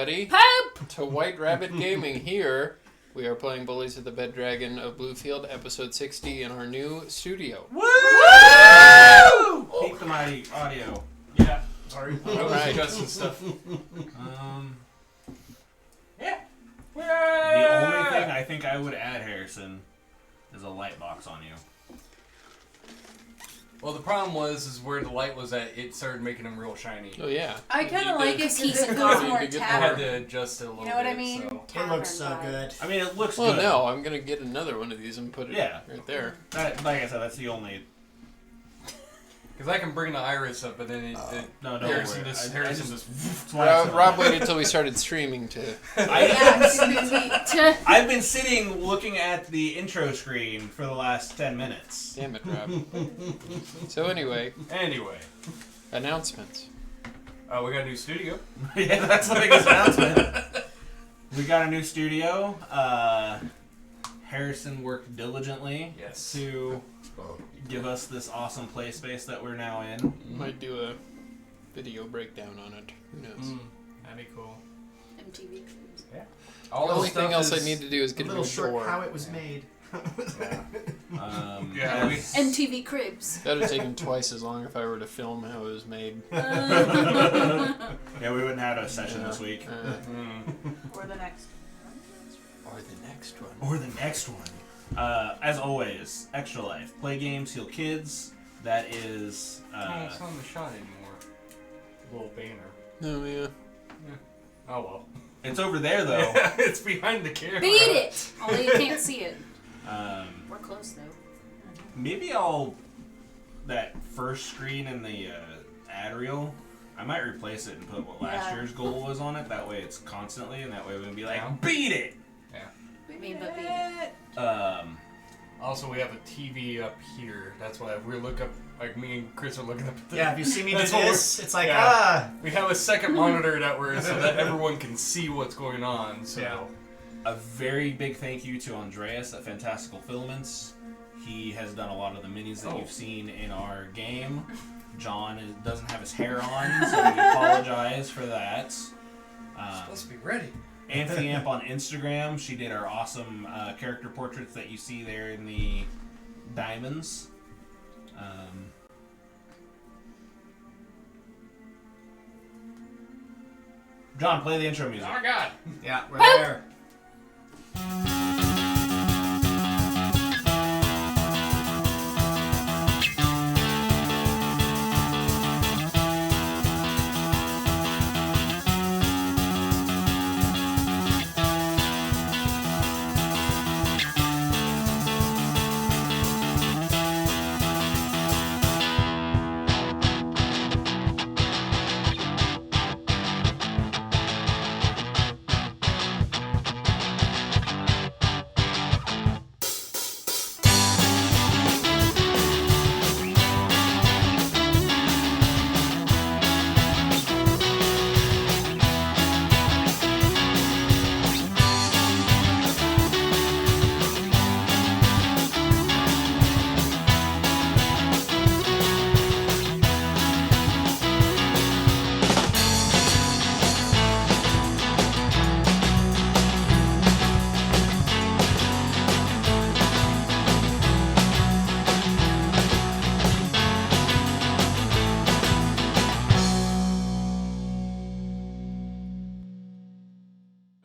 everybody. Poop! To White Rabbit Gaming here. We are playing Bullies of the Bed Dragon of Bluefield, episode 60 in our new studio. Woo! Peep the mighty audio. Yeah. Sorry. All right. Adjusting stuff. Yeah. The only thing I think I would add, Harrison, is a light box on you. Well, the problem is where the light was at, it started making them real shiny. Oh, yeah. I kind of like it because You it goes need more to get I had tavern. to adjust it a little bit. You know what I mean? So. It looks so good. I mean, it looks Well, good. no, I'm going to get another one of these and put it right there. Like I said, that's the only... Because I can bring the iris up, but then it No, don't Harrison worry. just... That's why I said Rob that. waited until we started streaming to... I've been sitting looking at the intro screen for the last 10 minutes. Damn it, Rob. So anyway, announcements. we got a new studio. Yeah, that's the biggest announcement. We got a new studio. Harrison worked diligently to give us this awesome play space that we're now in. Might do a video breakdown on it. Who knows? That'd be cool. MTV. Yeah. The only thing else I need to do is A get a little new short door. how it was made. MTV Cribs. That would have taken twice as long if I were to film how it was made. Yeah, we wouldn't have a session this week. Or the next. Or the next one. Or the next one. As always, Extra Life. Play games, heal kids. That is... it's not on the shot anymore. Little banner. Oh, yeah. Oh, well. It's over there, though. It's behind the camera. Beat it! Only you can't see it. We're close, though. Maybe I'll... That first screen in the ad reel, I might replace it and put what last year's goal was on it. That way it's constantly, and that way we can be like, beat it! Beat it. Also, we have a TV up here. That's why if we look up, like me and Chris are looking up at the... Yeah, if you see me do That's what this, it's like, We have a second monitor so that everyone can see what's going on. So. Yeah. A very big thank you to Andreas at Fantastical Filaments. He has done a lot of the minis that you've seen in our game. John doesn't have his hair on, so we apologize for that. Supposed to be ready. Amphiamp on Instagram. She did our awesome character portraits that you see there in the diamonds. John, play the intro music. Oh my god! yeah, we're there.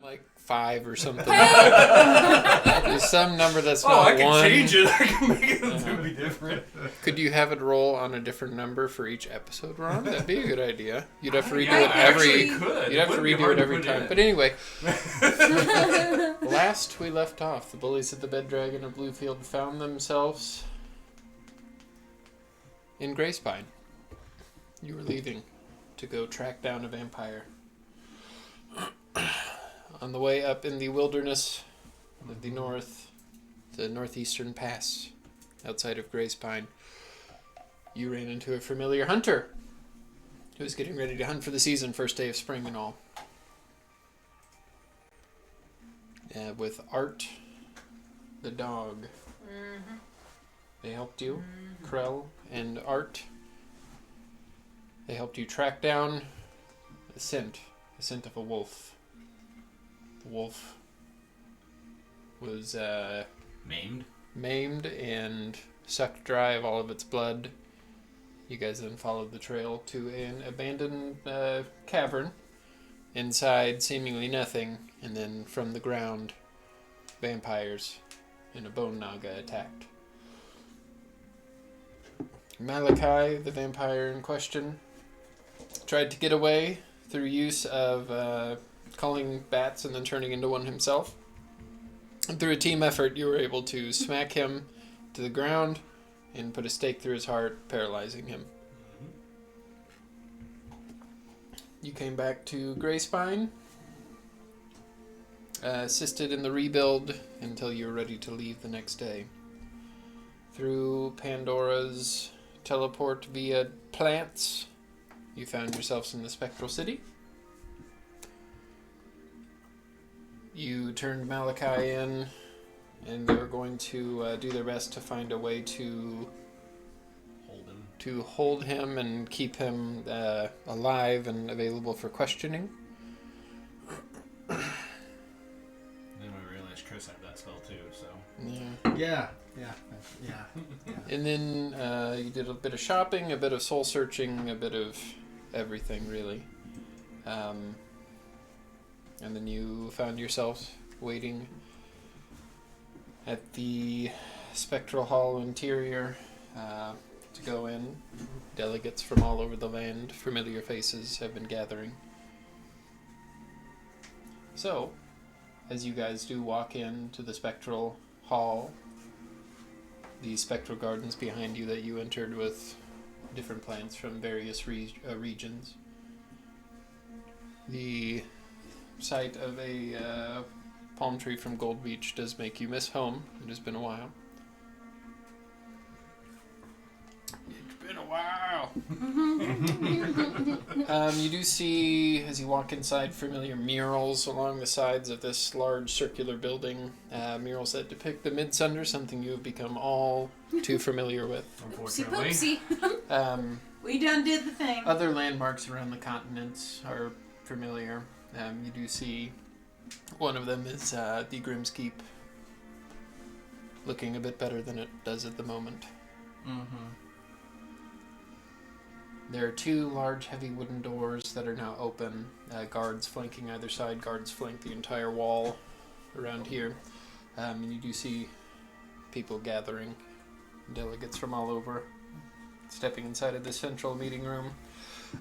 Like 5 or something. There's some number that's not I can 1. change it. I can make it to be different. Could you have it roll on a different number for each episode, Ron? That'd be a good idea. You'd have to redo Yeah, it every. could. You'd have to Wouldn't be redo hard it to every put time. in. But anyway, last we left off, the Bullies of the Bed Dragon of Bluefield found themselves in Grayspine. You were leaving to go track down a vampire. On the way up in the wilderness of the north, the northeastern pass outside of Grayspine, you ran into a familiar hunter who was getting ready to hunt for the season, first day of spring and all. With Art, the dog. They helped you, Krell and Art. They helped you track down a scent of a wolf wolf was Maimed. and sucked dry of all of its blood. You guys then followed the trail to an abandoned cavern. Inside, seemingly nothing, and then from the ground, vampires and a bone naga attacked. Malachi, the vampire in question, tried to get away through use of calling bats and then turning into one himself. And through a team effort, you were able to smack him to the ground and put a stake through his heart, paralyzing him. You came back to Greyspine, assisted in the rebuild until you were ready to leave the next day. Through Pandora's teleport via plants, you found yourselves in the Spectral City. You turned Malachi in, and they were going to do their best to find a way to hold him and keep him alive and available for questioning. Then we realized Chris had that spell too, so... Yeah. And then you did a bit of shopping, a bit of soul searching, a bit of everything, really. And then you found yourself waiting at the Spectral Hall interior to go in. Delegates from all over the land, familiar faces, have been gathering. So, as you guys do walk into the Spectral Hall, the Spectral Gardens behind you that you entered with different plants from various regions. The sight of a palm tree from Gold Beach does make you miss home. It has been a while. It's been a while. You do see, as you walk inside, familiar murals along the sides of this large circular building. Murals that depict the Midsunder, something you have become all too familiar with. Unfortunately. Oopsie. We done did the thing. Other landmarks around the continent are familiar. You do see one of them is the Grimm's Keep, looking a bit better than it does at the moment. Mm-hmm. There are two large heavy wooden doors that are now open. Guards flanking either side. Guards flank the entire wall around here. And you do see people gathering, delegates from all over, stepping inside of the central meeting room.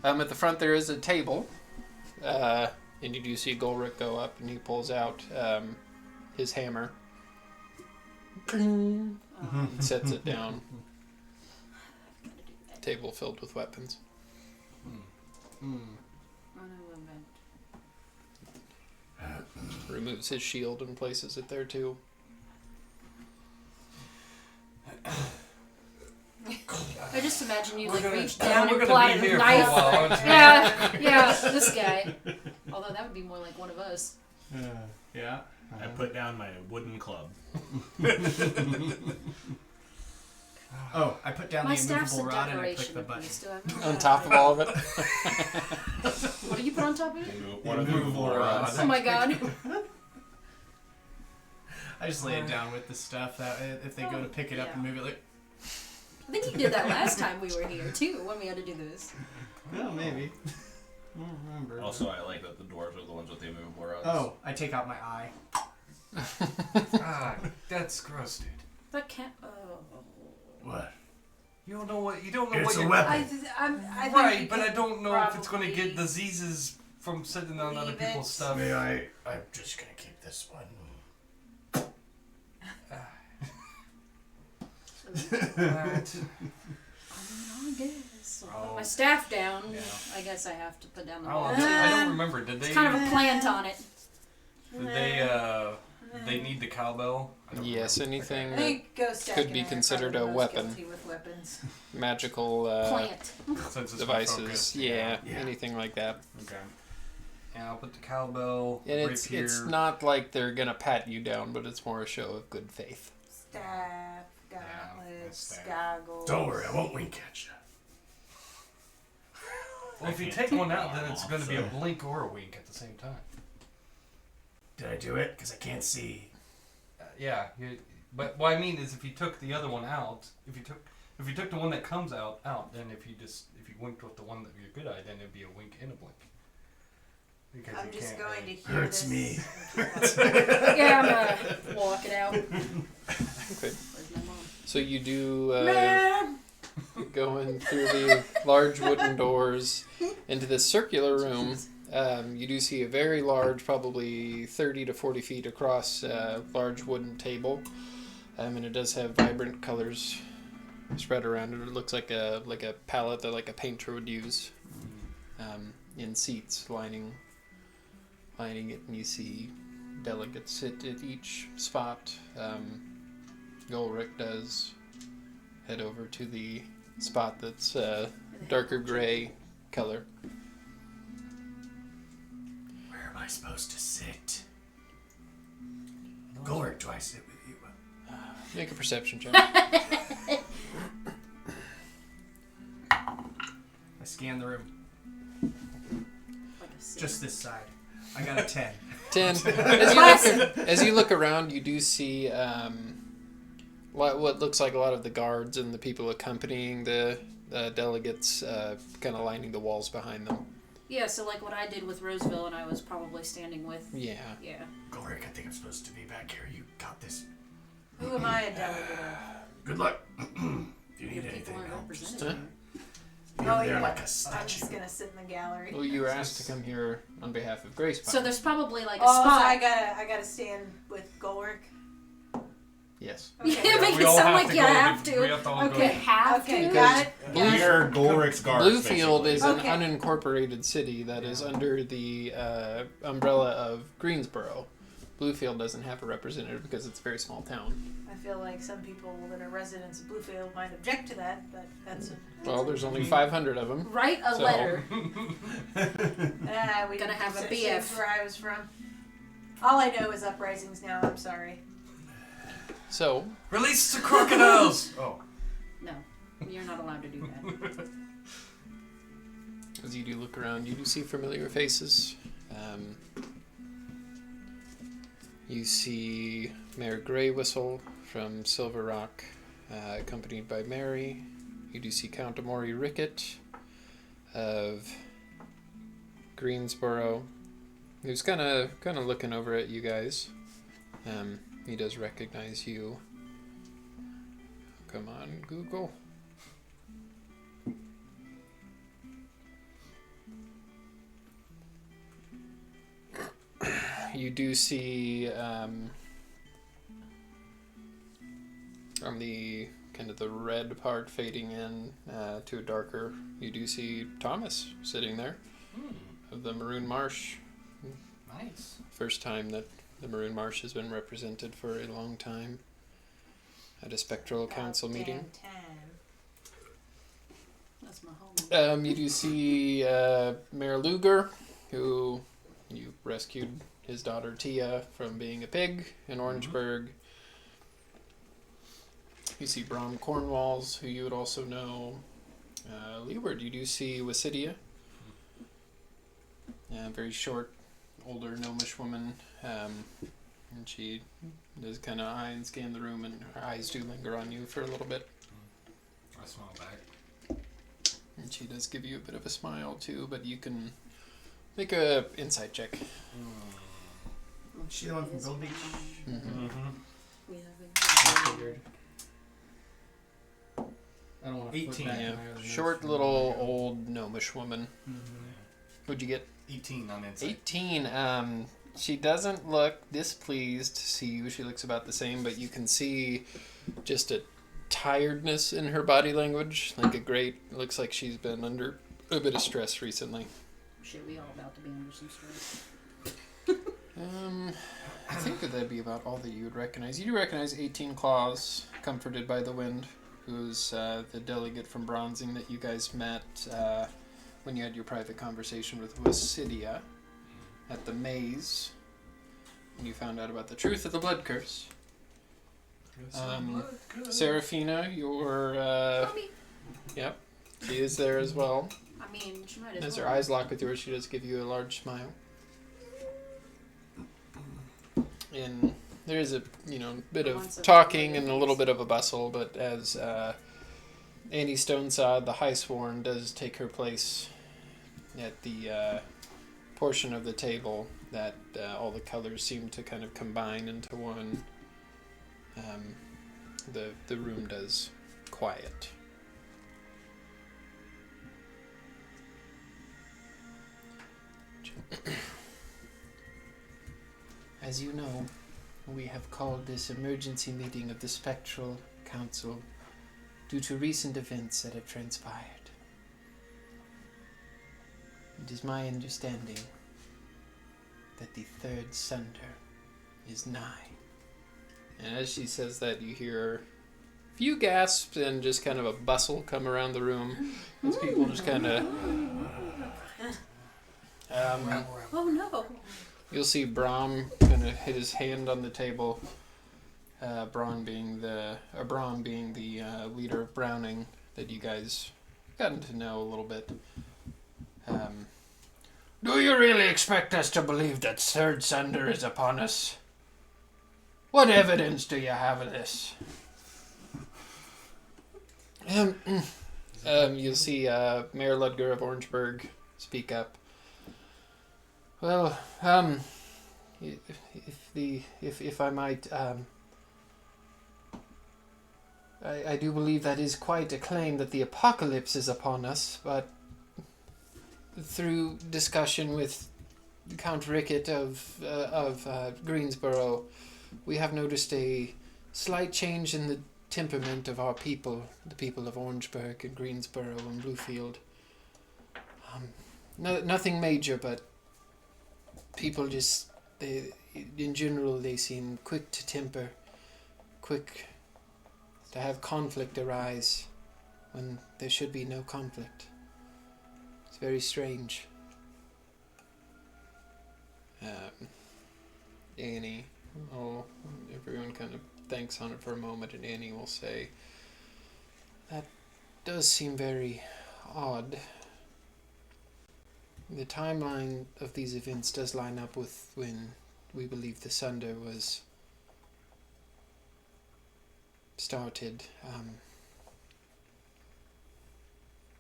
At the front there is a table, and you do see Golrick go up, and he pulls out his hammer and sets it down. Table filled with weapons. Removes his shield and places it there too. I just imagine you reach we're down and gonna pull out be a here for a knife. while, aren't we? Yeah, this guy. Although that would be more like one of us. Yeah. I put down my wooden club. Oh, I put down My the staff's a immovable rod and I clicked decoration. the If you button. still have On top of all of it. What do you put on top of it? One of the Immovable rods. Oh my god. I just lay it down with the stuff that if they go to pick it up and move it, like, I think you did that last time we were here too, when we had to do this. well, maybe. I don't remember. Also, I like that the dwarves are the ones with the immovable rods. Oh, I take out my eye. That's gross, dude. That can't. What? You don't know what you're... weapon. I think Right, you but I could don't know if it's going to probably get diseases from sitting on other leave people's it. stuff. I'm just gonna keep this one. I guess. I'll put my staff down. Yeah. I guess I have to put down the Oh, wall. I don't remember. Did they? It's kind of a plant on it. Did they need the cowbell? I don't Yes, remember. anything I that think Ghost could be considered a weapon. Guilty with weapons. magical Plant. Since it's devices, focused. yeah, Yeah. anything like that. Okay. Yeah, I'll put the cowbell And rapier. it's not like they're gonna pat you down, but it's more a show of good faith. Staff, gauntlets, staff. goggles. Don't worry, I won't wink at you. Well, if you I take can't one take out, one then it's off, going to be a so- blink or a wink at the same time. Did I do it? Because I can't see. Yeah. But what I mean is, if you took the other one out, if you took the one that comes out, then if you winked with the one that you're good at, then it'd be a wink and a blink. Because I'm you just can't going to hear Hurts this. me. Yeah, I'm gonna walk it out. Okay. Where's my mom? So you do go in through the large wooden doors into this circular room. You do see a very large, probably 30 to 40 feet across, large wooden table, and it does have vibrant colors spread around it. It looks like a palette that like a painter would use, in seats lining it, and you see delegates sit at each spot. Golric does head over to the spot that's darker gray color. Where am I supposed to sit? Gork, do I sit with you? Make a perception check. I scan the room. Like a city. Just this side. I got a 10. 10. As you look around, you do see what looks like a lot of the guards and the people accompanying the delegates kind of lining the walls behind them. Yeah, so like what I did with Roseville, and I was probably standing with. Yeah. Yeah. Gork, I think I'm supposed to be back here. You got this. Who am I a delegate of? Good luck. If you Your need people anything, aren't I'll represented just... here. You're there yeah. like a I'm statue. just gonna sit in the gallery. Well, you were asked to come here on behalf of Grace Pine. So there's probably like a Oh, so spot. I gotta stand with Golric. Yes. Yeah, Okay. make We it all sound have like to you go have to- to. we have to all go Okay, to- have Okay, to. got it. We are Golric's guards. Bluefield basically. is an Okay. unincorporated city that is under the umbrella of Greensboro. Bluefield doesn't have a representative because it's a very small town. I feel like some people that are residents of Bluefield might object to that, but that's Well, there's only 500 of them. Write a So- letter. we Gonna didn't have a say BF. where I was from. All I know is uprisings now. I'm sorry. So, Release the crocodiles! Oh. No, you're not allowed to do that. as you do look around, you do see familiar faces. You see Mayor Grey Whistle from Silver Rock, accompanied by Mary. You do see Count Amori Rickett of Greensboro, who's kind of looking over at you guys. He does recognize you. Come on, Google. You do see from the kind of the red part fading in to a darker, you do see Thomas sitting there of the Maroon Marsh. Nice. First time that the Maroon Marsh has been represented for a long time at a spectral council meeting. That's my home. You do see Mayor Luger, who you rescued his daughter Tia from being a pig in Orangeburg. You see Brom Cornwalls, who you would also know. Leeward, you do see Wasidia. Very short, older gnomish woman. And she does kind of eye and scan the room, and her eyes do linger on you for a little bit. I smile back. And she does give you a bit of a smile too, but you can make a insight check. Is she the one from Gold Beach? Mm-hmm. We have I figured. I don't want to 18, back Yeah, my other short notes. little old gnomish woman. What'd you get? 18 on insight. 18. She doesn't look displeased to see you. She looks about the same, but you can see just a tiredness in her body language. Looks like she's been under a bit of stress recently. Shit, we all about to be under some stress. I think that'd be about all that you would recognize. You do recognize 18 Claws, Comforted by the Wind, who's the delegate from Bronzing that you guys met when you had your private conversation with Wasidia at the maze, when you found out about the truth of the blood curse. Serafina, your Mommy. yep, she is there as well. I mean, she might As as her well. eyes lock with yours, she does give you a large smile. and there is a bit of Once a talking familiar and a little bit of a bustle, but as Annie Stonesod, the High Sworn, does take her place at the portion of the table that all the colors seem to kind of combine into one, the room does quiet. As you know, we have called this emergency meeting of the Spectral Council due to recent events that have transpired. It is my understanding that the third Sunder is nigh. And as she says that, you hear a few gasps and just kind of a bustle come around the room as people just kind of... Oh no. You'll see Brahm kind of hit his hand on the table. Braun being the leader of Browning that you guys gotten to know a little bit. Do you really expect us to believe that Third Sunder is upon us? What evidence do you have of this? You'll see Mayor Ludger of Orangeburg speak up. Well, if I might, I do believe that is quite a claim that the apocalypse is upon us, but through discussion with Count Rickett of Greensboro, we have noticed a slight change in the temperament of our people, the people of Orangeburg and Greensboro and Bluefield. Nothing major, but people just, in general, they seem quick to temper, quick to have conflict arise when there should be no conflict. It's very strange. Annie, everyone kind of thinks on it for a moment, and Annie will say, that does seem very odd. The timeline of these events does line up with when we believe the Sunder was started,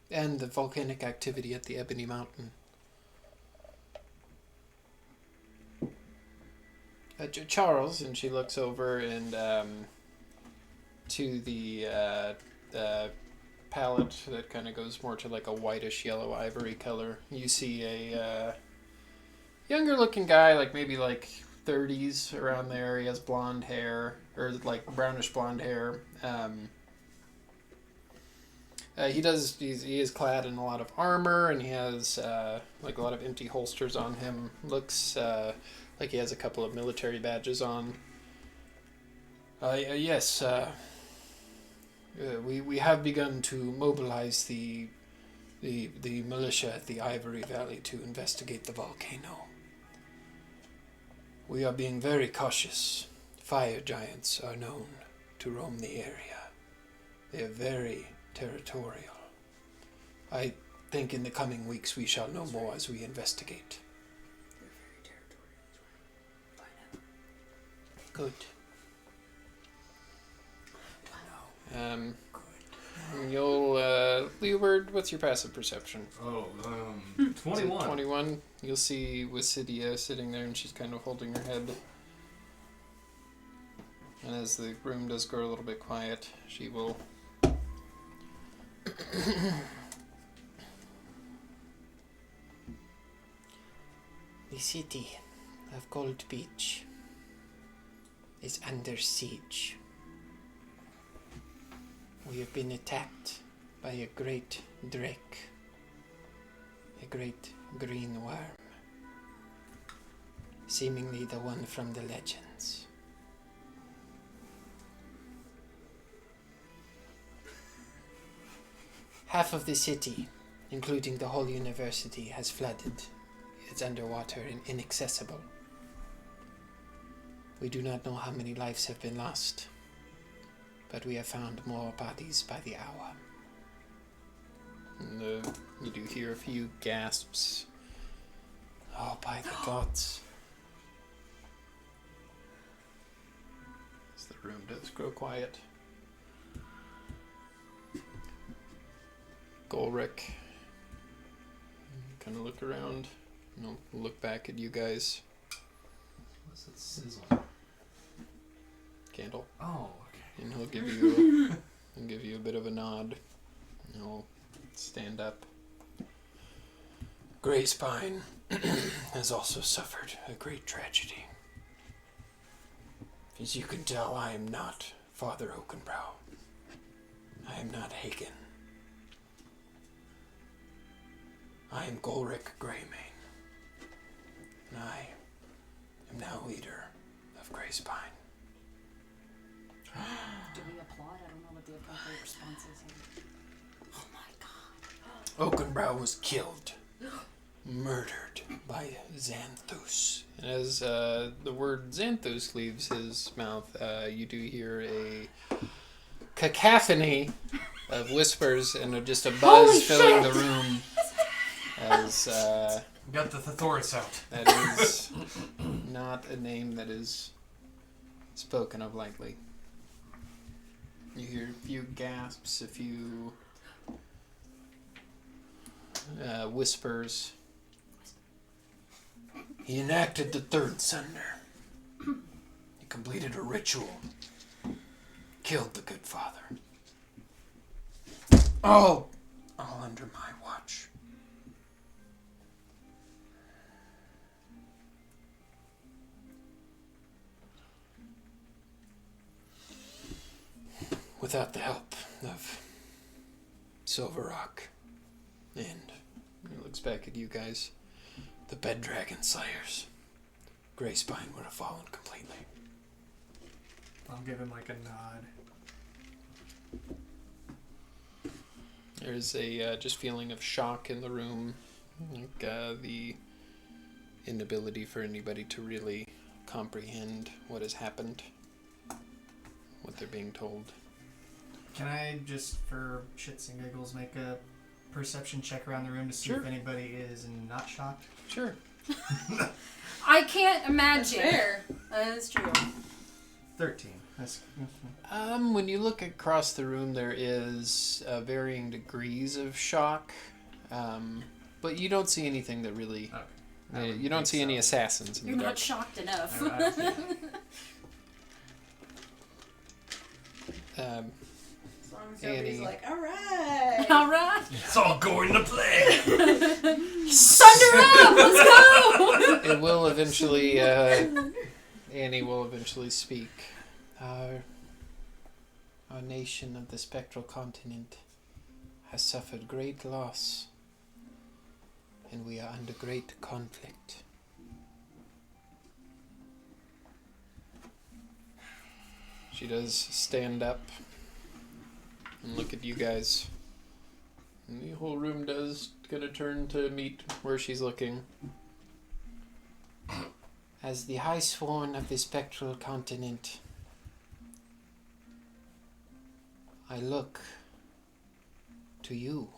and the volcanic activity at the Ebony Mountain. Charles, and she looks over and to the palette that kind of goes more to like a whitish yellow ivory color. You see a younger looking guy, like maybe like 30s around there. He has blonde hair, or like brownish blonde hair. He is clad in a lot of armor, and he has like a lot of empty holsters on him. Looks like he has a couple of military badges on. Yes, we have begun to mobilize the militia at the Ivory Valley to investigate the volcano. We are being very cautious. Fire giants are known to roam the area. They are very territorial. I think in the coming weeks we shall know more as we investigate. Good. Leeward, what's your passive perception? 21. 21. You'll see Wisidia sitting there, and she's kind of holding her head. And as the room does grow a little bit quiet, she will... The city of Gold Beach is under siege. We have been attacked by a great drake, a great green worm, seemingly the one from the legends. Half of the city, including the whole university, has flooded. It's underwater and inaccessible. We do not know how many lives have been lost, but we have found more bodies by the hour. And, you do hear a few gasps. Oh, by the gods. As the room does grow quiet. Golrick. Kind of look around. Look back at you guys. What's it sizzle? Candle. Oh, okay. And he'll give you a bit of a nod. And he'll stand up. Grayspine has also suffered a great tragedy. As you can tell, I am not Father Oakenbrow. I am not Hagen. I am Golrick Greymane. And I am now leader of Grayspine. Do we applaud? I don't know what the appropriate response is here. Oh my god. Oakenbrow was killed. Murdered by Xanthus. And as the word Xanthus leaves his mouth, you do hear a cacophony of whispers and just a buzz Holy filling shit! the room. As Got the thesaurus out. that is not a name that is spoken of lightly. You hear a few gasps, a few whispers. He enacted the third sunder. He completed a ritual. Killed the good father. All under my watch. Without the help of Silver Rock and he looks back at you guys, the Bed Dragon Slayers, Grayspine would have fallen completely. I'll give him like a nod. There's a just feeling of shock in the room, like the inability for anybody to really comprehend what has happened, what they're being told. Can I just, for shits and giggles, make a perception check around the room to see Sure. if anybody is not shocked? Sure. I can't That's imagine. fair. That is true. 13. That's When you look across the room, there is varying degrees of shock, but you don't see anything that really. okay. You don't see any assassins in You're the not dark. shocked enough. As long as Annie. nobody's like, alright. All right. It's all going to play. Thunder up! Let's go! It will eventually. Annie will eventually speak. Our nation of the spectral continent has suffered great loss, and we are under great conflict. She does stand up and look at you guys. And the whole room does gonna turn to meet where she's looking. As the high sworn of the spectral continent, I look to you.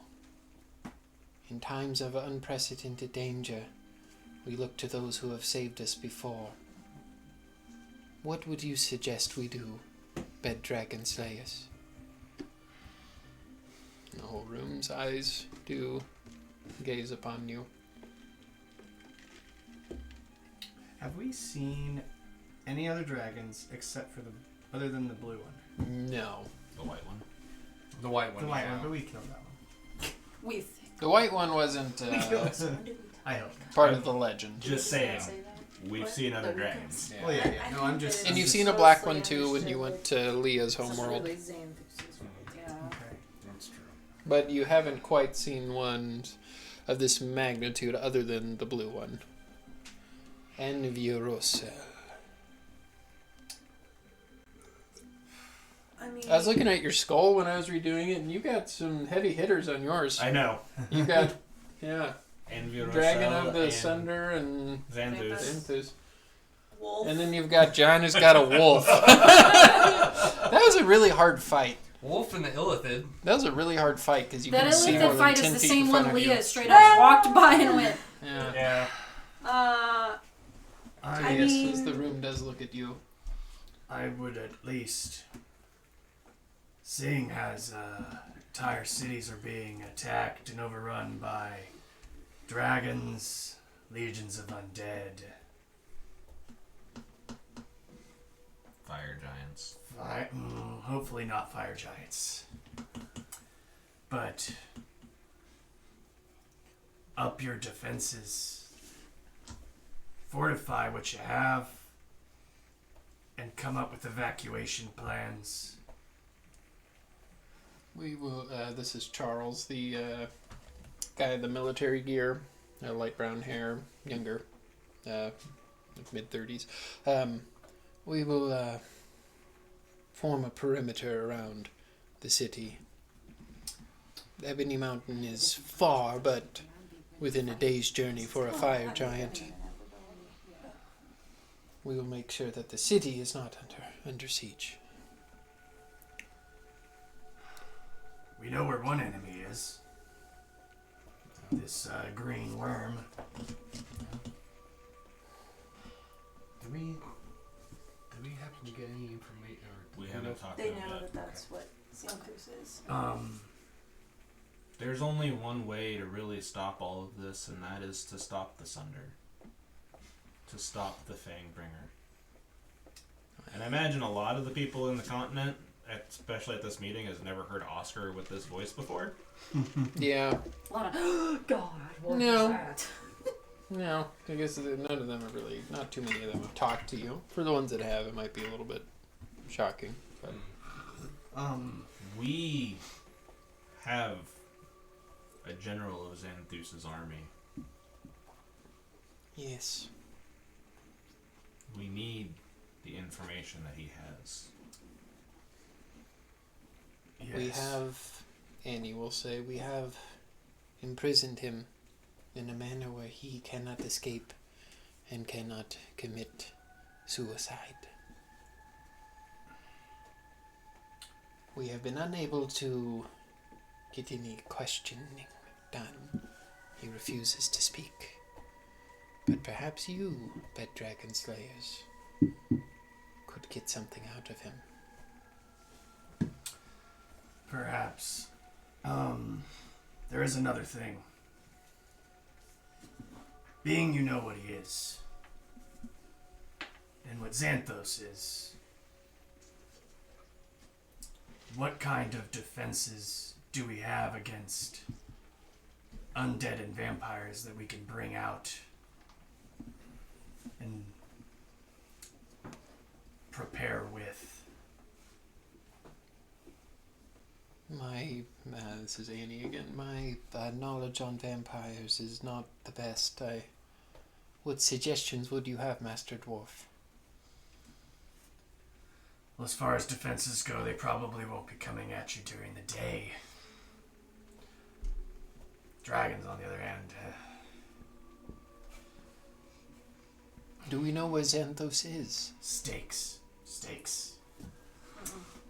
In times of unprecedented danger, we look to those who have saved us before. What would you suggest we do, Bed Dragon Slayers? The whole room's eyes do gaze upon you. Have we seen any other dragons except for other than the blue one? No. The white one. The white one. The white yeah. one, but we killed that one. We The white one wasn't I hope. part of the legend. Just saying. We've seen other dragons. Well, yeah. No, I'm just. And you've I'm seen a black one too when you went to Leah's homeworld. Yeah. Okay. That's true. But you haven't quite seen one of this magnitude other than the blue one. Envirosel. I mean, I was looking at your skull when I was redoing it, and you got some heavy hitters on yours. I know. You got, yeah, Envirosel Dragon of the and Sunder and Xanthus. Xanthus. wolf. And then you've got John who's got a wolf. That was a really hard fight. Wolf and the Illithid. That was a really hard fight because you That couldn't see more Illithid than fight 10 is the feet same in front one of you. Leah straight up walked by and went. Yeah. Yeah. I Yes, mean, as the room does look at you. I would at least, seeing as entire cities are being attacked and overrun by dragons, legions of undead, Fire giants. hopefully not fire giants, but up your defenses, fortify what you have, and come up with evacuation plans. We will. This is Charles, the guy in the military gear, light brown hair, younger, mid-30s. We will form a perimeter around the city. Ebony Mountain is far, but within a day's journey for a fire giant. We will make sure that the city is not under siege. We know where one enemy is. This green worm. Do we happen to get any information? Or We haven't talked They to him know yet. that that's what Santos is. There's only one way to really stop all of this, and that is to stop the Sunder. To stop the Fangbringer. And I imagine a lot of the people in the continent, especially at this meeting, has never heard Oscar with this voice before. Yeah. A lot of, God, what No. was that? No, I guess none of them have really, not too many of them have talked to you. For the ones that have, it might be a little bit shocking. But We have a general of Xanthus's army. yes, We need the information that he has. Yes. we have, Annie will say, we have imprisoned him in a manner where he cannot escape and cannot commit suicide. We have been unable to get any questioning done. He refuses to speak. But perhaps you, Pet Dragon Slayers, could get something out of him. Perhaps. There is another thing. Being you know what he is, and what Xanthos is, what kind of defenses do we have against undead and vampires that we can bring out and prepare with? This is Annie again. My knowledge on vampires is not the best. What suggestions would you have, Master Dwarf? Well, as far as defenses go, they probably won't be coming at you during the day. Dragons, on the other hand, Do we know where Xanthos is? Stakes.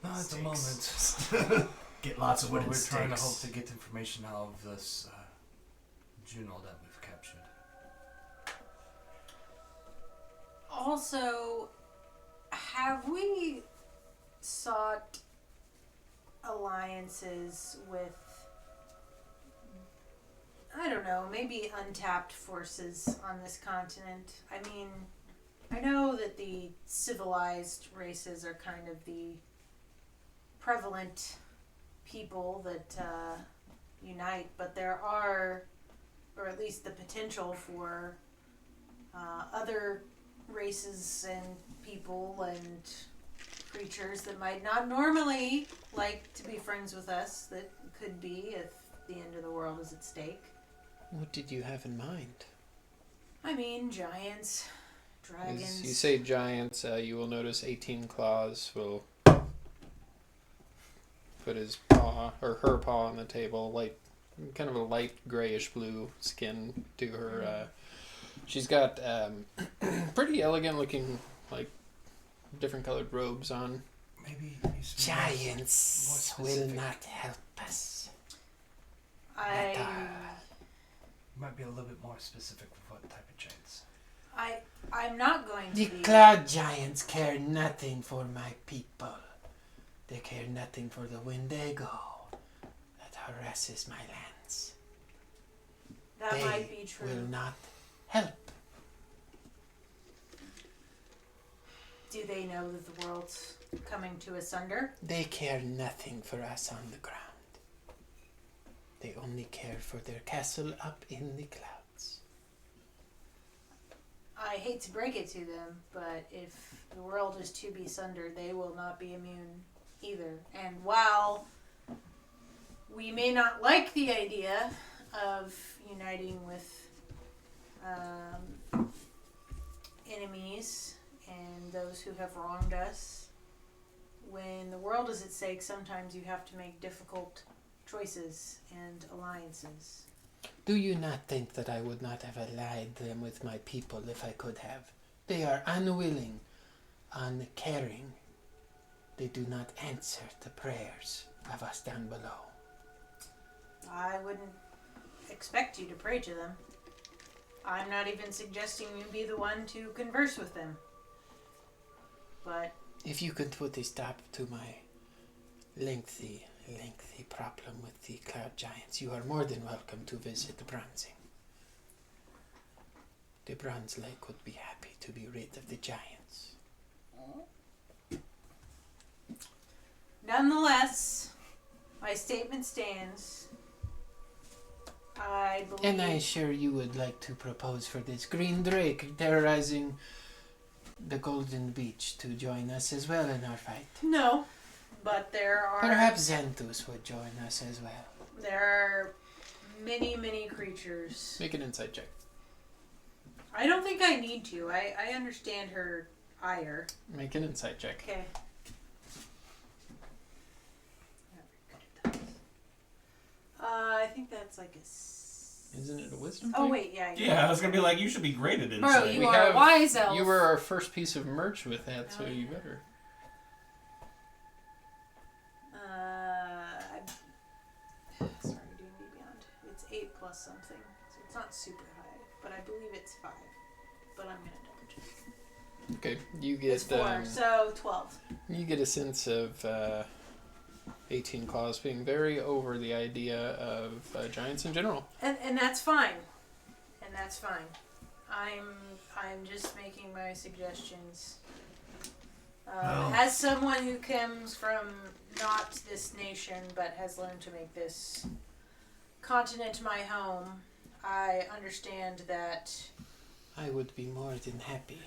not at the Stakes. moment. Get lots of But wooden we're trying to hope stakes. to get information out of this Juno that we've captured. Also, have we sought alliances with, I don't know, maybe untapped forces on this continent? I mean, I know that the civilized races are kind of the prevalent people that unite, but there are, or at least the potential for other races and people and creatures that might not normally like to be friends with us that could be if the end of the world is at stake. What did you have in mind? I mean, giants, dragons. As you say giants, you will notice 18 Claws will put his paw, or her paw on the table, kind of a light grayish blue skin to her. She's got pretty elegant looking, different colored robes on. Maybe Giants more will specific. not help us. I might be a little bit more specific with what type of giants. I I'm not going to The be. cloud giants care nothing for my people. They care nothing for the Wendigo that harasses my lands. That They might be true. will not help. Do they know that the world's coming to asunder? They care nothing for us on the ground. They only care for their castle up in the clouds. I hate to break it to them, but if the world is to be sundered, they will not be immune either. And while we may not like the idea of uniting with enemies and those who have wronged us, when the world is at stake, sometimes you have to make difficult choices and alliances. Do you not think that I would not have allied them with my people if I could have? They are unwilling, uncaring. They do not answer the prayers of us down below. I wouldn't expect you to pray to them. I'm not even suggesting you be the one to converse with them. But If you could put a stop to my lengthy problem with the cloud giants, you are more than welcome to visit the Bronzing. The Bronze Lake would be happy to be rid of the giants. nonetheless, my statement stands. I believe. And I'm sure you would like to propose for this green drake terrorizing the Golden Beach to join us as well in our fight. No, but there are. Perhaps Xanthus would join us as well. There are many creatures. Make an insight check. I don't think I need to. I understand her ire. Make an insight check. Okay. I think that's like a. Isn't it a wisdom Oh thing? wait, yeah. Yeah, I was gonna be like, you should be great at Bro, insight. you We are have- a wise elf. You were our first piece of merch with that, so Oh, you yeah. better. Sorry, D&D Beyond. It's 8 plus something, so it's not super high, but I believe it's 5. But I'm gonna double check. Okay, you It's get 4, so 12. you get a sense of 18 Claws being very over the idea of giants in general. And that's fine. And that's fine. I'm just making my suggestions. Well. As someone who comes from not this nation but has learned to make this continent my home, I understand that. I would be more than happy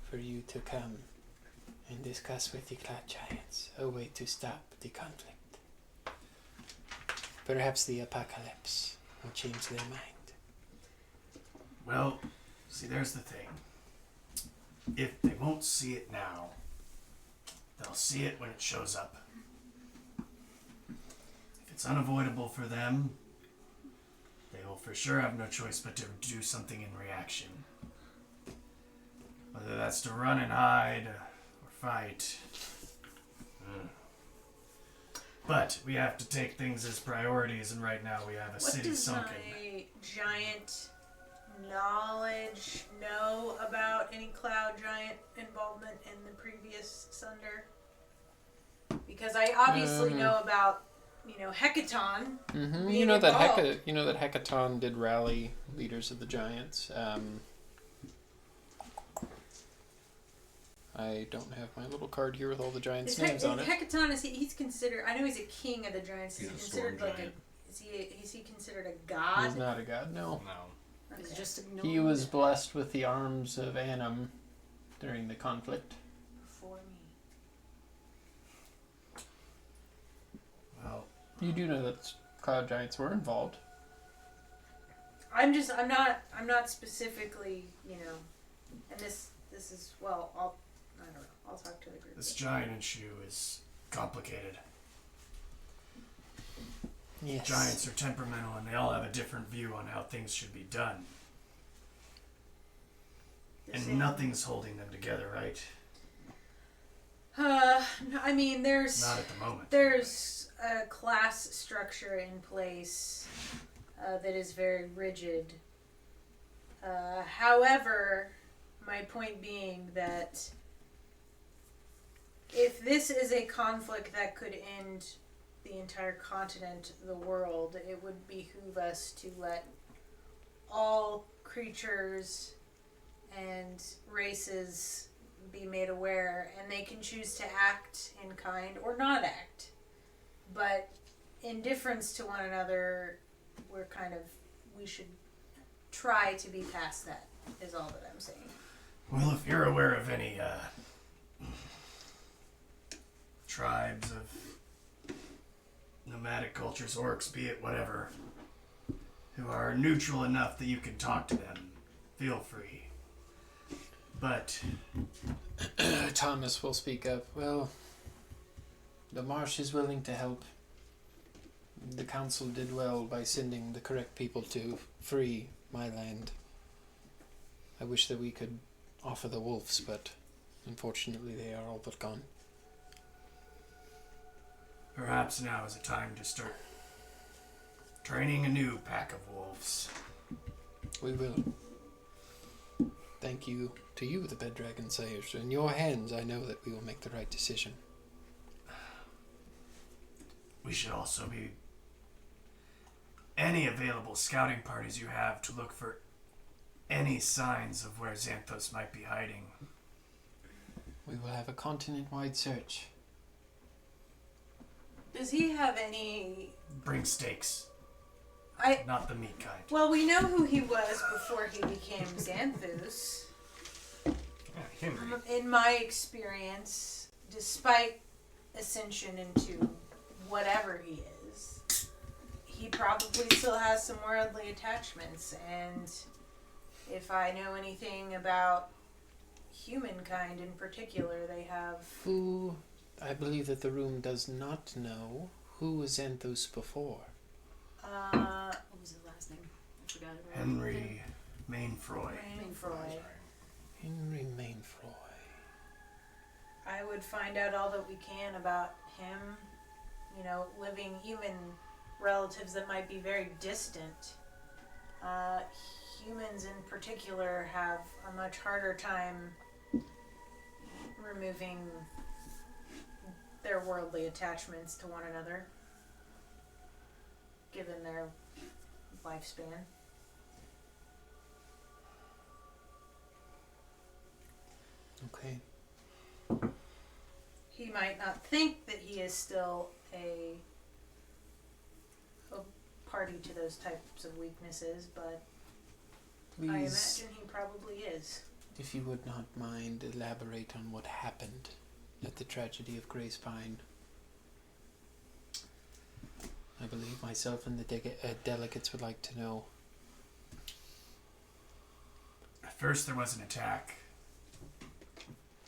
for you to come and discuss with the Cloud Giants a way to stop the conflict. Perhaps the apocalypse will change their mind. Well, see, there's the thing. If they won't see it now, they'll see it when it shows up. If it's unavoidable for them, they will for sure have no choice but to do something in reaction. Whether that's to run and hide or fight. But we have to take things as priorities, and right now we have a What city does sunken. my giant knowledge know about any cloud giant involvement in the previous Sunder? Because I obviously know about, Hecaton. Mm-hmm. Being You know that involved. Hecaton did rally leaders of the giants. I don't have my little card here with all the giants' names on it. Hecaton, he's considered, I know he's a king of the giants. He's a considered storm like giant. is he considered a god? He's not a god, no. No. It's Okay. just He was blessed with the arms of Annam during the conflict. For me. Well, You do know that cloud giants were involved. I'm not specifically, and this is, well, I don't know, I'll talk to the group. this giant issue is complicated. Yes. Giants are temperamental and they all have a different view on how things should be done. And nothing's holding them together, right? I mean, there's Not at the moment. there's a class structure in place that is very rigid. However, my point being that if this is a conflict that could end the entire continent, the world, it would behoove us to let all creatures and races be made aware, and they can choose to act in kind or not act. But in difference to one another, we should try to be past that, is all that I'm saying. Well, if you're aware of any tribes of nomadic cultures, orcs, be it whatever, who are neutral enough that you can talk to them, feel free. But Thomas will speak up. Well, the marsh is willing to help. The council did well by sending the correct people to free my land. I wish that we could offer the wolves, but unfortunately they are all but gone. perhaps now is a time to start training a new pack of wolves. We will. Thank you to you, the Bed Dragon Slayers. In your hands, I know that we will make the right decision. We should also be any available scouting parties you have to look for any signs of where Xanthos might be hiding. We will have a continent-wide search. Does he have any... Bring steaks, I... not the meat kind. Well, we know who he was before he became Xanthus. Yeah, Henry. In my experience, despite ascension into whatever he is, he probably still has some worldly attachments, and if I know anything about humankind in particular, they have... Who... I believe that the room does not know who was Xanthos before. What was his last name? I forgot it. Henry Mainfroy. Mainfroy. Henry Mainfroy. I would find out all that we can about him, you know, living even relatives that might be very distant. Humans in particular have a much harder time removing their worldly attachments to one another, given their lifespan. Okay. He might not think that he is still a party to those types of weaknesses, but Please, I imagine he probably is. if you would not mind, elaborate on what happened at the tragedy of Grace Pine. I believe myself and the delegates would like to know. At first there was an attack.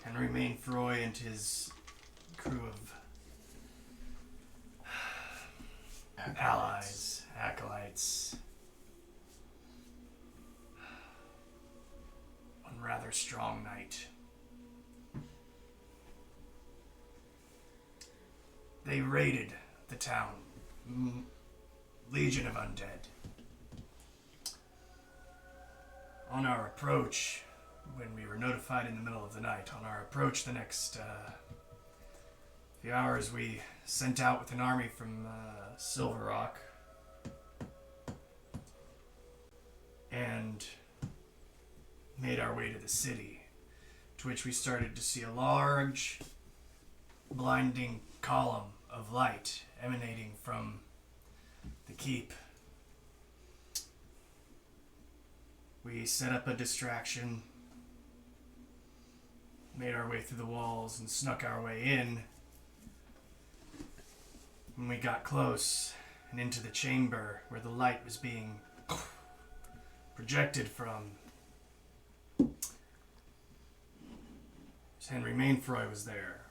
Henry Mainfroy and his crew of allies, acolytes. One rather strong night. They raided the town. Legion of Undead. On our approach, when we were notified in the middle of the night, on our approach the next few hours, we sent out with an army from Silver Rock and made our way to the city, to which we started to see a large, blinding column of light emanating from the keep. We set up a distraction, made our way through the walls, and snuck our way in. When we got close and into the chamber where the light was being projected from, Henry Mainfroy was there.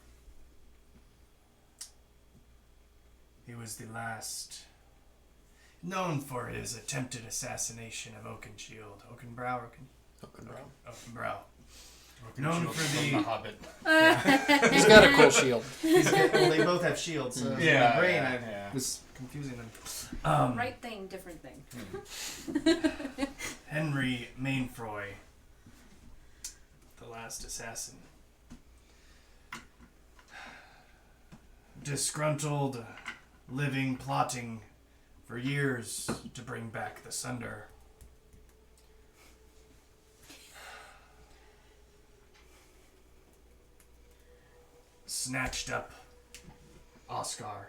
He was the last, known for his attempted assassination of Oakenshield. Oakenbrow? Oakenbrow. Known for the Hobbit. He's got a cool shield. well, they both have shields, so Yeah, in my brain yeah. I was confusing them. Right thing, different thing. Henry Mainfroy last assassin. Disgruntled, living, plotting for years to bring back the Sunder. Snatched up Oscar.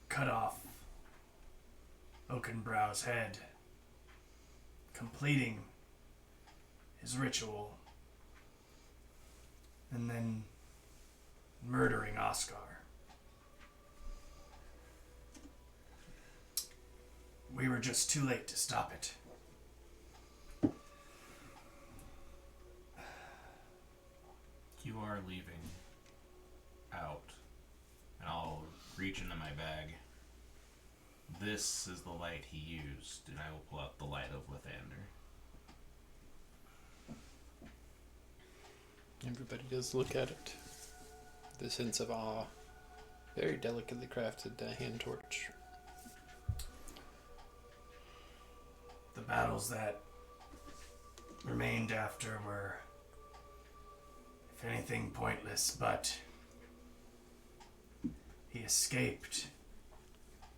Cut off Oakenbrow's head, completing his ritual, and then murdering Oscar. We were just too late to stop it. You are leaving out, and I'll reach into my bag. This is the light he used, and I will pull out the light of Lathander. Everybody does look at it. The sense of awe. Very delicately crafted hand torch. The battles that remained after were, if anything, pointless, but he escaped,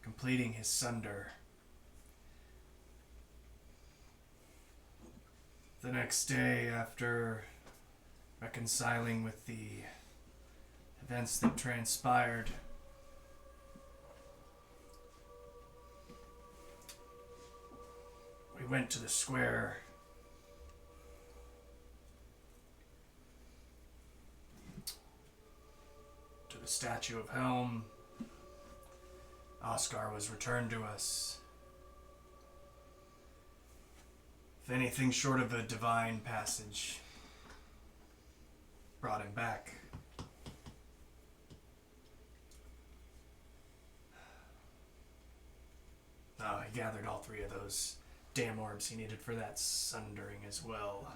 completing his Sunder. The next day, after reconciling with the events that transpired, we went to the square. To the statue of Helm. Oscar was returned to us. If anything short of a divine passage brought him back. Oh, he gathered all three of those damn orbs he needed for that sundering as well.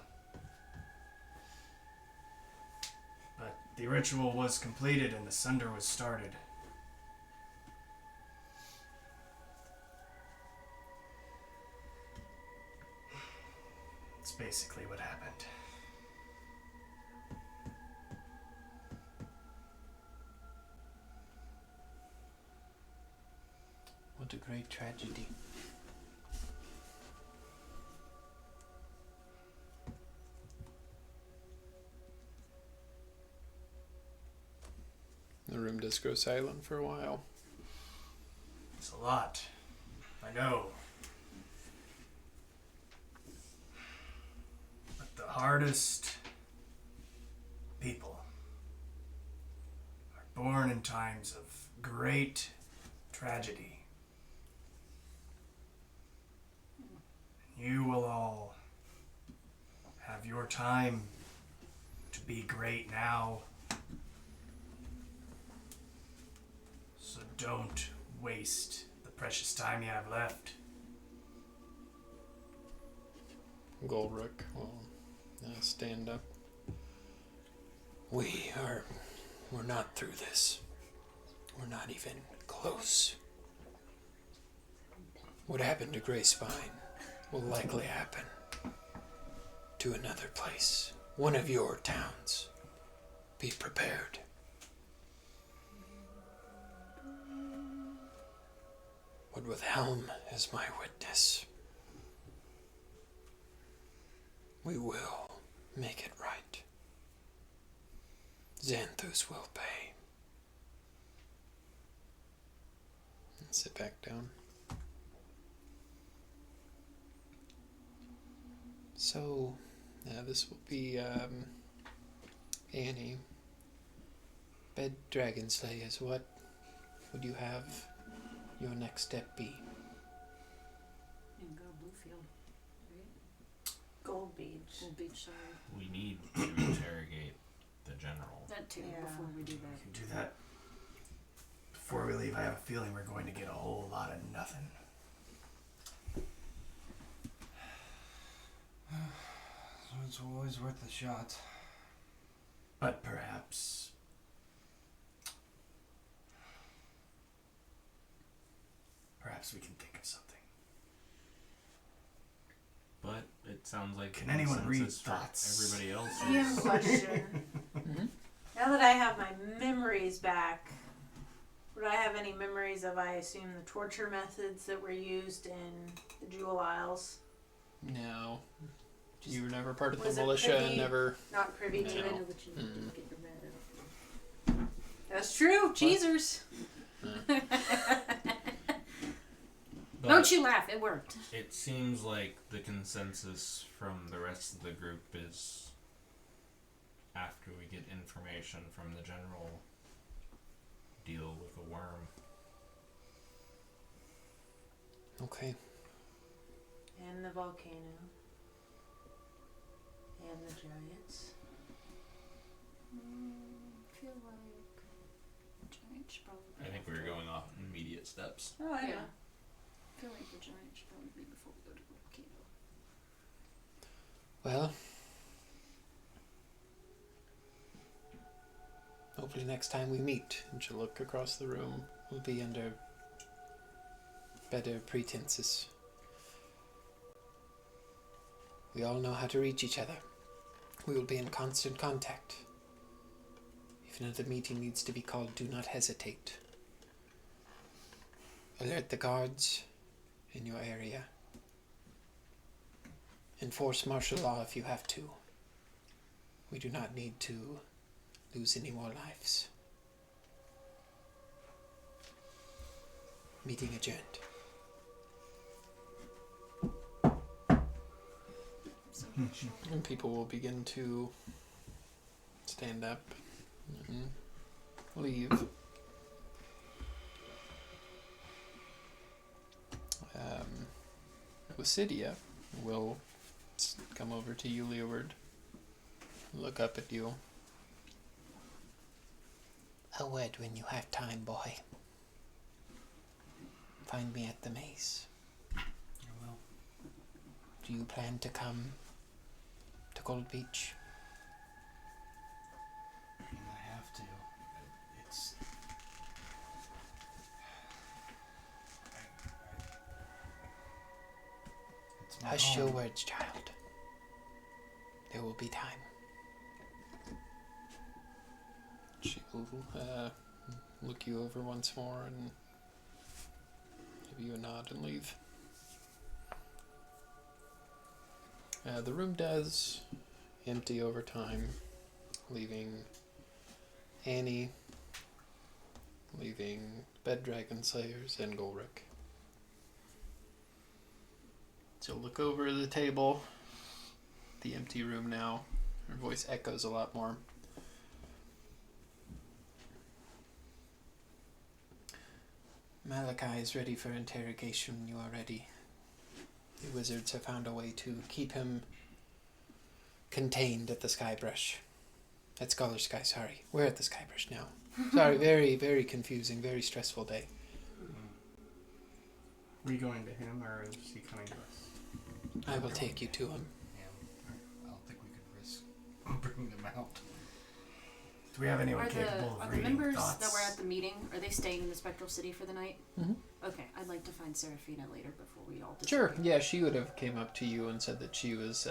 But the ritual was completed and the sunder was started. It's basically what happened. What a great tragedy. The room does go silent for a while. It's a lot. I know. But the hardest people are born in times of great tragedy. You will all have your time to be great now. So don't waste the precious time you have left. Golrick will stand up. We're not through this. We're not even close. What happened to Grey Spine will likely happen to another place. One of your towns. Be prepared. But with Helm as my witness, we will make it right. Xanthus will pay. And sit back down. So, this will be Annie. Bed Dragon Slayers, what would you have your next step be? And go Bluefield, right? Gold Beach. Gold Beach, sorry. We need to interrogate the general. That too, Yeah. before we do We that. can do that before we leave. I have a feeling we're going to get a whole lot of nothing. So it's always worth a shot. But perhaps we can think of something. But it sounds like Can anyone read consensus for thoughts? everybody else I have a is question. Mhm. Now that I have my memories back, would I have any memories of, I assume, the torture methods that were used in the Jewel Isles? No. You were never part of the Was it militia, privy? never. Not privy No. to I it. know what you Mm. get your bad out. That's true. Cheesers. But Don't you laugh, it worked. it seems like the consensus from the rest of the group is after we get information from the general, deal with the worm. Okay. And the volcano. And the giants. I feel like giant should probably be I think we were after. going off immediate steps. Oh, I Yeah. know. I feel like the giant should probably be before we go to the volcano. Well. Hopefully next time we meet, and she'll look across the room, we'll be under better pretenses. We all know how to reach each other. We will be in constant contact. If another meeting needs to be called, do not hesitate. Alert the guards in your area. Enforce martial law if you have to. We do not need to lose any more lives. Meeting adjourned. So And people will begin to stand up and leave. Lucidia will come over to you, Leeward. Look up at you. A word when you have time, boy. Find me at the maze. I will. Do you plan to come to Gold Beach? I mean, I have to. It's. It's my Hush your home. words, child. There will be time. She will look you over once more and give you a nod and leave. The room does empty over time, leaving Annie, leaving Bed Dragon Slayers, and Golrick. So look over the table, the empty room now. Her voice echoes a lot more. Malachi is ready for interrogation when you are ready. The wizards have found a way to keep him contained at the Skybrush. At Scholar Sky, sorry. We're at the Skybrush now. Sorry, very, very confusing, very stressful day. Are we going to him or is he coming to us? I will take you to him. Yeah, I don't think we could risk bringing them out. Do we have anyone Are capable the of reading members thoughts? that were at the meeting, are they staying in the Spectral City for the night? Mhm. Okay, I'd like to find Seraphina later before we all Sure. disappear. Yeah, she would have came up to you and said that she was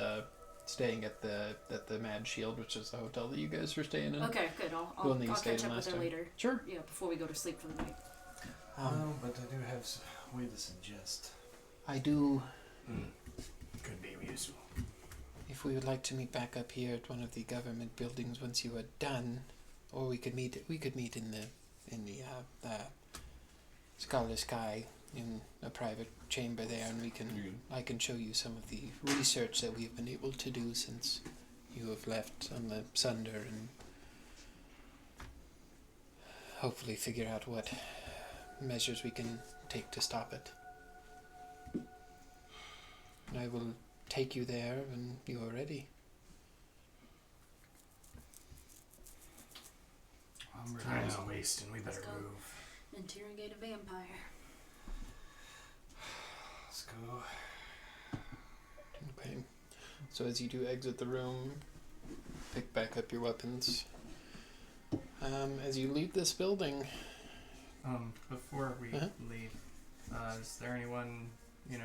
staying at the Mad Shield, which is the hotel that you guys were staying in. Okay, good. I'll One that you stayed catch in up with last her time. later. Sure. Yeah, before we go to sleep for the night. No, but I do have a way to suggest. I do. Could be useful. If we would like to meet back up here at one of the government buildings once you are done, or we could meet in the Scholar Sky in a private chamber there, and I can show you some of the research that we've been able to do since you have left on the Sunder, and hopefully figure out what measures we can take to stop it. And I will take you there when you are ready. I'm ready. Time's a waste and we better Let's go. move. Interrogate a vampire. Let's go. Okay. So as you do exit the room, pick back up your weapons. As you leave this building, Before we Uh-huh. leave, is there anyone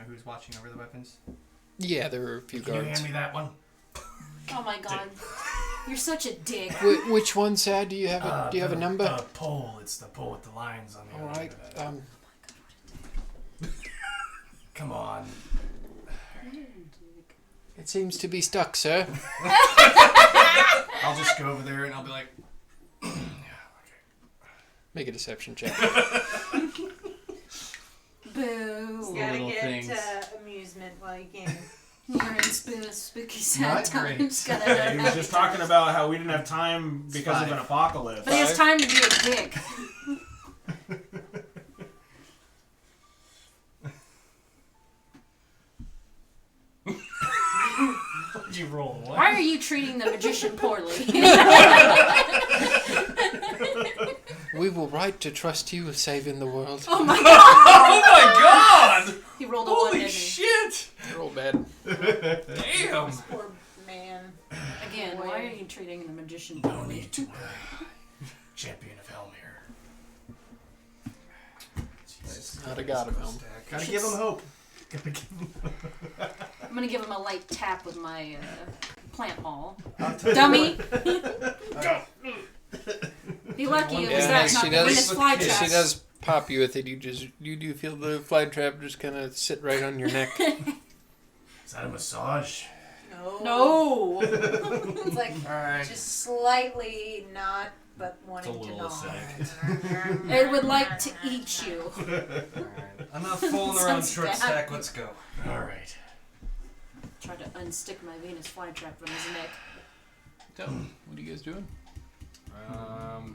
who's watching over the weapons? Yeah, there are a few Can you guards. hand me that one? Oh my god. You're such a dick. Which one, Sad? Do you have a Do you have a number? The pole. It's the pole with the lines on the All other right. end of it. Come on. It seems to be stuck, sir. I'll just go over there and I'll be like, yeah, okay. Make a deception check. Boo. Gotta Little get things. amusement while you can. You're in spooky sad Not great. times. Gotta Yeah, he was have just happy talking times. about how we didn't have time because of Five. an apocalypse. But he has time to be a dick. What'd you roll? What? Why are you treating the magician poorly? We will write to trust you with saving the world. Oh my god! Oh my god! He rolled a one, Holy didn't he? shit! Roll bad. Damn! Poor man. Again, why are you treating the magician No poorly? need to worry. Champion of Helmir. Not a god of helm. Gotta give him hope. Gotta give him I'm gonna give him a light tap with my plant maul. Dummy! Be lucky it was Yeah, that, she not the does- Venus flytrap. If she does pop you with it, you do feel the fly trap just kind of sit right on your neck. Is that a massage? No! It's like Alright. just slightly not, but It's a wanting to little gnaw. acidic. It would like to eat you. Alright. Enough fooling around Sounds short bad. stack, let's go. Alright. Try to unstick my Venus flytrap from his neck. So, what are you guys doing?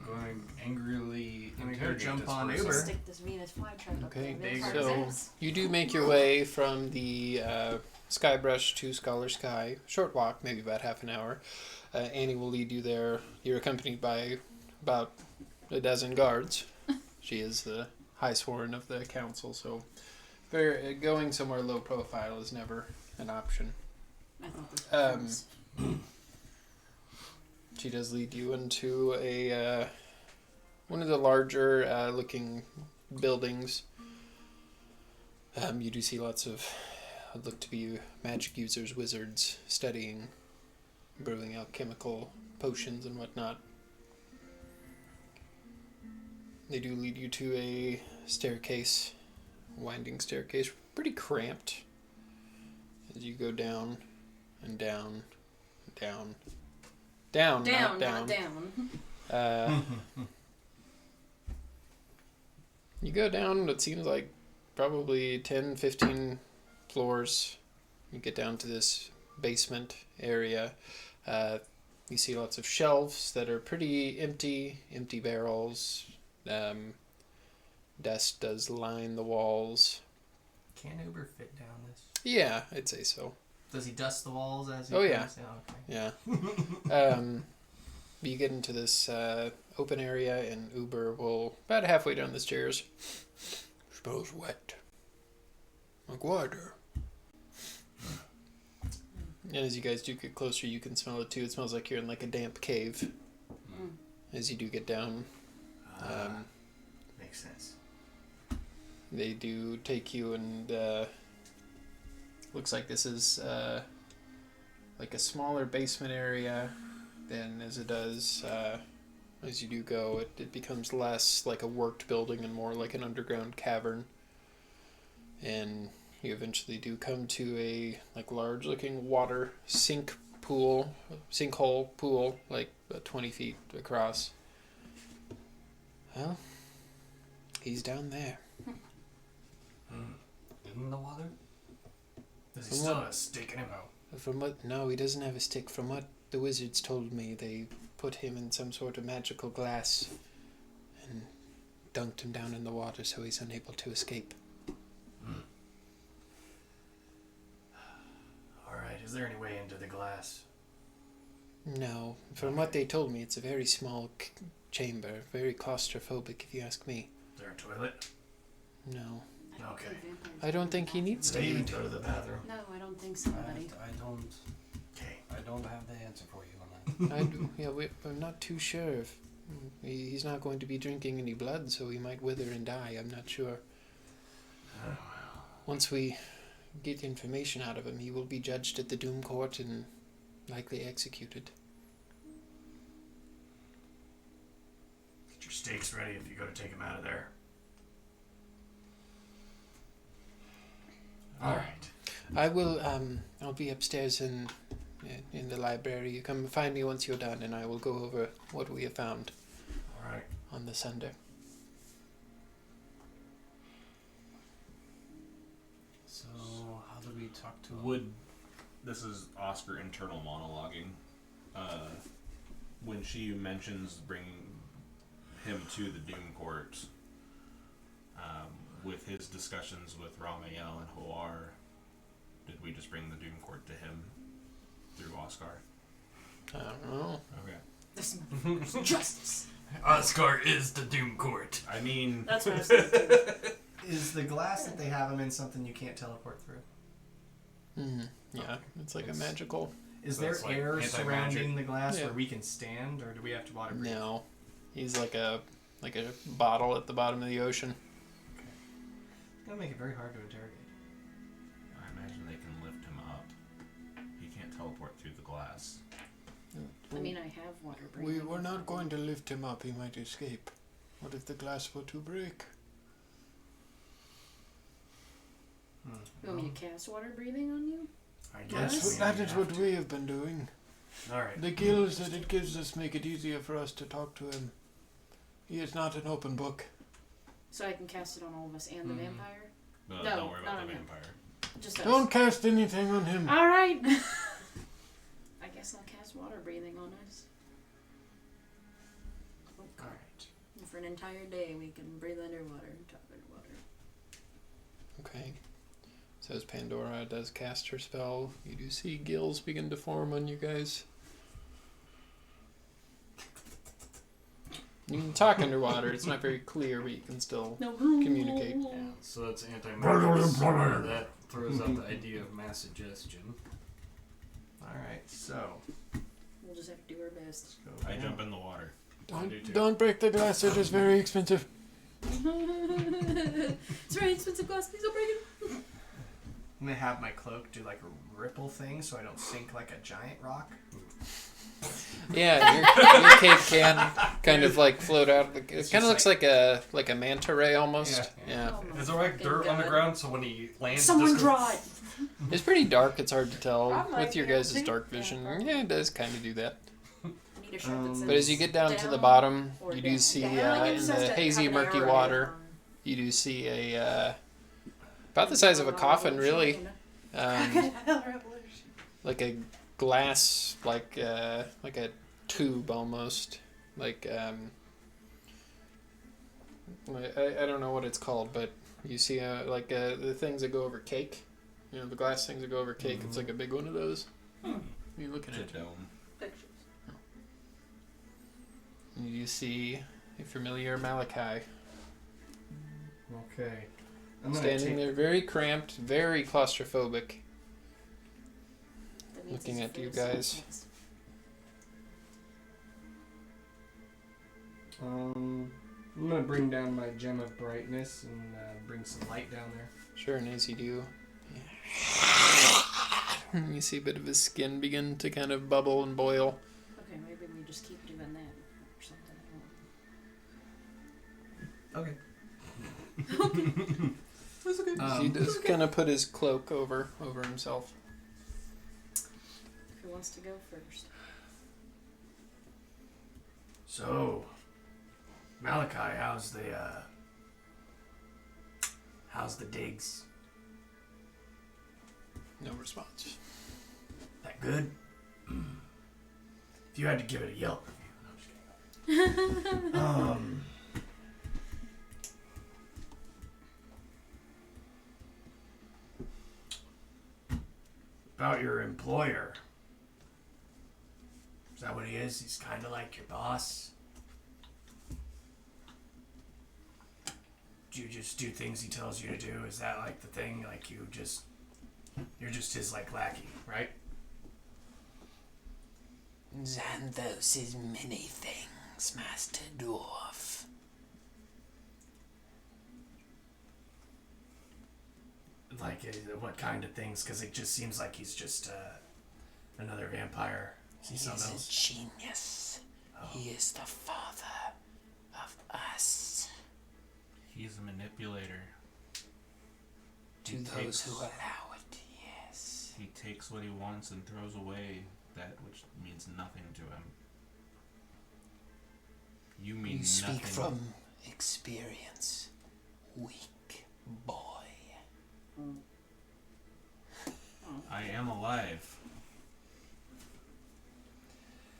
Going angrily I'm gonna go interrogate jump this on person. Uber. Stick this Venus flytrap up Okay, there. big so you do make your way from the Skybrush to Scholar Sky. Short walk, maybe about half an hour. Annie will lead you there. You're accompanied by about a dozen guards. She is the high sworn of the council, so going somewhere low profile is never an option. I thought this was friends. She does lead you into a one of the larger looking buildings. You do see lots of what look to be magic users, wizards, studying, brewing alchemical potions and whatnot. They do lead you to a staircase, winding staircase, pretty cramped as you go down and down, down, down, Down, not not down. You go down what seems like probably 10, 15 floors. You get down to this basement area. You see lots of shelves that are pretty empty barrels. Dust does line the walls. Can Uber fit down this? Yeah, I'd say so. Does he dust the walls as he Oh, comes yeah. down? Okay. Yeah. You get into this open area, and Uber will, about halfway down the stairs, smells wet. Like water. And as you guys do get closer, you can smell it too. It smells like you're in like a damp cave. As you do get down, Makes sense. they do take you, and looks like this is like a smaller basement area than as it does as you do go. It becomes less like a worked building and more like an underground cavern. And you eventually do come to a like large looking water sinkhole pool, like 20 feet across. Well, he's down there. In the water? Does he still have a stick in him? No, he doesn't have a stick. From what the wizards told me, they put him in some sort of magical glass and dunked him down in the water so he's unable to escape. Alright, is there any way into the glass? No, from what they told me, it's a very small chamber, very claustrophobic if you ask me. Is there a toilet? No, Okay. I don't think he needs Does to he even eat. go to the bathroom? No, I don't think so, buddy. Okay. I don't have the answer for you on that. I'm not too sure if he's not going to be drinking any blood, so he might wither and die. I'm not sure. Once we get information out of him, he will be judged at the Doom Court and likely executed. Get your stakes ready if you go to take him out of there. All right. I will, I'll be upstairs in the library. You come find me once you're done, and I will go over what we have found All right. on the sender. So, how do we talk to him? This is Oscar internal monologuing. When she mentions bringing him to the Doom Court, with his discussions with Ramael and Hoar, did we just bring the Doom Court to him through Oscar? I don't know. Okay. This motherfucker's justice. Oscar is the Doom Court. I mean, That's what I was thinking. Is the glass that they have him in something you can't teleport through? Yeah, it's like a It's- magical. Is So there it's like air anti-magic? surrounding the glass Yeah. where we can stand, or do we have to water breathe? No, he's like a bottle at the bottom of the ocean. It's gonna make it very hard to interrogate. I imagine they can lift him up. He can't teleport through the glass. I mean, I have water We breathing. were not going to lift him up. He might escape. What if the glass were to break? You want me to cast water breathing on you? I Yes. guess That is what we have been doing. All right. The gills that it gives us make it easier for us to talk to him. He is not an open book. So I can cast it on all of us and the Mhm. vampire? No, No, don't worry about no, the no. vampire. Just us. Don't cast anything on him. Alright! I guess I'll cast water breathing on us. Oh, All God. right. And for an entire day, we can breathe underwater and talk underwater. Okay. So as Pandora does cast her spell, you do see gills begin to form on you guys. You can talk underwater. It's not very clear, but you can still No. communicate. Yeah, so that's anti-magic. So that throws out the idea of mass suggestion. All right. So We'll just have to do our best. let's go. I down. jump in the water. I do too. Don't break the glass. It is very expensive. It's very expensive glass. Please don't break it. I'm gonna have my cloak do like a ripple thing, so I don't sink like a giant rock. Yeah, your cape can kind of like float out. It It's kind of just looks like a manta ray almost. Yeah. Oh my There's alright fucking dirt on the God. ground, so when he lands, Someone just goes- draw it. It's pretty dark. It's hard to tell I might with your be able guys' to. dark Yeah, vision. probably. Yeah, it does kind of do that. I need a shirt that says But as you get down to the down bottom, or you down. do see Yeah, like it in says the to hazy, have an murky arrow water, on- you do see a about the size of a coffin, really. Revolution. Like a glass, like a tube almost. Like I don't know what it's called, but you see the things that go over cake. You know, the glass things that go over cake. It's like a big one of those. You're looking It's a at it. dome. Pictures. You see a familiar Malachi Okay. I'm gonna standing take. there, very cramped, very claustrophobic. That means Looking he's at you full of guys. sadness. I'm gonna bring down my gem of brightness and bring some light down there. Sure, and as you do, you see a bit of his skin begin to kind of bubble and boil. Okay, maybe we just keep doing that or something. Okay. He does kind of put his cloak over himself. Who wants to go first? So, Malachi, how's the digs? No response. That good? If you had to give it a Yelp review, no, I'm just kidding. About your employer. Is that what he is? He's kind of like your boss. Do you just do things he tells you to do? Is that like the thing? Like you're just his like lackey, right? Xanthos is many things, Master Dwarf. Like, what kind of things? Because it just seems like he's just another vampire. He is a genius. He is the father of us. He's a manipulator. To those who allow it, yes. He takes what he wants and throws away that which means nothing to him. You mean You speak nothing. from experience, weak boy. I am alive.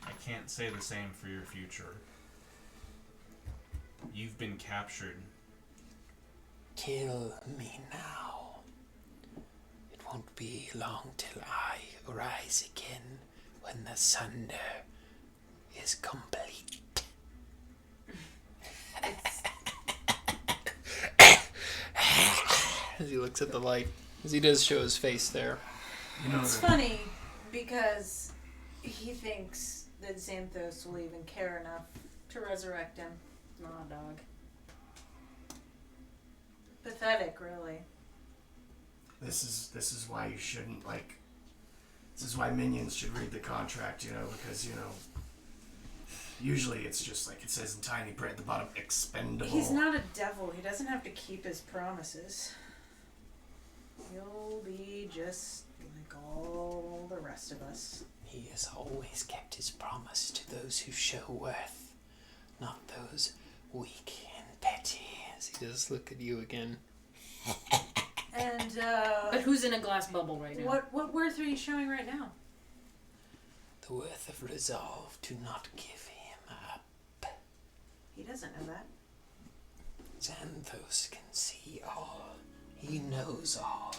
I can't say the same for your future. You've been captured. Kill me now. It won't be long till I rise again when the sunder is complete. As he looks at the light, as he does show his face there. You know, It's funny because he thinks that Xanthos will even care enough to resurrect him. Nah, dog. Pathetic, really. this is why you shouldn't, like, this is why minions should read the contract, you know, because, you know, usually it's just like it says in tiny print at the bottom, expendable. He's not a devil. He doesn't have to keep his promises. He'll be just like all the rest of us. He has always kept his promise to those who show worth, not those weak and petty. As he does look at you again. And But who's in a glass bubble right now? what worth are you showing right now? The worth of resolve to not give him up. He doesn't know that. Xanthos can see all. He knows all.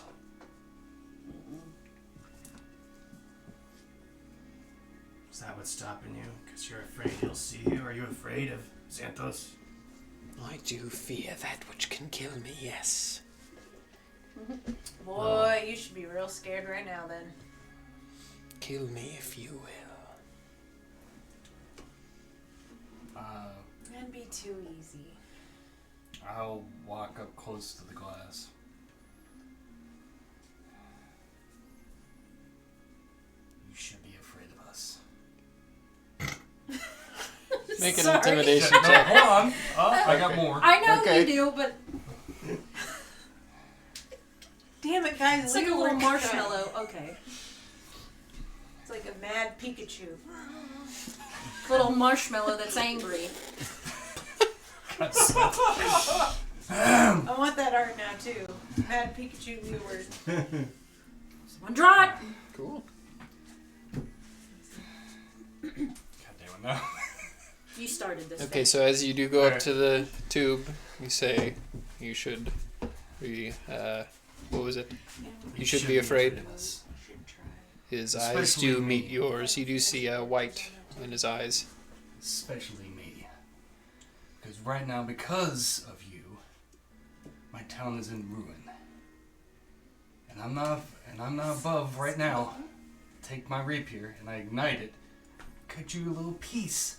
Is that what's stopping you? Because you're afraid he'll see you? Are you afraid of Xanthos? I do fear that which can kill me, yes. Boy, you should be real scared right now then. Kill me if you will. That'd be too easy. I'll walk up close to the glass. You should be afraid of us. Make an Sorry. intimidation No, check. hold on. I got more. I know Okay. you do, but damn it, guys! It's like a leave little it marshmallow. Okay. It's like a mad Pikachu. Little marshmallow that's angry. I want that art now too. Mad Pikachu viewers. Someone draw it. Cool. God damn it, no. You started this. Okay, thing. so as you do go up Alright. to the tube, you say you should be, what was it? You should be afraid. of us. His eyes Especially do me. meet yours. You do see a white in his eyes. Especially me. Because right now, because of you, my town is in ruin. And I'm not above right now. Take my rapier and I ignite it. Cut you a little piece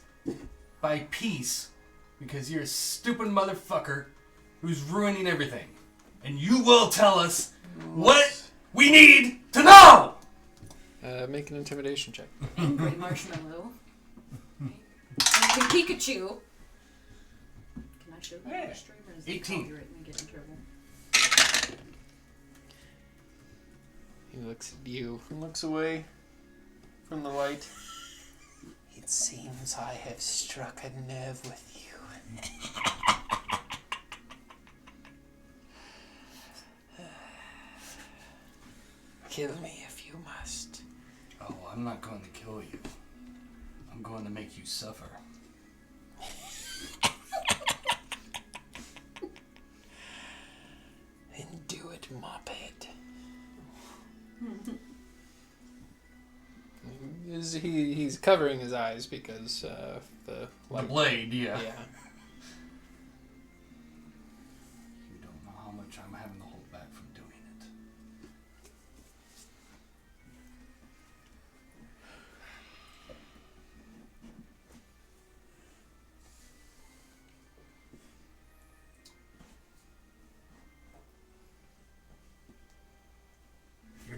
by piece. Because you're a stupid motherfucker who's ruining everything. And you will tell us what we need to know! Make an intimidation check. Angry marshmallow. Angry Pikachu. Can I show that on the stream or is it 18. copyright and I get in trouble? He looks at you and looks away from the light. It seems I have struck a nerve with you. Kill me if you must. Oh, I'm not going to kill you. I'm going to make you suffer. Then do it, Moppet. He's covering his eyes because the The light. blade, yeah. Yeah. You don't know how much I'm having to hold back from doing it.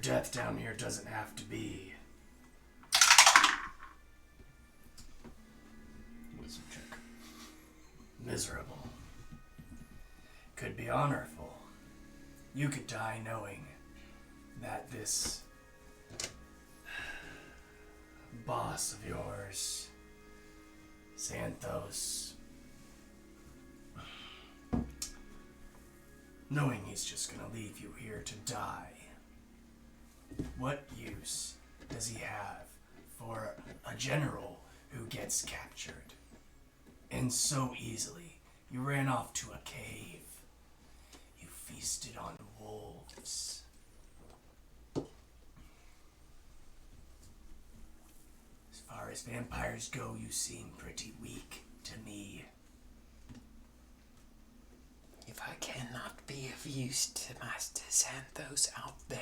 death down here doesn't have to be Wisdom check. miserable. Could be honorful. You could die knowing that this boss of yours, Xanthos, knowing he's just gonna leave you here to die. What use does he have for a general who gets captured? And so easily, you ran off to a cave. You feasted on wolves. As far as vampires go, you seem pretty weak to me. If I cannot be of use to Master Xanthos out there,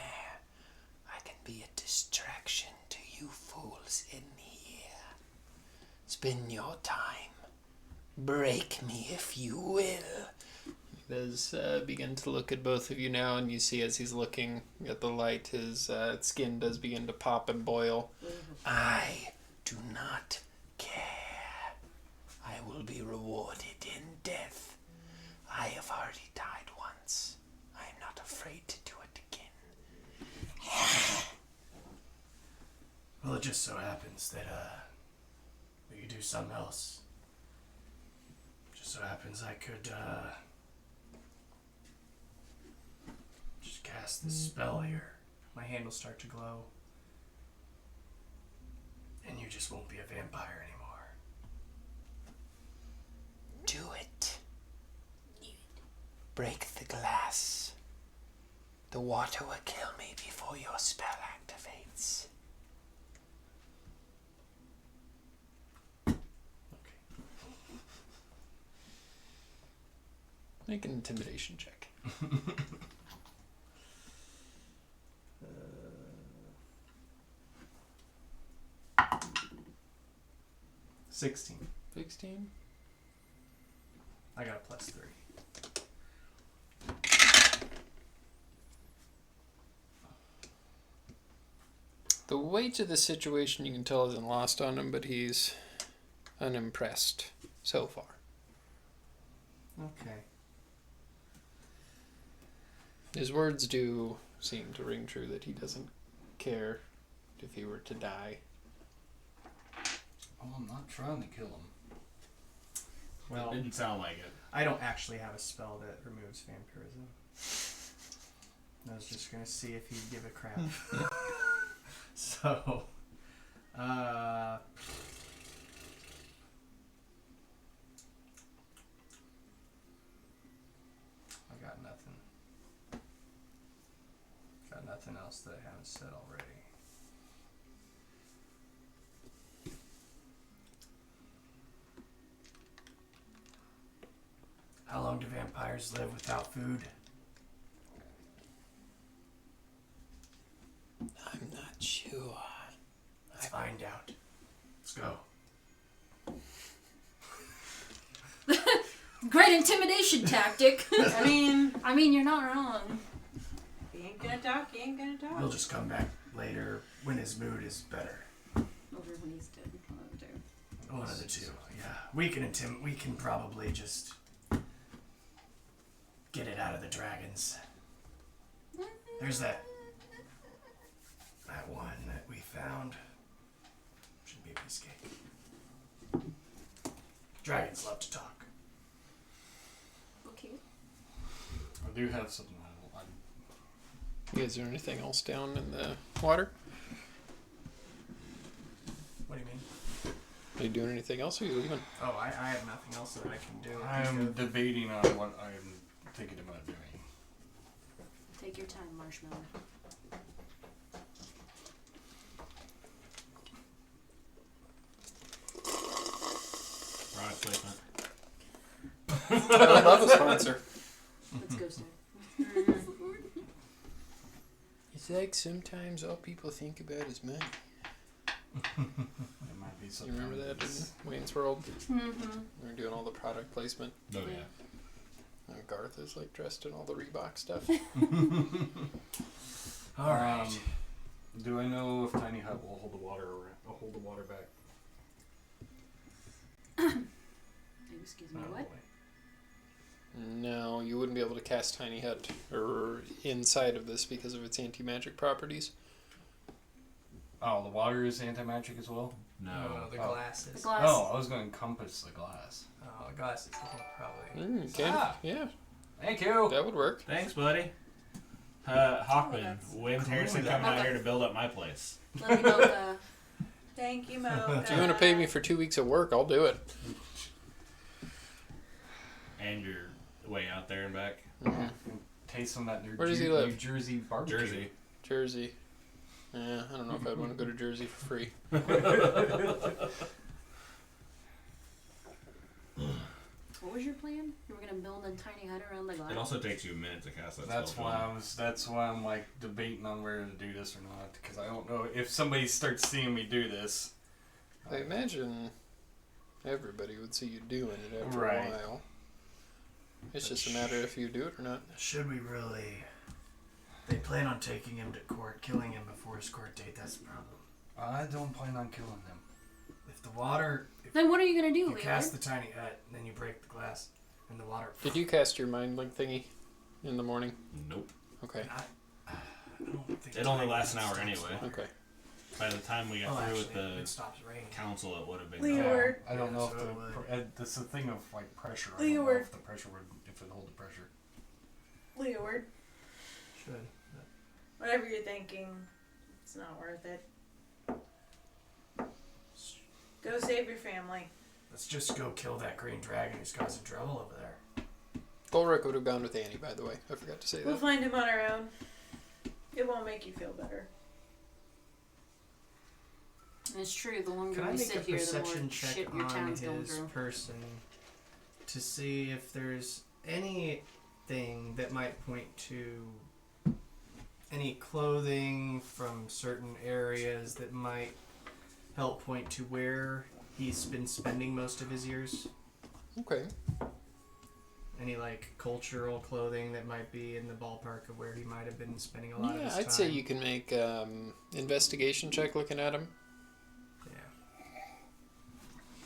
I can be a distraction to you fools in here. Spend your time. Break me if you will. He does begin to look at both of you now, and you see as he's looking at the light, his skin does begin to pop and boil. I do not care. I will be rewarded in death. I have already died once. I am not afraid to do it again. Well, it just so happens that we could do something else. Just so happens I could just cast this spell here. My hand will start to glow. And you just won't be a vampire anymore. Do it. Break the glass. The water will kill me before your spell activates. Make an intimidation check. 16. 16? I got a +3. The weight of the situation you can tell isn't lost on him, but he's unimpressed so far. Okay. His words do seem to ring true that he doesn't care if he were to die. Oh, I'm not trying to kill him. Well, It didn't sound like it. I don't actually have a spell that removes vampirism. I was just gonna see if he'd give a crap. So, I got nothing. Got nothing else that I haven't said already. How long do vampires live without food? I'm not sure. Let's find out. Let's go. Great intimidation tactic. I mean, You're not wrong. he ain't gonna talk, he ain't gonna talk. We'll just come back later when his mood is better. Over when he's dead. One of the two. One of the two. Yeah, we can probably just get it out of the dragons. There's that one that we found. Should be a piece of cake. Dragons love to talk. Okay. I do have something Is there anything else down in the water? What do you mean? Are you doing anything else, or are you leaving? Oh, I have nothing else that I can do. I am debating on what I am thinking about doing. Take your time, Marshmallow. Product placement. I love a sponsor. Let's go, sir. It's like sometimes all people think about is money. It might be You something. remember that in Wayne's World? Mm-hmm. We were doing all the product placement. Oh yeah. And Garth is like dressed in all the Reebok stuff. All right. Do I know if Tiny Hut will hold the water back? Excuse me, Oh, what? boy. No, you wouldn't be able to cast Tiny Hut or inside of this because of its anti-magic properties. Oh, the water is anti-magic as well? No. the Oh. glasses. The glass. Oh, I was going to encompass the glass. Oh, the glasses. I think probably. Okay. Ah. Yeah, Thank you. that would work. Thanks, buddy. Hawkman, that's when's cool. Harrison coming out here to build up my place? Let me know Thank you, Mo. If you want to pay me for 2 weeks of work, I'll do it. And your way out there and back? Taste some of that Where does he live? New Jersey barbecue. Jersey. Jersey. Yeah, I don't know if I'd want to go to Jersey for free. What was your plan? You were gonna build a tiny hut around the glass? It also takes you a minute to cast that That's spell. why That's why I'm like debating on whether to do this or not, because I don't know if somebody starts seeing me do this. I imagine everybody would see you doing it after Right. a while. It's just a matter if you do it or not. Should we really? They plan on taking him to court, killing him before his court date. That's the problem. I don't plan on killing them. If the water, if Then what are you gonna do, you Leonard? cast the tiny hut, and then you break the glass, and the water. Did you cast your mind link thingy in the morning? Nope. Okay. I don't think It only time lasts an hour stops anyway. the water. Okay. By the time we got Oh, through actually, with it the stops raining. council, it would have been. Leeward. I don't know Yeah, if so the it would. it's the thing of like pressure. I don't know Leeward. if the pressure would if it hold the pressure. Leeward. Should. Whatever you're thinking, it's not worth it. Go save your family. Let's just go kill that green dragon who's causing trouble over there. Golrick would have gone with Annie, by the way. I forgot to say We'll that. find him on our own. It won't make you feel better. It's true. The longer Can I we make a sit here, the more perception check shit your on town's going his through. person to see if there's anything that might point to any clothing from certain areas that might help point to where he's been spending most of his years? Okay. Any like cultural clothing that might be in the ballpark of where he might have been spending a lot of Yeah, his time? I'd say you can make investigation check looking at him. Yeah.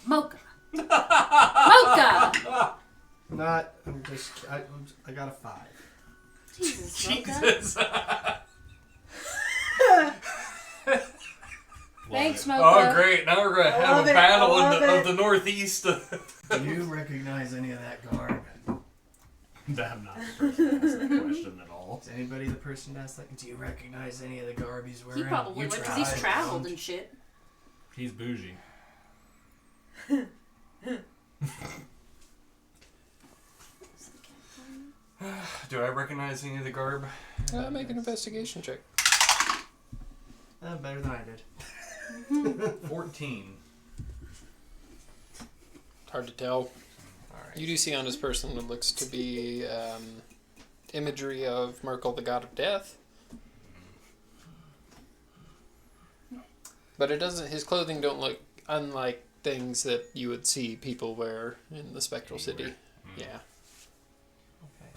Mocha. Mocha. Not. I'm just. I got a 5. Jesus, Mocha. Jesus. Thanks, Well, Mocha. Oh great! Now we're gonna I have love a it, battle I love of it. the northeast. Do you recognize any of that garb? I'm not the person to ask that question at all. Is anybody the person to ask that? Do you recognize any of the garb he's wearing? He probably You would, because he's tried, traveled don't? and shit. He's bougie. Do I recognize any of the garb? Make an investigation check. Better than I did. 14. It's hard to tell. Alright. You do see on his person what looks to be imagery of Merkel, the god of death. But it doesn't. His clothing don't look unlike things that you would see people wear in the Spectral City. Yeah. Okay.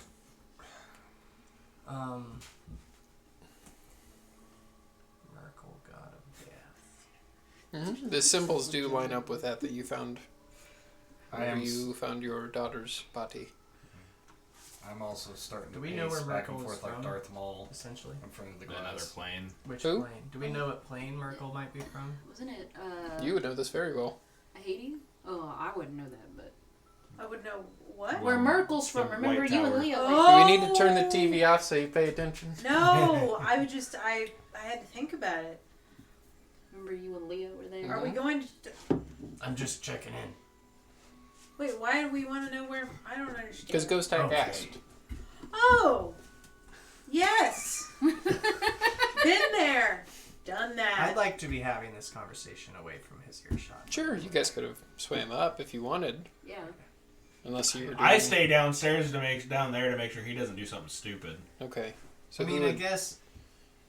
Merkel, god of death. The symbols do line up with that you found. I Where am. you found your daughter's body. I'm also starting to Do we know pace where back and Merkel is forth like from? Darth Maul Essentially. in front of the Another glass. plane. Which Who? plane? Do we know what plane Merkel might be from? Wasn't it, You would know this very well. Haiti? Oh, I wouldn't know that, but... I would know what? Where Merkel's from, The remember White you and Tower. Leo? Oh. Do we need to turn the TV off so you pay attention? No, I would just, I had to think about it. Remember you and Leo were there? Are we going to... I'm just checking in. Wait, why do we want to know where... I don't understand. Because Ghost Hack Okay. asked. Oh! Yes! Been there! Done that. I'd like to be having this conversation away from his earshot. Sure, you guys could have swam up if you wanted. Yeah. Unless you were doing... I stay downstairs down there to make sure he doesn't do something stupid. Okay. So I he mean, I would... guess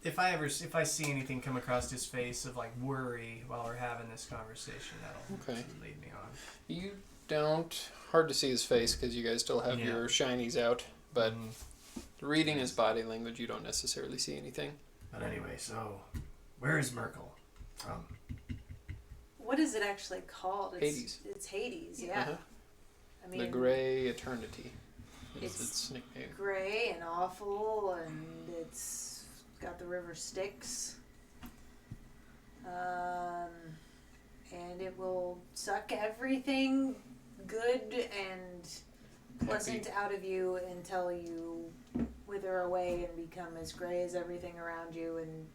if I see anything come across his face of like worry while we're having this conversation, that'll Okay. lead me on. You don't... Hard to see his face because you guys still have Yeah. your shinies out. But Mm, reading his body language, you don't necessarily see anything. But anyway, so where is Merkel from? What is it actually called? Hades. It's Hades, yeah. Uh-huh. I mean, The Grey Eternity is It's- its nickname. gray and awful, and it's got the river Styx. And it will suck everything good and pleasant out of you until you wither away and become as gray as everything around you and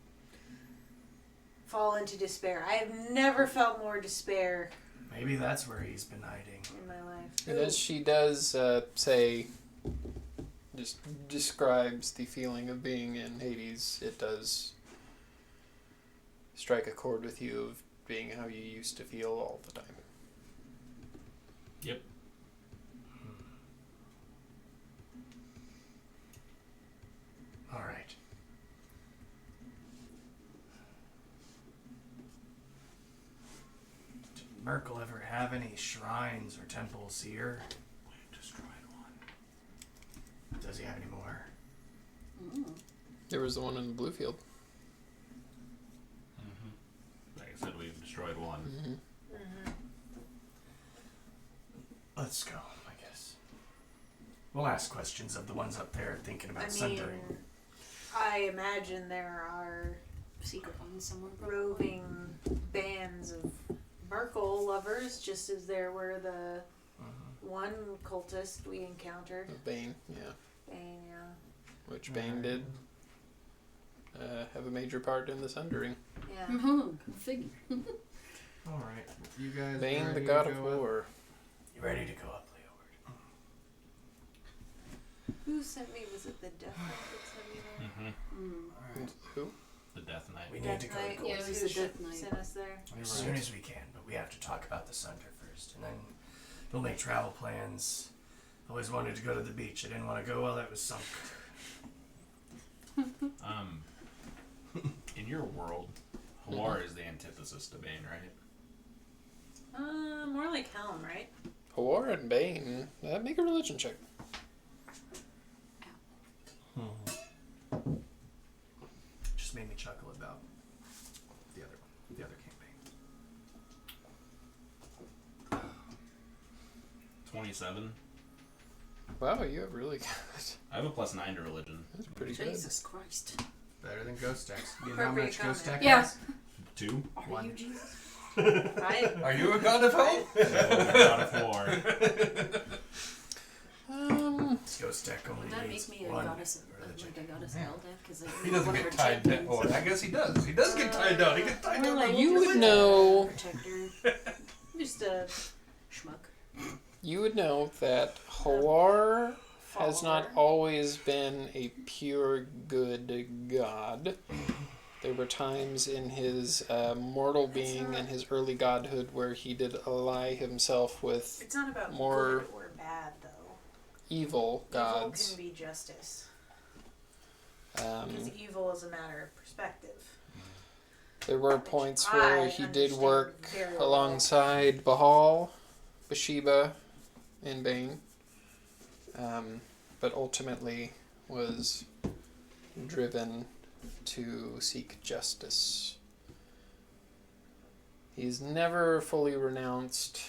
fall into despair. I have never felt more despair Maybe that's where he's been hiding. in my life. And as she does say, just describes the feeling of being in Hades, it does strike a chord with you of being how you used to feel all the time. Yep. All right. Did Merkel ever have any shrines or temples here? We destroyed one. Does he have any more? There was the one in Bluefield. Like I said, we destroyed one. Mm-hmm. Let's go, I guess. We'll ask questions of the ones up there thinking about I mean, sundering. I imagine there are Secret one somewhere. roving bands of Merkel lovers, just as there were the one cultist we encountered. Bane, yeah. Bane, yeah. Which Bane did have a major part in the Sundering. Yeah. Go figure. All right, you guys. Bane, ready the to god of go up? war. You ready to go up, Leeward? Who sent me? Was it the Death Knight that sent me there? Mm-hmm. Who? The Death Knight. We need Death to go Knight to Yeah, it Gold was who the Death Knight. sent us there. as soon as we can, but we have to talk about the Sunder first, and then we'll make travel plans. Always wanted to go to the beach. I didn't want to go while it was sunk. In your world, Hawar is the antithesis to Bane, right? More like Helm, right? Hawar and Bane. Make a religion check. Just made me chuckle about the other one, the other campaign. 27. Wow, you have really good. I have a +9 to religion. That's pretty good. Jesus Christ. Better than Ghost Text. You know how Appropriate much Ghost Text comment. is? 2. Are One. you Jesus? Right? Are you a god of hell? God of War. This ghost deck only Would that needs make me a one goddess of religion. like a goddess of hell then? Because He doesn't get tied down. Or I guess he does. He does get tied down. He gets tied down. Well, by You religion. would know. Protector. Just a Schmuck. You would know that Hawar has not follower. always been a pure good god. There were times in his mortal being not- and his early godhood where he did ally himself with It's not about more good or bad, though. evil Evil gods. can be justice. Because evil is a matter of perspective. There were Which points I where he did understand work very well. alongside Bahal, Bathsheba, and Bane, but ultimately was driven to seek justice. He's never fully renounced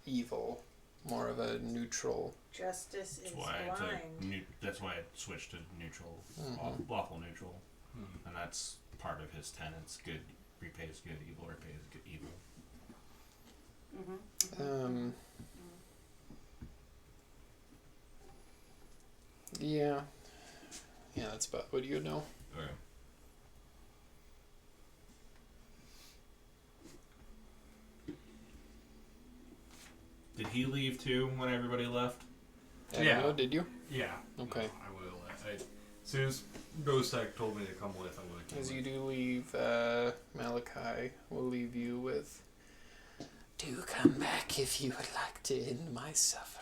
evil, more of a neutral. Justice is That's why I blind. that's why I switched to neutral, Mhm. lawful neutral, and that's part of his tenets. Good repays good, evil repays good evil. Yeah, that's about what you would know. Okay. Did he leave too when everybody left? I don't Yeah. know, did you? Yeah. Okay. I will. As soon as Ghost Tech told me to come with, I'm going to As you do leave, Malachi will leave you with. Do come back if you would like to end my suffering.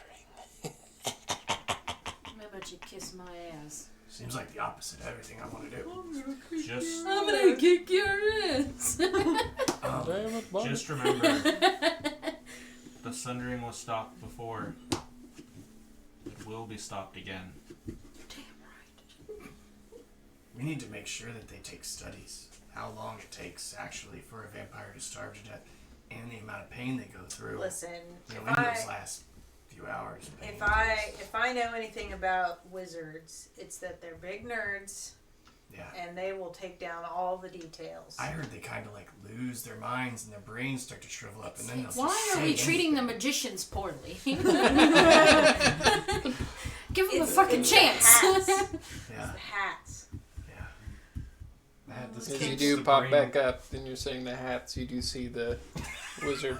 Remember to kiss my ass. Seems like the opposite of everything I want to do. Just, I'm gonna kick your ass. Damn it, Bob. just remember, the sundering was stopped before. It will be stopped again. Damn right. We need to make sure that they take studies. How long it takes actually for a vampire to starve to death, and the amount of pain they go through. Listen, You know, if in I those last few hours. pain if I know anything about wizards, it's that they're big nerds. Yeah. And they will take down all the details. I heard they kind of like lose their minds and their brains start to shrivel up, and then they'll Why just are we say treating the anything. magicians poorly? Give them a fucking it's chance. The hats. Yeah. It's the hats. Yeah. This As you keeps do the pop brain- back up, then you're saying the hats. You do see the wizard.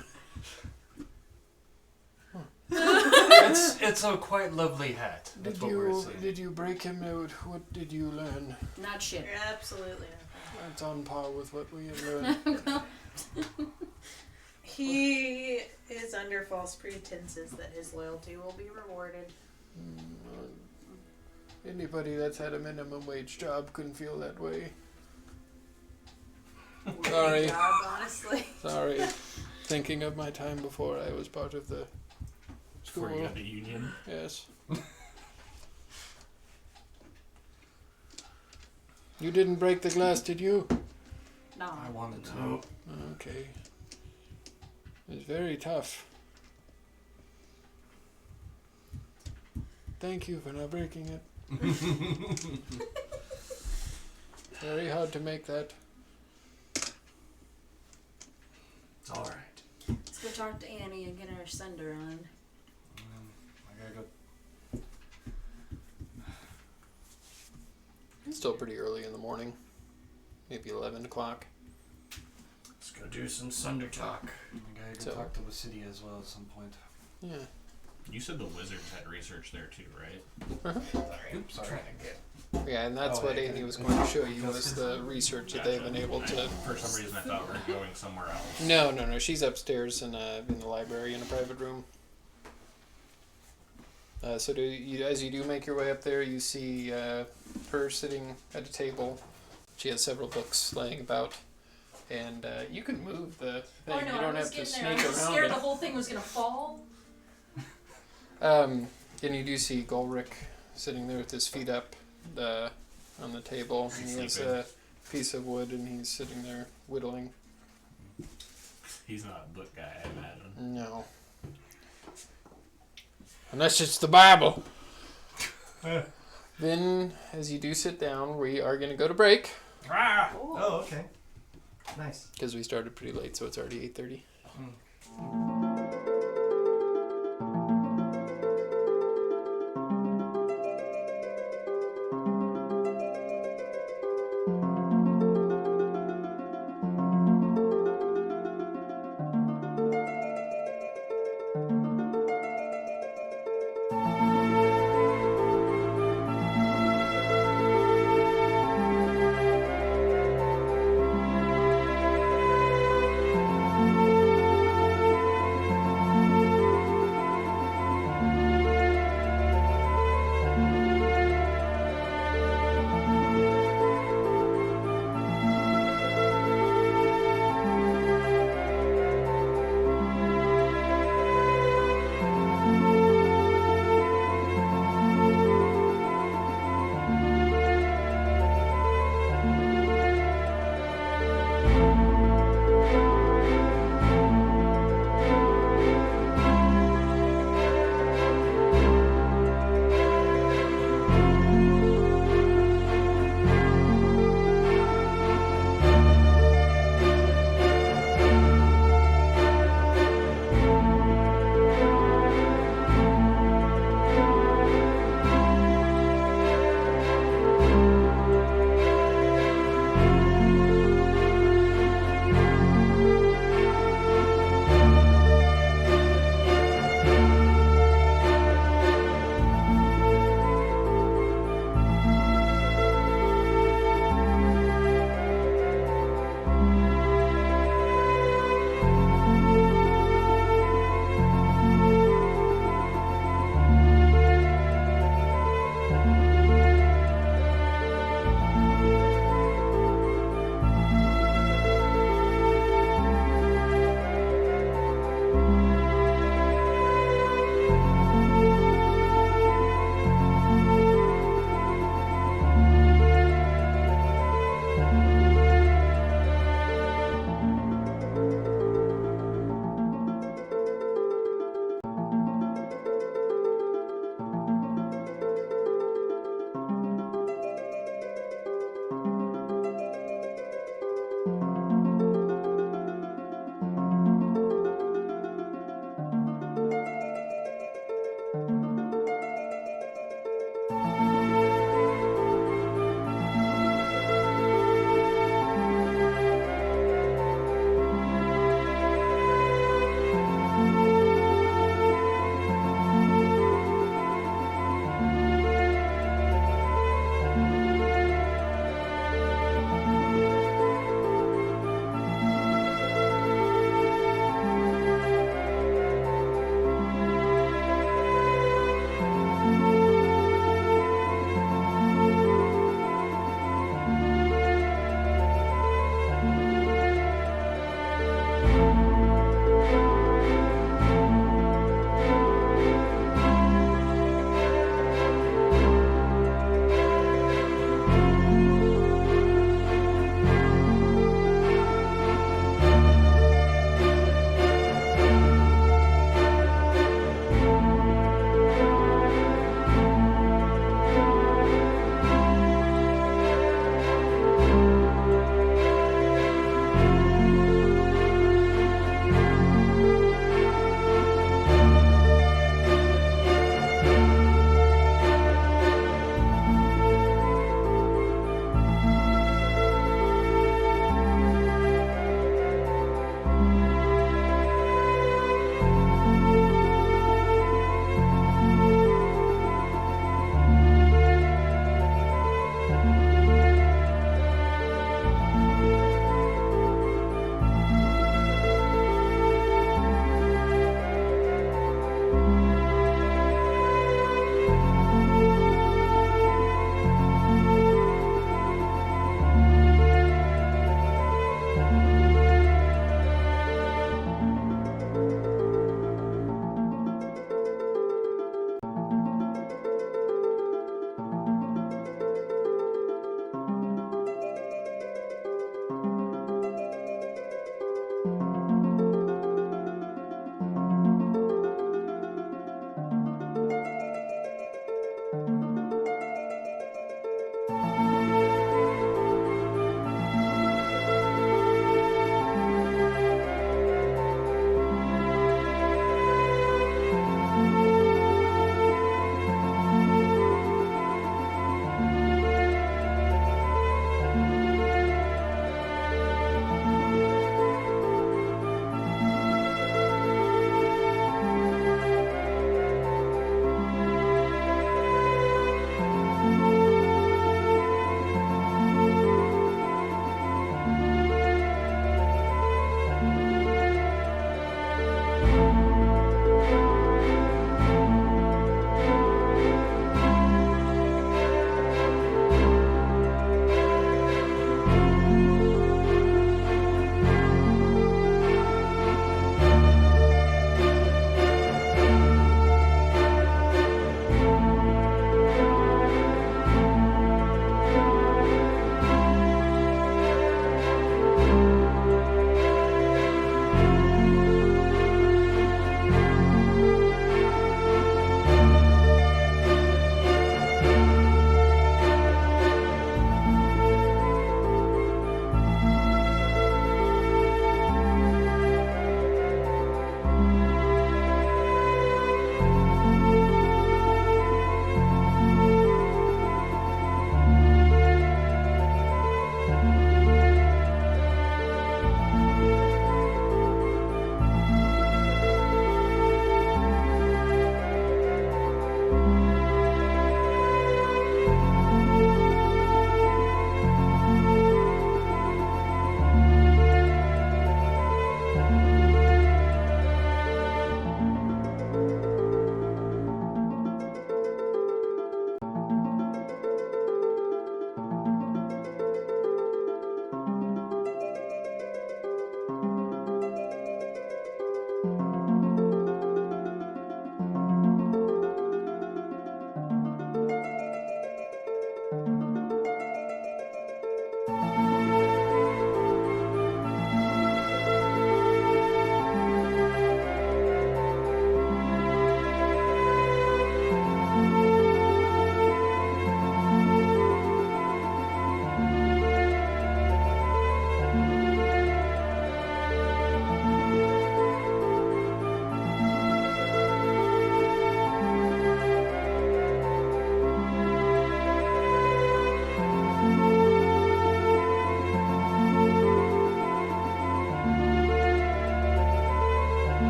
It's a quite lovely hat. That's what we're saying. Did you break him out? What did you learn? Not shit. Absolutely nothing. That's on par with what we have learned. He is under false pretenses that his loyalty will be rewarded. Anybody that's had a minimum wage job couldn't feel that way. Worthy Sorry. job, honestly. Sorry. Thinking of my time before I was part of the school. Before you got the union. Yes. You didn't break the glass, did you? No. I wanted to. No. Okay. It's very tough. Thank you for not breaking it. Very hard to make that. It's all right. Let's go talk to Annie and get her sender on. I gotta go. It's still pretty early in the morning. Maybe 11 o'clock. Let's go do some Sunder talk. I gotta go So- talk to Lucidia as well at some point. Yeah. You said the wizards had research there too, right? Oops, sorry. Yeah, and that's Oh, what yeah, Andy good. was going to show you was the research that they've been able to. For some reason, I thought we were going somewhere else. No. She's upstairs in the library in a private room. So as you do make your way up there, you see her sitting at a table. She has several books laying about, and you can move the thing. Oh no, you I don't was have to getting sneak there. I was around scared it. the whole thing was gonna fall. And you do see Golrick sitting there with his feet up on the table. And he has Sleeping. a piece of wood, and he's sitting there whittling. He's not a book guy, I imagine. No. Unless it's the Bible. Then, as you do sit down, we are going to go to break. Ah! Oh, okay. Nice. Because we started pretty late, so it's already 8:30.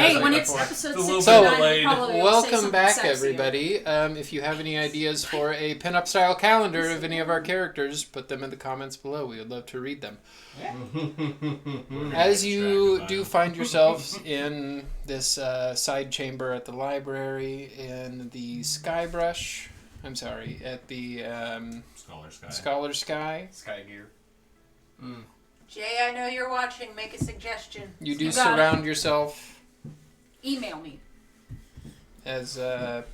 Hey, when it it's before. episode It's a little 69, bit delayed. probably will say Welcome something back, sexier. everybody. If you have any ideas for a pinup style calendar of any of our characters, put them in the comments below. We would love to read them. As you do find yourselves in this side chamber at the library in the Skybrush, I'm sorry, at the Scholar Sky. Sky Gear. Jay, I know you're watching. Make a suggestion. You do You got surround yourself Email me. as Annie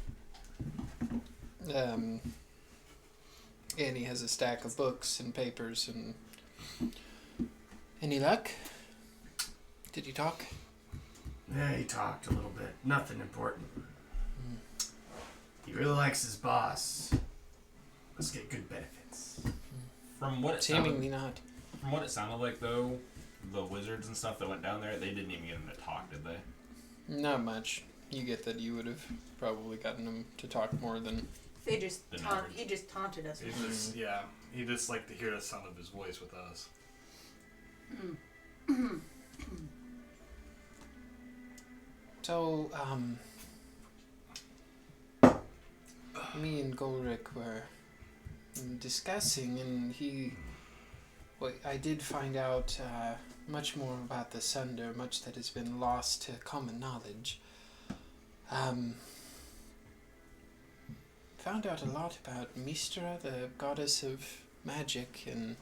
has a stack of books and papers and any luck? Did you talk? Yeah, he talked a little bit. Nothing important. He really likes his boss. Let's get good benefits. From what it Seemingly not. From what it sounded like, though, the wizards and stuff that went down there, they didn't even get him to talk, did they? Not much. You get that you would have probably gotten him to talk more than... They just The he just taunted us. He just, yeah, he just liked to hear the sound of his voice with us. So, me and Golrick were discussing, and I did find out much more about the Sunder, much that has been lost to common knowledge. Found out a lot about Mistra, the goddess of magic, and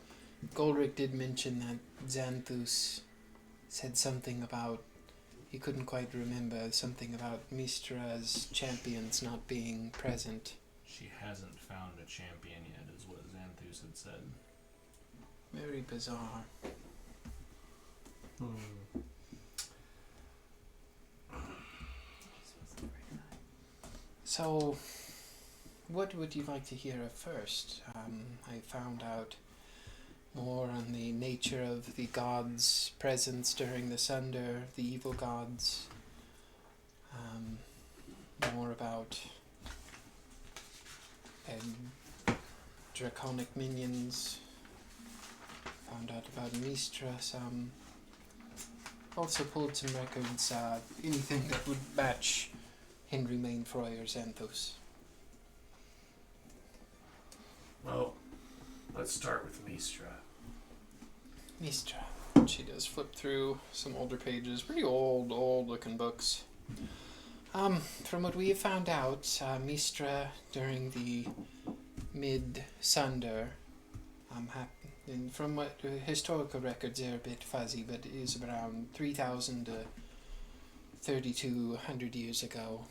Golrick did mention that Xanthus said something about, he couldn't quite remember, something about Mistra's champions not being present. She hasn't found a champion yet, is what Xanthus had said. Very bizarre. So, what would you like to hear of first? I found out more on the nature of the gods' presence during the Sunder, the evil gods. More about draconic minions. Found out about Mistra some. Also pulled some records, anything that would match Henry Mainfroy or Xanthos. Well, let's start with Mistra. Mistra. She does flip through some older pages, pretty old looking books. From what we have found out, Mistra during the mid-Sunder, and from what historical records are a bit fuzzy, but it is around 3,000 to 3,200 years ago.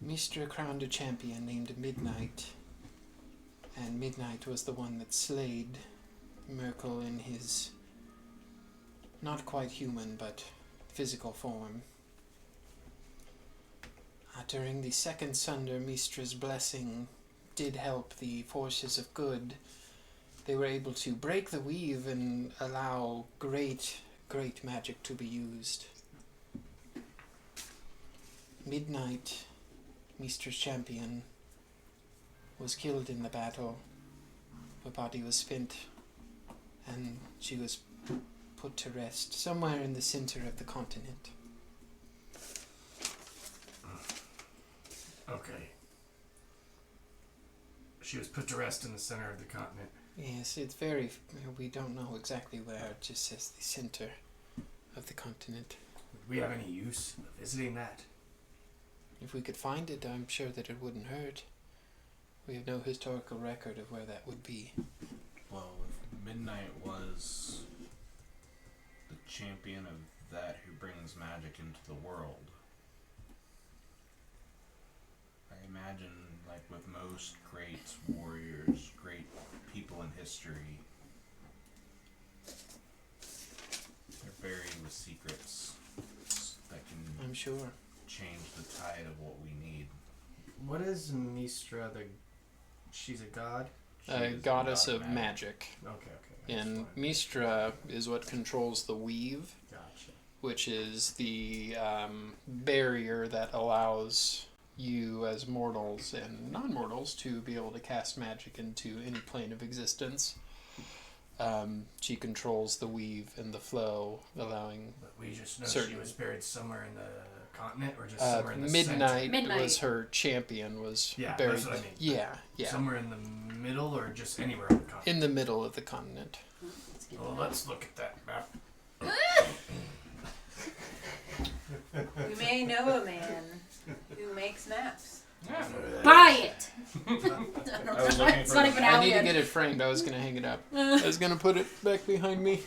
Mistra crowned a champion named Midnight, and Midnight was the one that slayed Merkel in his not quite human but physical form. During the second Sunder, Mistra's blessing did help the forces of good. They were able to break the weave and allow great magic to be used. Midnight, Mistra's champion, was killed in the battle. Her body was spent and she was put to rest somewhere in the center of the continent. Okay. She was put to rest in the center of the continent. Yes, we don't know exactly where, it just says the center of the continent. Would we have any use of visiting that? If we could find it, I'm sure that it wouldn't hurt. We have no historical record of where that would be. Well, if Midnight was the champion of that who brings magic into the world, I imagine, like with most great warriors, great people in history, they're buried with secrets that can I'm sure. change the tide of what we need. What is Mistra? She's a god? She A is the goddess god of magic. Okay. That's And fine. Mistra is what controls the weave, Gotcha. which is the barrier that allows you as mortals and non-mortals to be able to cast magic into any plane of existence. She controls the weave and the flow, allowing But we just know Certain. she was buried somewhere in the continent, or just somewhere in the midnight, Midnight. was her champion was Yeah, buried. that's what I mean. Yeah, center? yeah, Somewhere in the middle, or just anywhere on the continent? in the middle of the continent. Let's get Well, that. let's look at that map. We may know a man who makes maps. Buy it. I was looking It's for not the even map. I out need to yet. get it framed. I was gonna hang it up. I was gonna put it back behind me.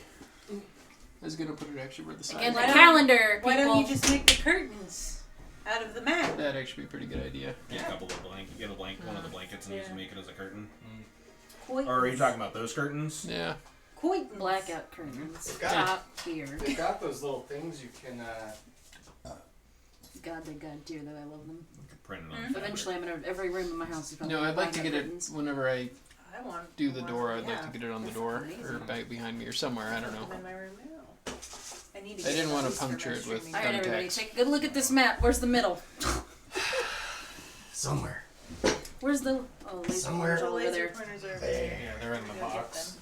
I was gonna put it actually where the side. Again, the Why don't- calendar. Why don't you people. just make the curtains out of the map? That'd actually be a pretty good idea. Get a couple of blankets. Get a one of the blankets and just make it as a curtain. Coitons. Or are you talking about those curtains? Yeah. Coitons. Blackout curtains. God. Top tier. They got those little things you can. God, they're god tier though. I love them. We could print it on fabric. Eventually, I'm gonna every room in my house is probably. No, I'd like to blackout get curtains. it whenever I I want do the one. door. I'd Yeah. like to get it on the door or back behind me or somewhere. I don't know. I'm in my room now. I need to I get didn't want to those for my puncture it with streaming. All right, everybody, thumbtacks. take a good look at this map. Where's the middle? Somewhere. Where's the laser Somewhere. pointers The all over laser there? pointers are over There. there. Yeah, they're in the Go get box. them.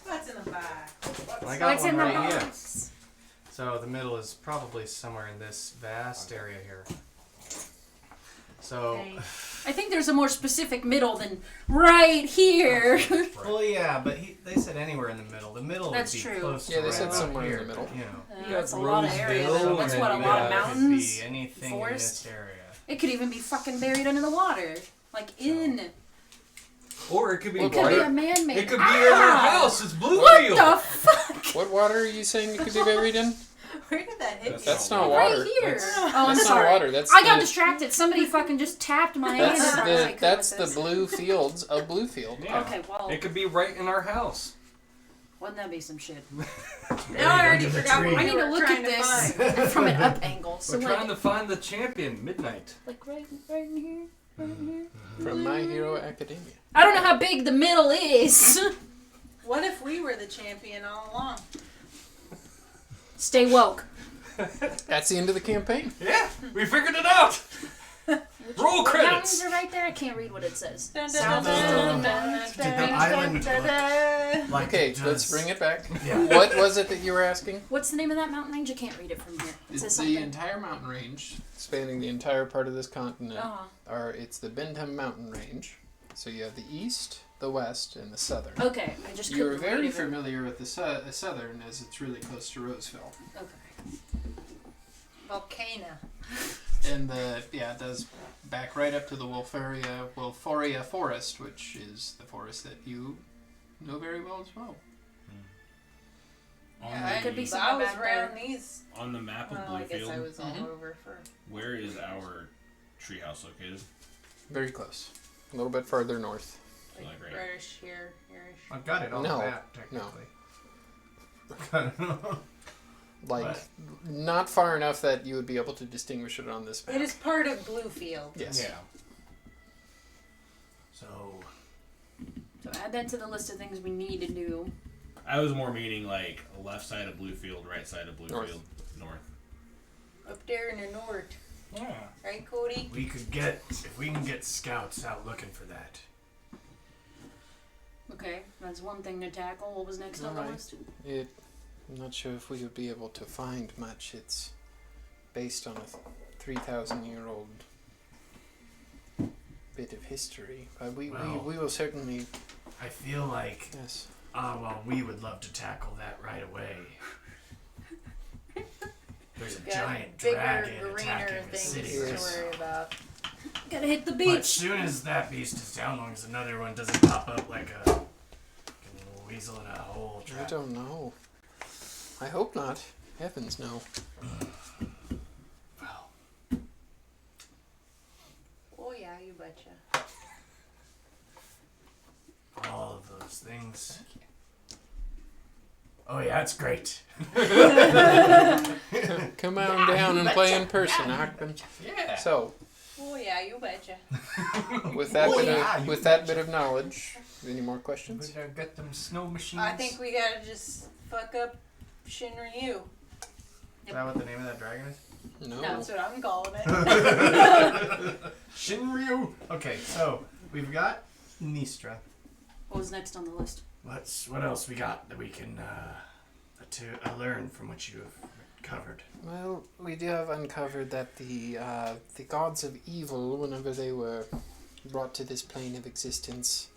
What's in the box? Well, I got What's one in the right here. box? So the middle is probably somewhere in this vast area here. So, Okay. I think there's a more specific middle than right here. well, yeah, but they said anywhere in the middle. The middle That's would be true. close Yeah, to they right said about somewhere in here, the middle. but, you know. That's a lot of area. Roseville, That's and what, a then lot you of got- mountains? Could be anything forest? in this area. It could even be fucking buried under the water. Like in. or it could be Well, It could be water. a man-made. It could be in our house. It's What Bluefield. the fuck? What water are you saying it could be buried in? Where did that hit you? That's not Right water. here. Oh, I'm That's not sorry. water. That's I got the, distracted. Somebody fucking just tapped my hand. that's and I was the like, that's who the was this? blue fields of Bluefield. Yeah. Okay, well, It could be right in our house. wouldn't that be some shit? Now I already Under the forgot tree. what I we need to were look trying at to this find. from an up angle. So We're like, trying to find the champion. Midnight. like right in here, right in here. From My Hero Academia. I don't know how big the middle is. What if we were the champion all along? Stay woke. That's the end of the campaign. Yeah, we figured it out. Roll The credits. mountains are right there. I can't read what it says. Dun, South dun, dun, of dun, Did the dun, island dun, look dun. like Okay, it let's does? bring it back. Yeah. What was it that you were asking? What's the name of that mountain range? I can't read it from here. It It's says the something. entire mountain range, spanning the entire part of this continent. Uh-huh. It's the Bentham Mountain Range. So you have the east, the west, and the southern. Okay, I just couldn't You're read very it. familiar with the southern, as it's really close to Roseville. Okay. Volcano. And it does back right up to the Wolforia Forest, which is the forest that you know very well as well. On, Yeah, It could be the, somewhere I was back around there. these. on the map of Well, I guess I Bluefield, was all Mhm. over for. where is our treehouse located? Very close. A little bit farther north. So like right. Reddish here, hereish. I've got it on No, the map, technically. No. Like, What? not far enough that you would be able to distinguish it on this map. It is part of Bluefield. Yes. Yeah. So, So add that to the list of things we need to do. I was more meaning like left side of Bluefield, right side of Bluefield, north. Up there in the north. Yeah. Right, Cody? we could get, if we can get scouts out looking for that. Okay, that's one thing to tackle. What was next on the Alright. list? I'm not sure if we would be able to find much. It's based on a 3,000-year-old bit of history. But we will certainly, I feel like, yes. we would love to tackle that right away. There's a Got giant bigger, dragon greener attacking the things city. to Yes. worry about. Gotta hit the But beach. as soon as that beast is down, long as another one doesn't pop up like a fucking weasel in a hole I trap. don't know. I hope not. Heavens, no. Well, Oh, yeah, you betcha. all of those things. Oh yeah, it's great. Come on down and play in person, Achman. Yeah. So, Oh, yeah, you betcha. with that Oh, bit yeah, of you with that bit of knowledge, any more questions? We got them snow machines. I think we gotta just fuck up Shinryu. Is that what the name of that dragon is? No. That's what I'm calling it. Shinryu. Okay, so we've got Nistra. What was next on the list? What else we got that we can learn from what you have covered? Well, we do have uncovered that the gods of evil, whenever they were brought to this plane of existence,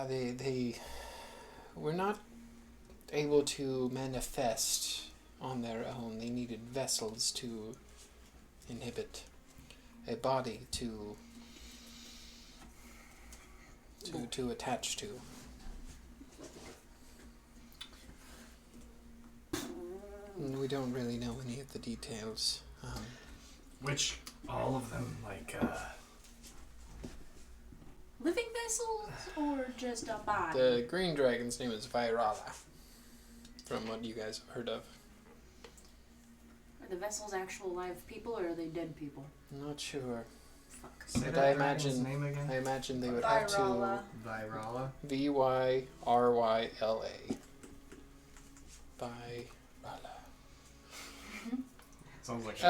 they were not able to manifest on their own. They needed vessels to inhibit, a body to attach to. And we don't really know any of the details. Which, all of them, like, Living vessels or just a body? The green dragon's name is Vairala, from what you guys have heard of. Are the vessels actual live people or are they dead people? Not sure. Fuck. say But that I dragon's imagine- name again? I imagine they would have to Virala. Virala. Vyryla. Vairala. Sounds like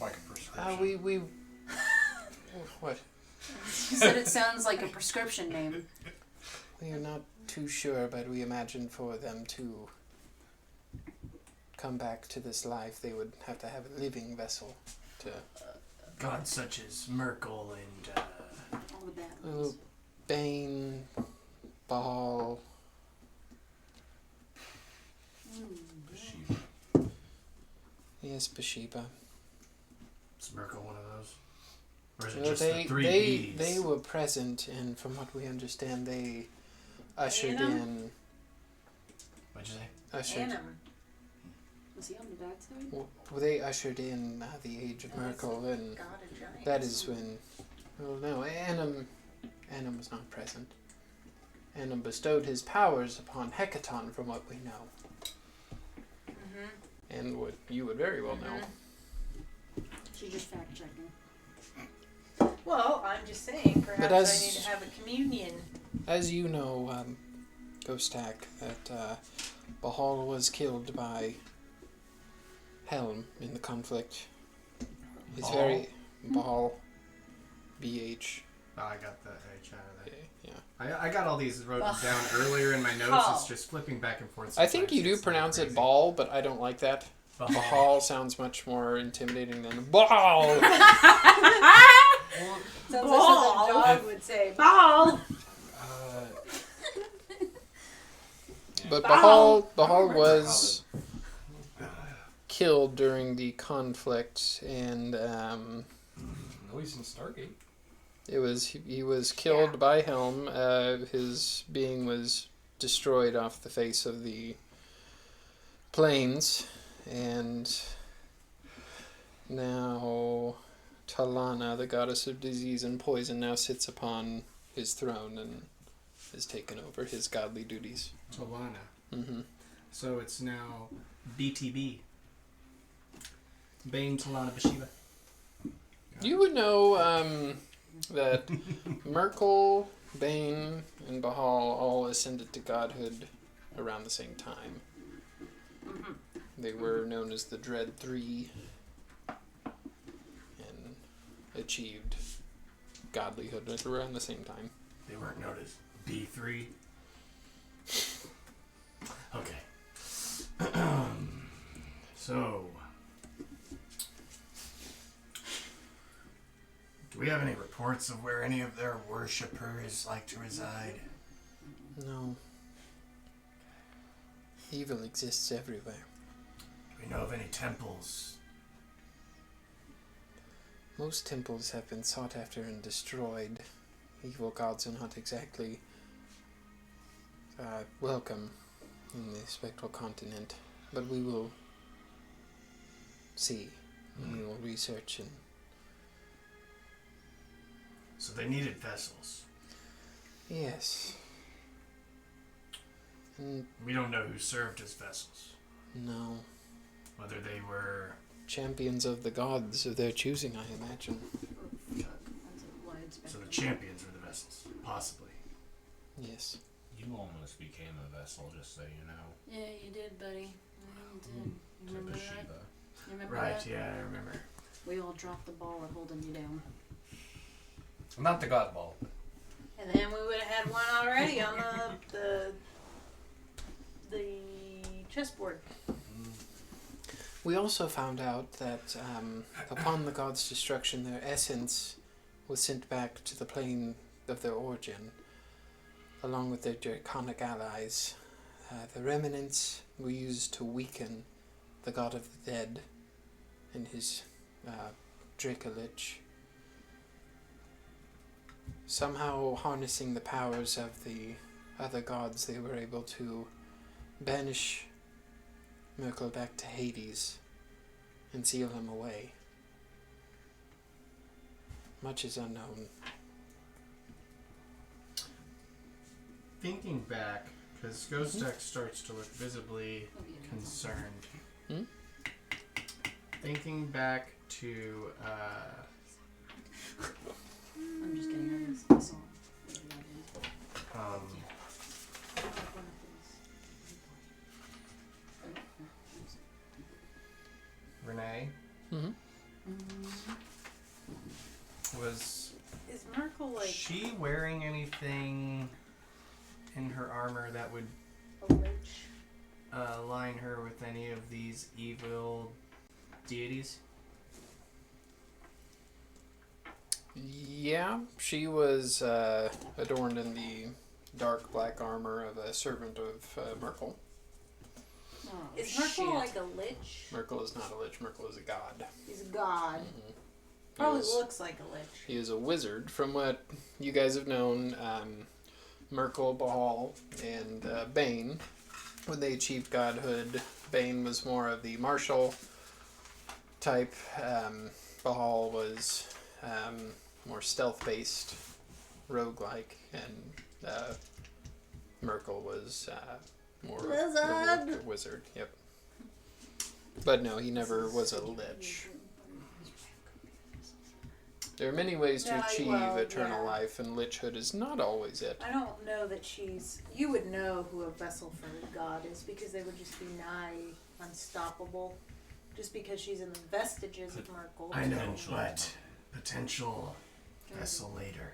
like a prescription. We what? You said it sounds like a prescription name. We are not too sure, but we imagine for them to come back to this life, they would have to have a living vessel to. Gods such as Merkel and, All the bad Well, ones. Bane, Baal. Bathsheba. Yes, Bathsheba. is Merkel one of those? Or is it Well, just they the three they Bs? they were present, and from what we understand, they ushered Anna? in. What'd you say? Ushered. Annam. Was he on the bad side? Well, they ushered in the age of Oh, Merkel, and God of giants. that is when. Well, no, Annam was not present. Annam bestowed his powers upon Hecaton, from what we know, Mhm. and what you would very well know. She's just fact checking. Well, I'm just saying, perhaps as- I need to have a communion. As you know, Ghostak, that Bahal was killed by Helm in the conflict. He's Baal? very Bahal, BH. Oh, I got the H out of that. Yeah. I got all these wrote down earlier in my notes. Bahal. It's just flipping back and forth. I think you sometimes. do It's pronounce it crazy. Baal, but I don't like that. Bahal. Bahal sounds much more intimidating than Baal. Sounds Ball. like something John would say. Ball! But Baal. Bahal was killed during the conflict, and No, he's in Stargate. he was killed by Helm. His being was destroyed off the face of the plains, and now Talana, the goddess of disease and poison, now sits upon his throne and has taken over his godly duties. Talana. Mm-hmm. So it's now BTB. Bane Talana Bathsheba. You would know that Merkel, Bane, and Bahal all ascended to godhood around the same time. They were known as the Dread Three and achieved godlyhood at around the same time. They weren't known as B3. Okay. So, do we have any reports of where any of their worshippers like to reside? No. Evil exists everywhere. Do we know of any temples? Most temples have been sought after and destroyed. Evil gods are not exactly welcome in the spectral continent, but we will see, and we will research, and So they needed vessels. yes. And We don't know who served as vessels. no. Whether they were... Champions of the gods of their choosing, I imagine. That's a wide So spectrum. the champions were the vessels. Possibly. Yes. You almost became a vessel, just so you know. Yeah, you did, buddy. You did. You To remember that? Bathsheba. You remember Right, that? yeah, I remember. We all dropped the ball at holding you down. Not the God ball. And then we would have had one already on the chessboard. We also found out that upon the gods' destruction, their essence was sent back to the plane of their origin, along with their draconic allies. The remnants were used to weaken the god of the dead and his Dracolich. Somehow harnessing the powers of the other gods, they were able to banish Merkel back to Hades and seal him away. Much is unknown. Thinking back, because Ghost Deck starts to look visibly concerned. Thinking back to I'm just kidding. I saw Renee was Is Merkel like she wearing anything in her armor that would a lich? align her with any of these evil deities? Yeah, she was adorned in the dark black armor of a servant of Merkel. Oh, Is Merkel shit. like a lich? Merkel is not a lich, Merkel is a god. He's a god. Mhm. Probably He is- looks like a lich. He is a wizard. From what you guys have known, Merkel, Baal, and Bane, when they achieved godhood, Bane was more of the martial type. Baal was more stealth-based, roguelike, and Merkel was more Wizard. a wizard. Yep. But no, he never was a lich. There are many ways to No, achieve well, eternal yeah. life, and lichhood is not always it. I don't know that she's. You would know who a vessel for a god is because they would just be nigh unstoppable. Just because she's in the vestiges of Merkel. I know, Potential. but potential vessel later.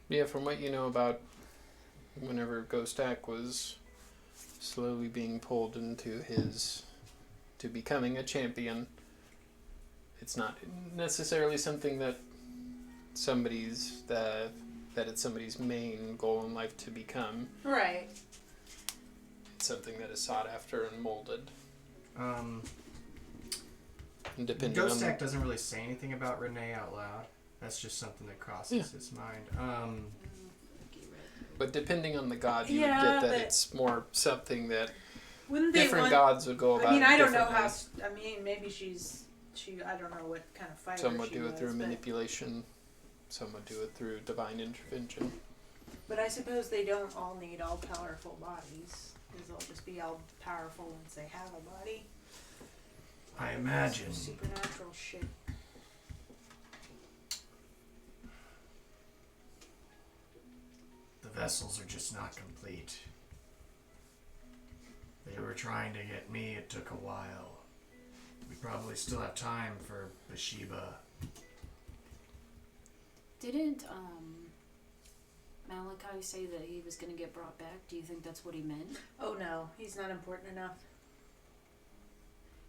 Yeah, from what you know about whenever Ghost Ack was slowly being pulled into to becoming a champion, it's not necessarily something that it's somebody's main goal in life to become. Right. It's something that is sought after and molded. And depending Ghost on Deck doesn't really say anything about Renee out loud. That's just something that crosses his mind. But depending on the god, you Yeah, would get that but- it's more something that Wouldn't they different want? gods would go about. I mean, it I don't know how. differently. I mean, maybe she. I don't know what kind of fighter Some would she do it was, through but- manipulation. Some would do it through divine intervention. But I suppose they don't all need all powerful bodies. Because they'll just be all powerful once they have a body. I imagine. Supernatural shit. The vessels are just not complete. They were trying to get me, it took a while. We probably still have time for Bathsheba. Didn't Malachi say that he was going to get brought back? Do you think that's what he meant? Oh no, he's not important enough.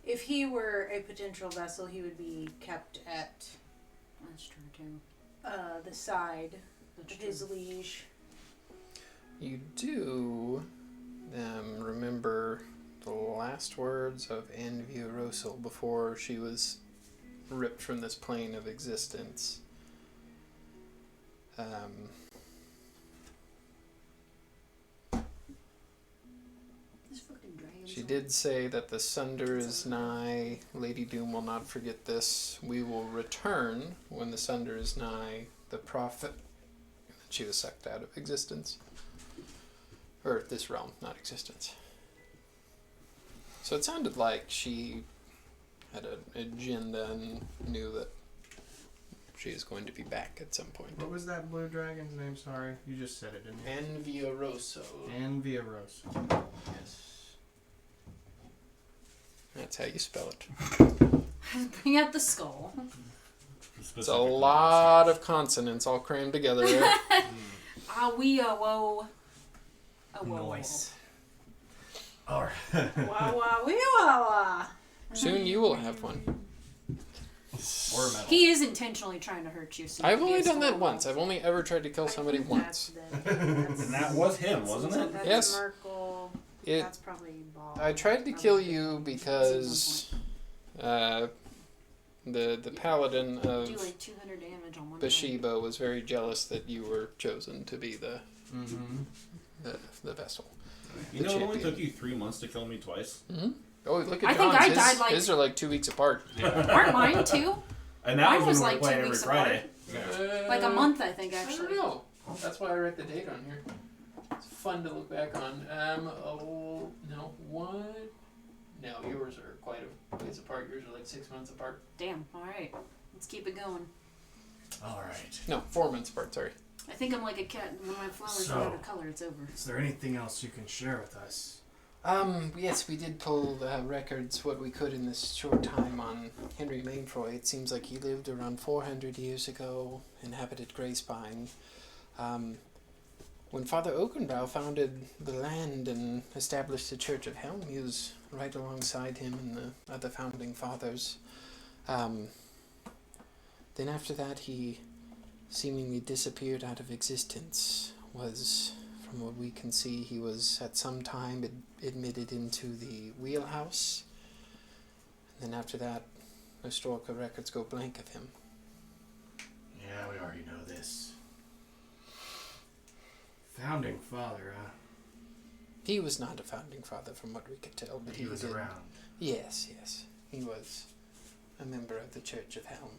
If he were a potential vessel, he would be kept at That's true too. the side That's of true. his liege. You do remember the last words of Anvia Rosal before she was ripped from this plane of existence. This fucking dragon. She did say that the sunder is nigh. Lady Doom will not forget this. We will return when the sunder is nigh. The prophet. She was sucked out of existence. Or this realm, not existence. So it sounded like she had an agenda and knew that she is going to be back at some point. What was that blue dragon's name? Sorry, you just said it, didn't you? Anvia Rosso. Anvia Rose. Yes. That's how you spell it. Bring out the skull. It's a lot of consonants all crammed together. There. Whoa. Noise. Alright. Wah wah wee wah wah. Soon you will have one. Or metal. He is intentionally trying to hurt you. So I've he only is done that horrible. once. I've only ever tried to kill somebody once. And that was him, wasn't it? That's Yes. Merkel. It. That's probably Ball. I tried to kill you because the paladin Do of like 200 damage on one. Bathsheba was very jealous that you were chosen to be the vessel. You The know, it only champion. took you 3 months to kill me twice. Oh, look at I think John's. I died like- His are like 2 weeks apart. Aren't mine too? And that Mine was was when we like were 2 playing every weeks Friday. Like a month, I think, I actually. don't know. That's why I write the date on here. It's fun to look back on. No, what? No, yours are quite a ways apart. Yours are like 6 months apart. Damn. All right. Let's keep it going. Alright. No, 4 months apart, sorry. I think I'm like a cat. When my flowers So- run out of color, it's over. Is there anything else you can share with us? Yes, we did pull records what we could in this short time on Henry Mainfroy. It seems like he lived around 400 years ago, inhabited Greyspine. When Father Oakenbrow founded the land and established the Church of Helm, he was right alongside him and the other founding fathers. Then after that, he seemingly disappeared out of existence. From what we can see, he was at some time admitted into the wheelhouse. And then after that, historical records go blank of him. Yeah, we already know this. Founding father, huh? He was not a founding father from what we could tell, but He was did. around. Yes. He was a member of the Church of Helm.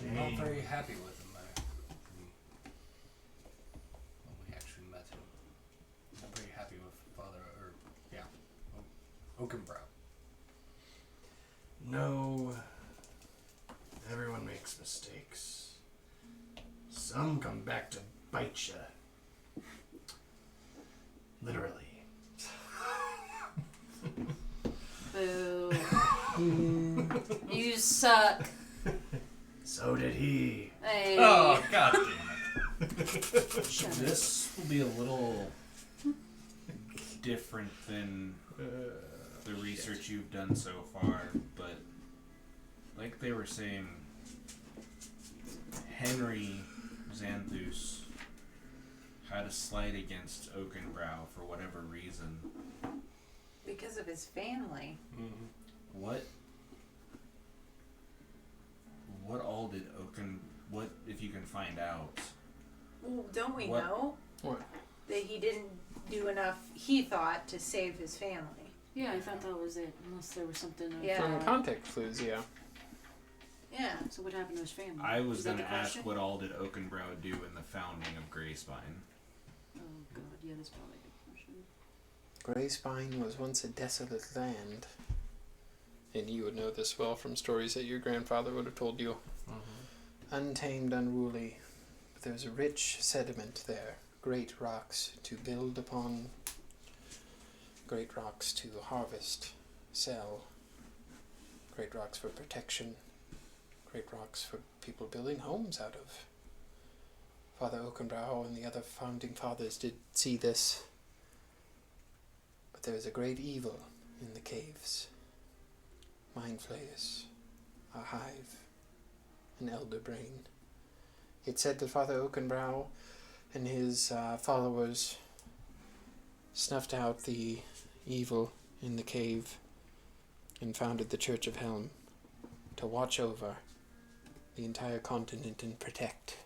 I'm not very happy with him there. When we actually met him. I'm very happy with Oakenbrow. No. Everyone makes mistakes. Some come back to bite you. Literally. Boo. You suck. So did he. Hey. Oh, god damn it. Shut up. This will be a little different than the research you've done so far, but like they were saying, Henry Xanthus had a slight against Oakenbrow for whatever reason. Because of his family. What all did what if you can find out? Well, don't we What? know What? that he didn't do enough, he thought, to save his family? Yeah, I thought that was it. Unless there was something. Yeah. From contact clues, yeah. Yeah. So what happened to his family? I was Is that going to the ask question? what all did Oakenbrow do in the founding of Greyspine. Oh god, yeah, that's probably a good question. Greyspine was once a desolate land. And you would know this well from stories that your grandfather would have told you. Untamed, unruly. But there was a rich sediment there. Great rocks to build upon. Great rocks to harvest, sell. Great rocks for protection. Great rocks for people building homes out of. Father Oakenbrow and the other founding fathers did see this. But there is a great evil in the caves. Mind flayers, a hive, an elder brain. It said that Father Oakenbrow and his followers snuffed out the evil in the cave and founded the Church of Helm to watch over the entire continent and protect.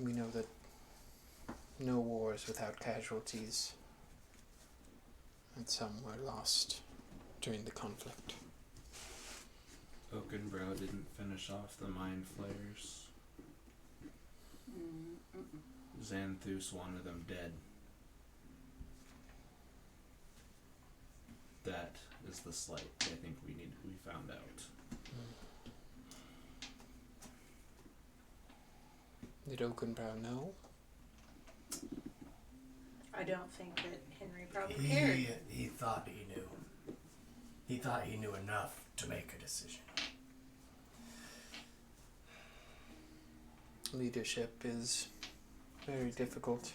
We know that no war is without casualties, and some were lost during the conflict. Oakenbrow didn't finish off the mind flayers. Xanthus wanted them dead. That is the slight I think we found out. Did Oakenbrow know? I don't think that Henry probably cared. He thought he knew. He thought he knew enough to make a decision. Leadership is very difficult.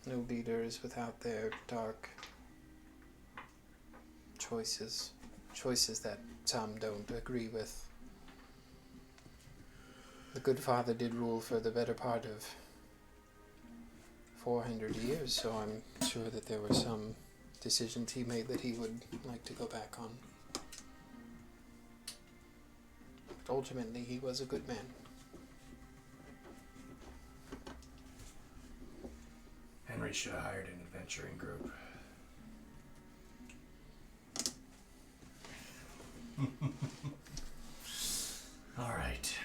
No leader is without their dark choices. Choices that some don't agree with. The good father did rule for the better part of 400 years, so I'm sure that there were some decisions he made that he would like to go back on. But ultimately, he was a good man. Henry should have hired an adventuring group. All right.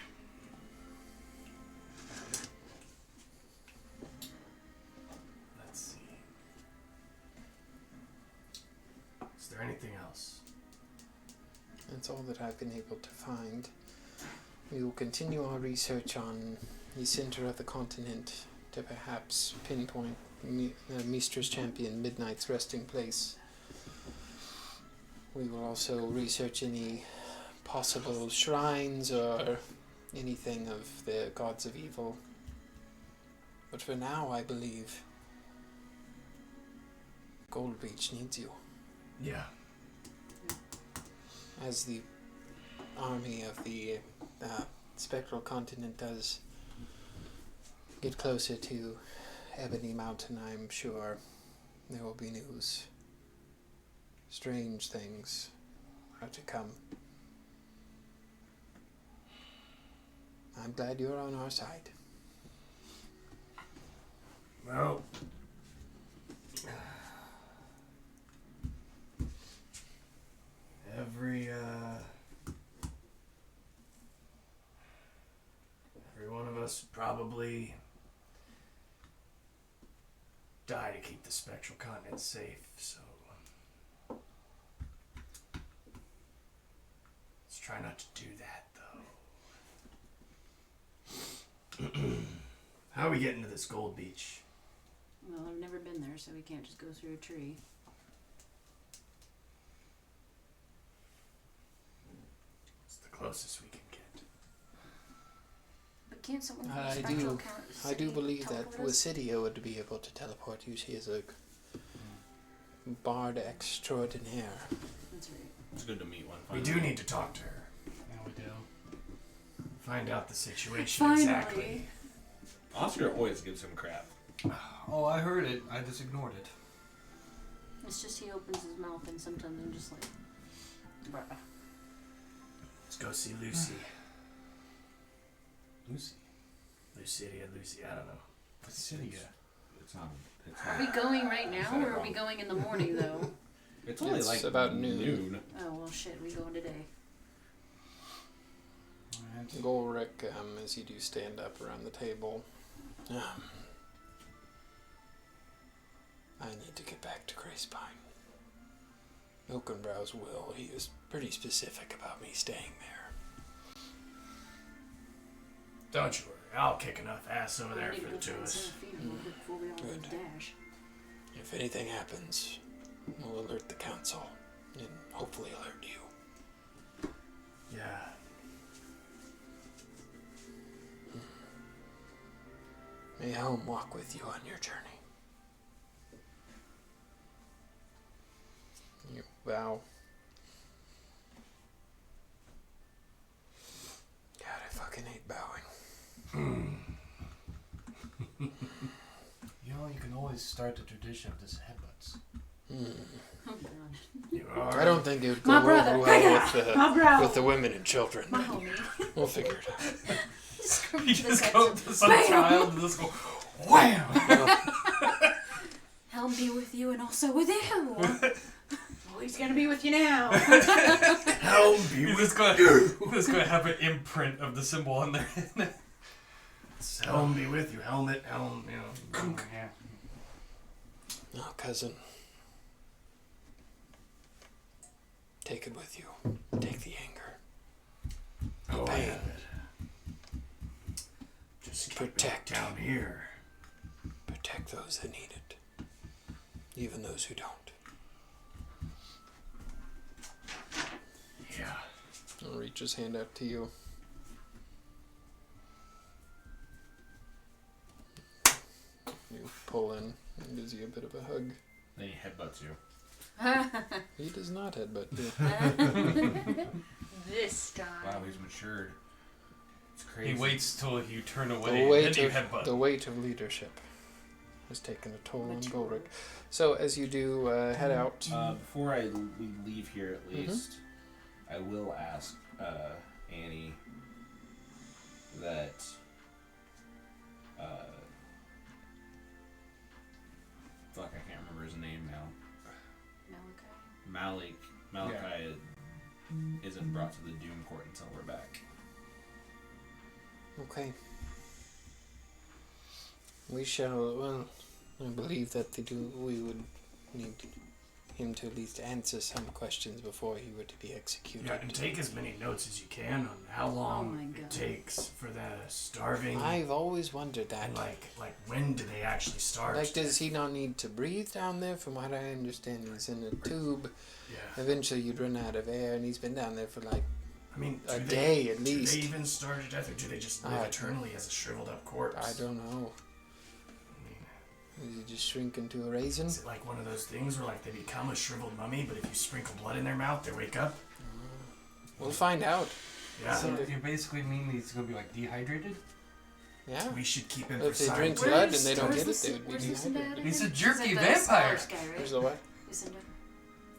Let's see. Is there anything else? That's all that I've been able to find. We will continue our research on the center of the continent to perhaps pinpoint Mistra's Champion Midnight's resting place. We will also research any possible shrines or anything of the gods of evil. But for now, I believe Goldreach needs you. Yeah. As the army of the Spectral Continent does get closer to Ebony Mountain, I'm sure there will be news. Strange things are to come. I'm glad you're on our side. Well, every one of us probably die to keep the Spectral Continent safe, so let's try not to do that, though. How are we getting to this gold beach? Well, I've never been there, so we can't just go through a tree. It's the closest we can get. But can't someone from the I spectral I do city believe that teleport us? Wasidia would be able to teleport you. She is a bard extraordinaire. That's right. It's good to meet one. We do need to talk to her. Yeah, we do. Find out the situation Finally. exactly. Oscar always gives him crap. Oh, I heard it. I just ignored it. It's just he opens his mouth and sometimes I'm just like, bruh. Let's go see Lucy. Lucy. Lucy, I don't know. Lucidia. It's not. It's Are not. we going right now or are we going in the morning though? It's only It's like about noon. Oh well shit, we going today. Alright. Golrick, as you do stand up around the table, I need to get back to Gracepine. Oakenbrow's will, he is pretty specific about me staying there. Don't you worry. I'll kick enough ass over there We need for to the two go of find us. Seraphina real quick before we all Good. dash. If anything happens, we'll alert the council, and hopefully alert you. Yeah. May home walk with you on your journey. You bow. God, I fucking hate bowing. You know, you can always start the tradition of this headbutts. Oh god. You are. I don't think it would go My brother. over well My bro. with the women and children. My homie. We'll figure it out. You just go to some child and just go, wham! Helm be with you and also with you. Oh, he's gonna be with you now. Helm be You're with just gonna have an imprint of the symbol on there. Helm be with you. Helmet, helm, you know. Yeah. Oh, cousin. Take it with you. Take the anger. Oh, I pain. have it. Just keep Protect. it down here. Protect those that need it. even those who don't. Yeah. He'll reach his hand out to you. You pull in and gives you a bit of a hug. Then he headbutts you. He does not headbutt you. This time. Wow, he's matured. It's crazy. He waits till you turn The away, weight, and then you of, headbutt. the weight of leadership has taken a toll on Mature. Golrick. So as you do head out, Before we leave here, at least, I will ask Annie that fuck, I can't remember his name now. Malachi isn't brought to the Doom Court until we're back. okay. We shall. Well, I believe that we would need him to at least answer some questions before he were to be executed. Yeah, and take as many notes as you can on how long my it God. takes for the starving. I've always wondered that. And like when do they actually start? Like, does he not need to breathe down there? From what I understand, he's in a tube. Yeah. Eventually, you'd run out of air, and he's been down there for like I mean, a do day at Do least. they even starve to death, or do they just live eternally as a shriveled up corpse? I don't know. I mean, Does he just shrink into a raisin? is it like one of those things where like they become a shriveled mummy, but if you sprinkle blood in their mouth, they wake up? We'll find out. Yeah. So you basically mean he's gonna be like dehydrated? Yeah. We should keep him If for they drink science. blood and they don't get it, they would be Where's Lucinda at dehydrated. again? He's a She's jerky like the vampire. Scholars guy, right? Where's the what? Lucinda.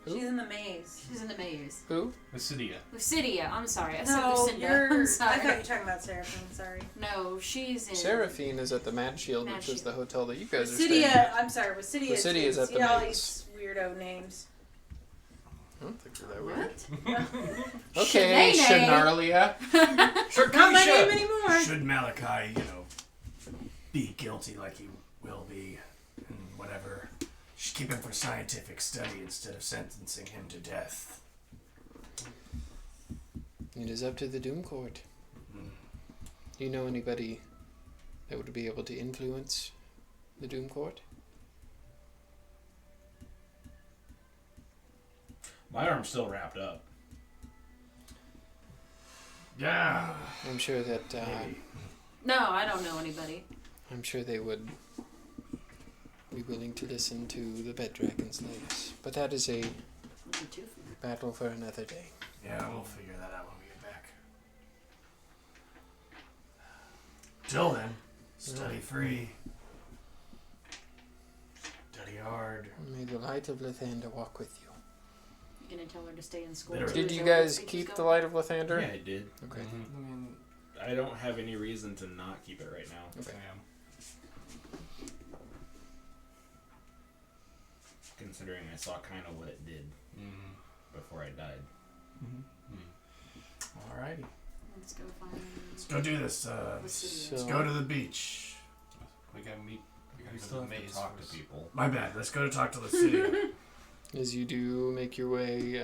Who? She's in the maze. She's in the maze. Who? Lucidia. Lucidia. I'm sorry. I said No, Lucinda. you're. I'm sorry. I thought you were talking about Seraphine. Sorry. No, she's in. Seraphine is at the Mad Shield, Mad which is Shield. the hotel that you guys are staying at. Wasidia. I'm sorry. Wasidia. Wasidia is at the all maze. these weirdo names. I don't think they're that weird. What? Okay, Shanae. Shanalia. Not my name anymore. Should Malachi, be guilty like he will be, and whatever, should keep him for scientific study instead of sentencing him to death. It is up to the Doom Court. Mm. Do you know anybody that would be able to influence the Doom Court? My arm's still wrapped up. Yeah. I'm sure that Maybe. No, I don't know anybody. I'm sure they would be willing to listen to the Bed Dragon Slayers. But that is a Look at you. battle for another day. Yeah, we'll figure that out when we get back. Till then, study free. Study hard. May the light of Lathander walk with you. You gonna tell her to stay in school? Literally. too? Did Is you that where guys speech is keep the going? light of Lathander? Yeah, I did. Okay. Mm-hmm. I mean, I don't have any reason to not keep it right now. Okay. Considering I saw kind of what it did before I died. Alrighty. Let's go find. Let's go do this. Lucidia. Let's go to the beach. We gotta meet. We gotta We go still to the have to maze talk first. to people. My bad. Let's go to talk to Lucidia. As you do make your way,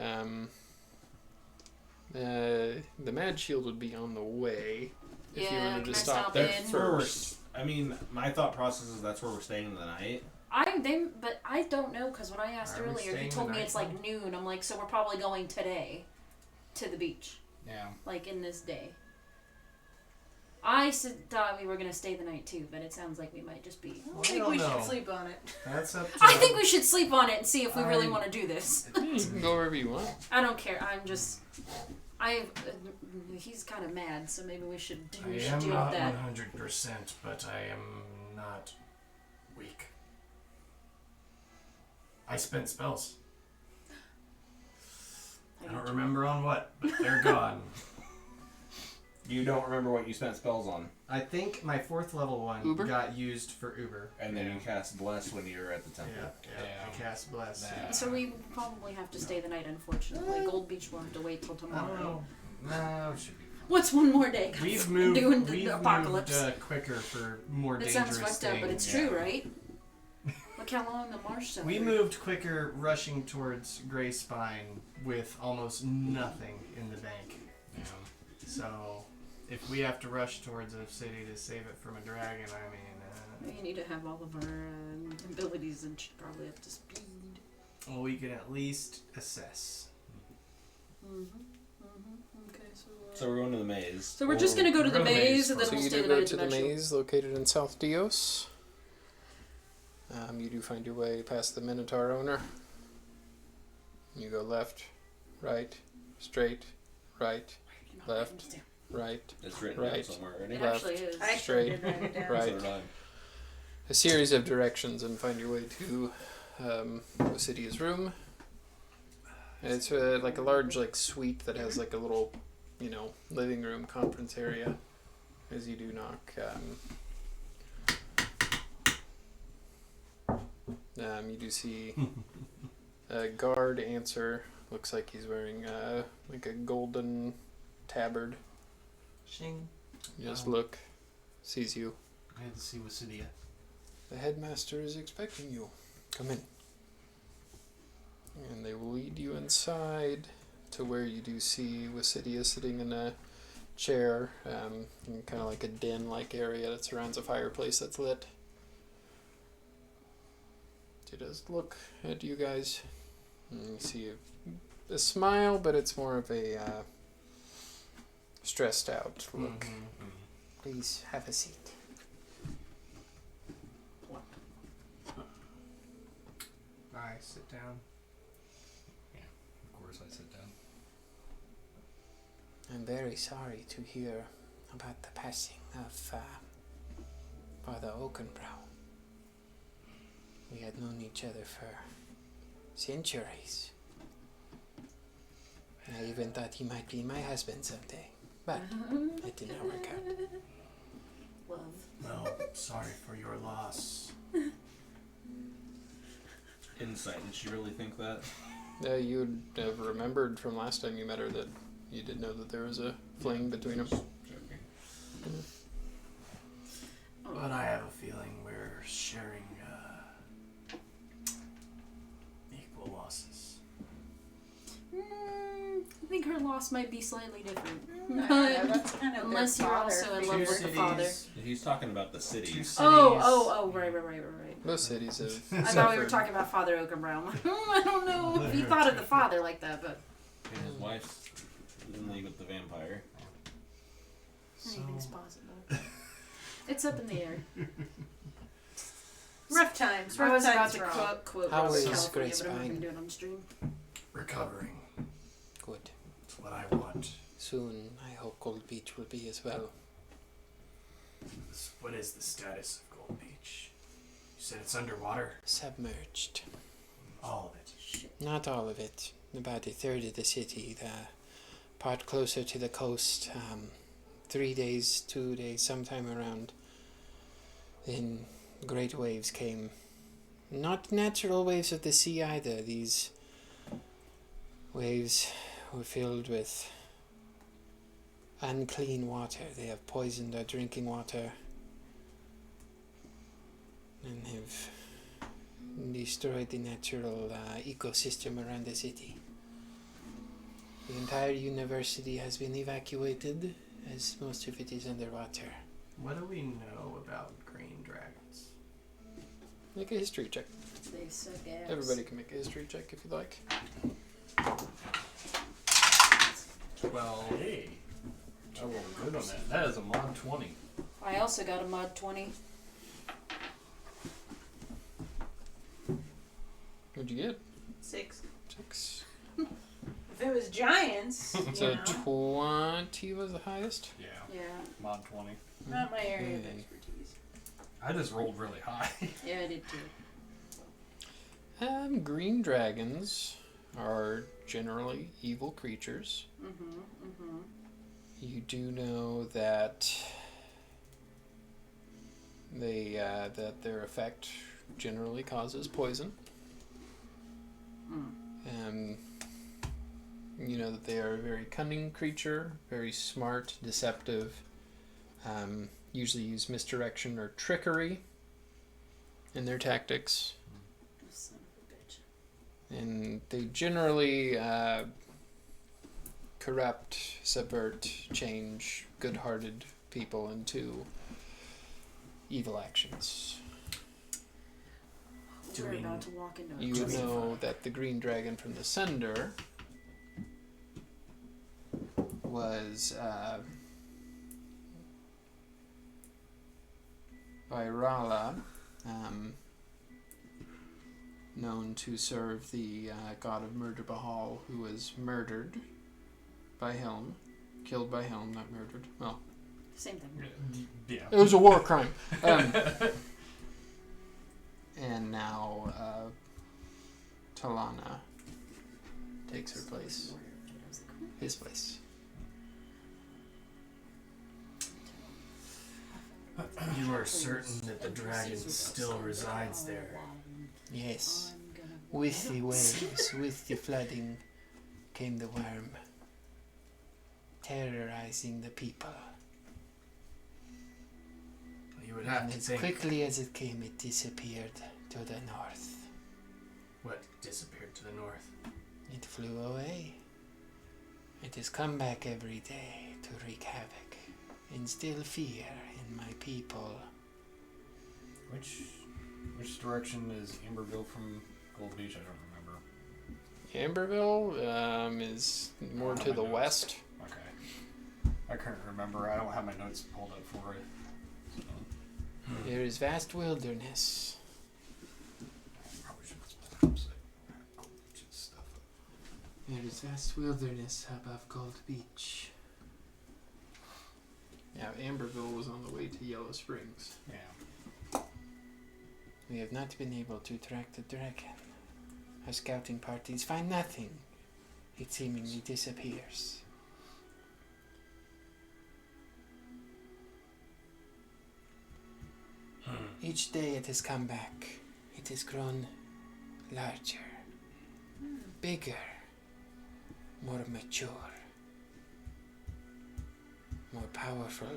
the Mad Shield would be on the way. If you Yeah, wanted can to I stop stop there in? That's where we're. first. I mean, my thought process is that's where we're staying the night. But I don't know because when I asked Are we earlier, he staying told the me night it's like noon. I'm like, so we're probably going today to the beach, Yeah. like in this day. Thought we were gonna stay the night too, but it sounds like we might just be. I think we should sleep on it. That's up to I think we should sleep on it and see if we really I- want to do this. You can go wherever you want. I don't care. I'm just. He's kind of mad, so maybe we should I deal am with not that. 100%, but I am not weak. I spent spells. I don't remember on what, but they're gone. You don't remember what you spent spells on, I think my 4th level one Uber? got used for Uber. and then you cast Bless when you were at the temple. I cast Bless. Nah. So we probably have to stay the night, unfortunately. Gold Beach will have to wait till I tomorrow. don't know. No, it should be fine. What's one more day? We've moved. Doing the We've apocalypse. moved quicker for more It dangerous sounds fucked up, but it's things. true, right? Look how long the marsh suffered. We moved quicker rushing towards Grey Spine with almost nothing in the bank. So, if we have to rush towards a city to save it from a dragon, I mean, We need to have all of our abilities and probably up to speed. Well, we can at least assess. Okay, So we're going to the maze. So we're just gonna go to the maze and then So we'll you stay do the go night at to the Dimensional. maze located in South Dios. You do find your way past the Minotaur owner. You go left, right, straight, right, left, right, It's written Right. down somewhere already. It left, actually is. I actually straight, did write it down. right. So did I. A series of directions and find your way to Lucidia's room. And it's like a large like suite that has like a little, living room conference area. As you do knock, you do see a guard answer. Looks like he's wearing like a golden tabard. Shing. Just look, sees you. I had to see Wasidia. The headmaster is expecting you. Come in. And they will lead you inside to where you do see Wasidia sitting in a chair, in kind of like a den-like area that surrounds a fireplace that's lit. She does look at you guys. And you see a smile, but it's more of a stressed out look. Please have a seat. I sit down. Of course, I sit down. I'm very sorry to hear about the passing of Father Oakenbrow. We had known each other for centuries. I even thought he might be my husband someday, but it did not work out. Love. Well, sorry for your loss. Insight. Did she really think that? You'd have remembered from last time you met her that you did know that there was a fling between them. But I have a feeling we're sharing equal losses. I think her loss might be slightly different. Yeah, that's kind of Unless their you're father also in figure. love with the father. He's talking about the cities. Right. Most cities have I thought we were talking about Father Oakenbrow. I'm like, I don't know if he thought of the father like that, but And his wife's in league with the vampire. anything's possible. It's up in the air. Rough times. I Rough was about times to for all. quote How Rose is California, Grace but I'm not Pine? going to do it on the stream. Recovering. good. That's what I want. Soon, I hope Gold Beach will be as well. What is the status of Gold Beach? You said it's underwater? Submerged. All of it. Not all of it. About a third of the city. The part closer to the coast. 3 days, 2 days, sometime around. Then great waves came. Not natural waves of the sea either. These waves were filled with unclean water. They have poisoned our drinking water and have destroyed the natural ecosystem around the city. The entire university has been evacuated, as most of it is underwater. What do we know about green dragons? Make a history check. They suck ass. Everybody can make a history check if you'd like. 12. Hey. I rolled good on that. That is a mod 20. I also got a mod 20. What'd you get? 6. 6. If it was giants, So you know, 20 was the highest? Yeah. Yeah. Mod 20. not my area of Okay. expertise. I just rolled really high. Yeah, I did too. Green dragons are generally evil creatures. You do know that that their effect generally causes poison. You know that they are a very cunning creature, very smart, deceptive. Usually use misdirection or trickery in their tactics. Son of a bitch. And they generally corrupt, subvert, change good-hearted people into evil actions. We're Doing- about to walk into a You crazy know that the green dragon from the Sender was by Rala, known to serve the god of murder Bahal, who was murdered by Helm, killed by Helm, not murdered. Well, Same thing. Yeah. it was a war crime. And now Talana takes her place. His place. You are certain that the dragon still resides there. Yes. With the waves, with the flooding, came the worm, terrorizing the people. You would have And to as think quickly as it came, it disappeared to the north. what disappeared to the north. It flew away. It has come back every day to wreak havoc, instill fear in my people. Which direction is Amberville from Gold Beach? I don't remember. Amberville is more I don't to have the my notes. west. Okay. I couldn't remember. I don't have my notes pulled up for it. So, There is vast wilderness. probably should have put up Gold Beach's stuff up. There is vast wilderness above Gold Beach. Yeah, Amberville was on the way to Yellow Springs. Yeah. We have not been able to track the dragon. Our scouting parties find nothing. It seemingly disappears. Each day it has come back. It has grown larger, bigger, more mature, more powerful.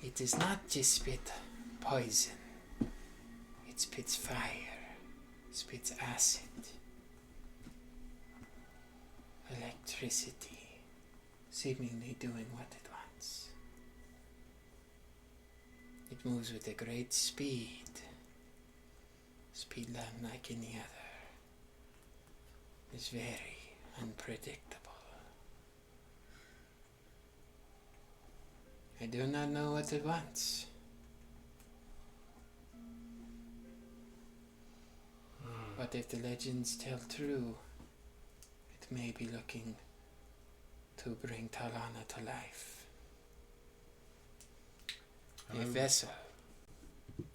It does not just spit poison. It spits fire, spits acid, electricity, seemingly doing what it wants. It moves with a great speed, speed unlike any other. It's very unpredictable. I do not know what it wants. But if the legends tell true, it may be looking to bring Talana to life. A vessel. Have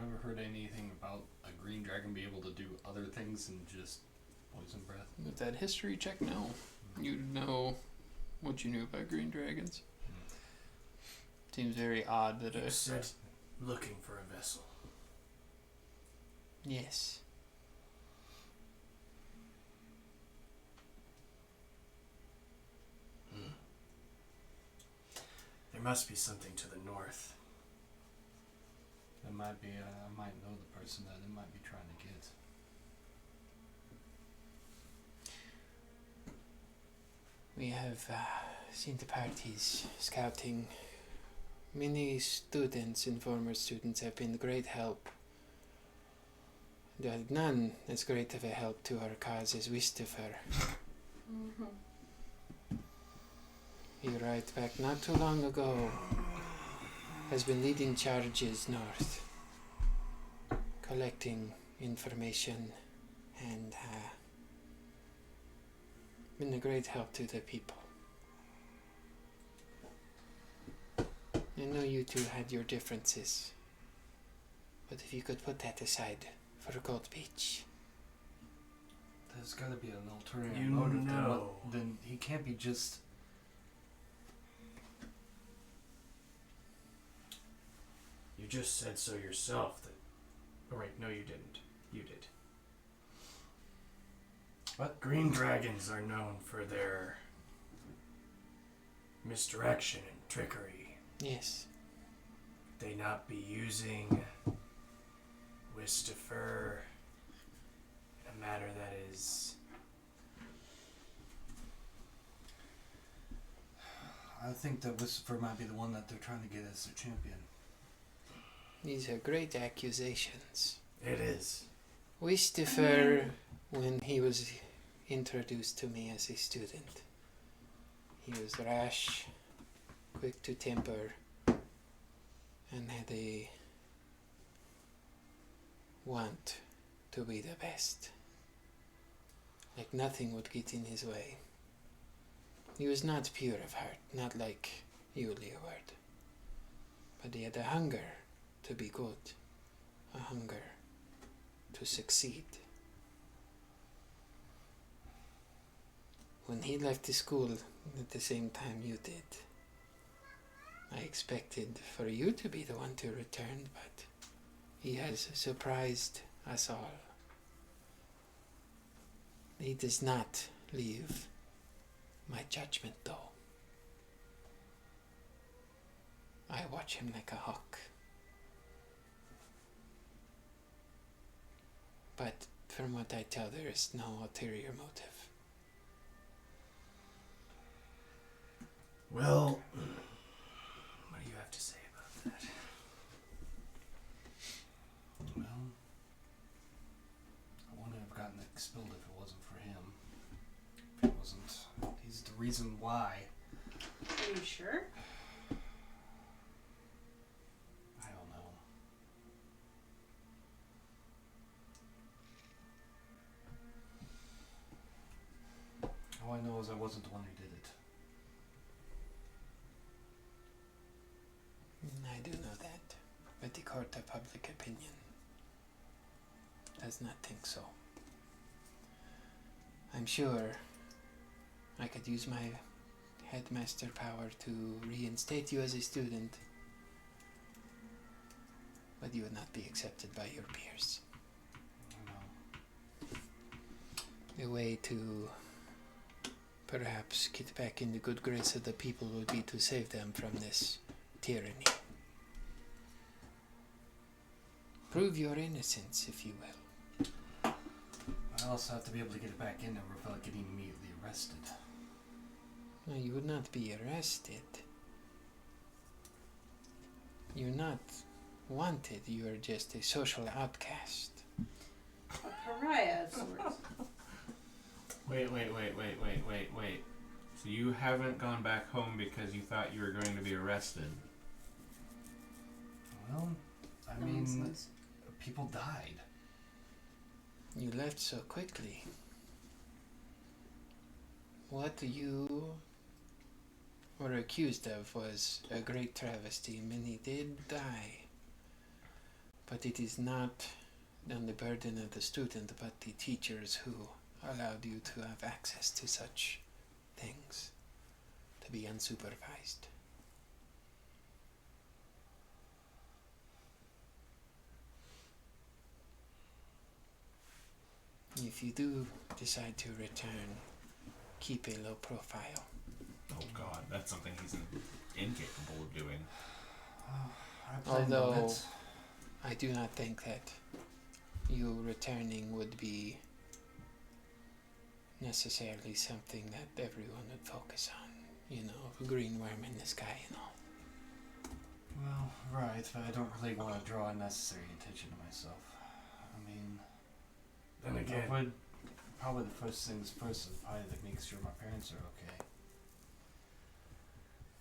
you ever heard anything about a green dragon be able to do other things than just poison breath? With that history check, no. You'd know what you knew about green dragons. Seems very odd that You said looking for a vessel. Yes. There must be something to the north. It might be, I might know the person that it might be trying to get. We have seen the parties scouting. Many students and former students have been great help. But none as great of a help to our cause as Wistifer. He right back not too long ago has been leading charges north, collecting information and been a great help to the people. I know you two had your differences, but if you could put that aside for Gold Beach. There's gotta be an alternative You motive. know. Then he can't be just. You just said so yourself that... Oh wait, no you didn't. You did. What? Green dragons are known for their misdirection and trickery. Yes. They not be using Wistifer in a matter that is I think that Whisper might be the one that they're trying to get as their champion. These are great accusations. It is. Wistifer, when he was introduced to me as a student, he was rash, quick to temper, and had a want to be the best. Like nothing would get in his way. He was not pure of heart, not like you, Leeward. But he had a hunger to be good, a hunger to succeed. When he left the school at the same time you did, I expected for you to be the one to return, but he has surprised us all. He does not leave my judgment, though. I watch him like a hawk. But from what I tell, there is no ulterior motive. Well, what do you have to say about that? Well, I wouldn't have gotten expelled if it wasn't for him. If it wasn't, he's the reason why. Are you sure? I don't know. All I know is I wasn't the one who did it. I do know that, but the court of public opinion does not think so. I'm sure I could use my headmaster power to reinstate you as a student, but you would not be accepted by your peers. I know. The way to perhaps get back in the good grace of the people would be to save them from this tyranny. Prove your innocence, if you will. I also have to be able to get it back in there without getting immediately arrested. No, you would not be arrested. You're not wanted, you are just a social outcast. A pariah of sorts. Wait. So you haven't gone back home because you thought you were going to be arrested? Well, I mean, people died. You left so quickly. What you were accused of was a great travesty. Many did die. But it is not on the burden of the student, but the teachers who allowed you to have access to such things, to be unsupervised. If you do decide to return, keep a low profile. Oh God, that's something he's incapable of doing. Although, I do not think that you returning would be necessarily something that everyone would focus on. You know, a green worm in the sky and all. Well, right, but I don't really want to draw unnecessary attention to myself. I mean, Then again, I would probably the first things first is probably to make sure my parents are okay.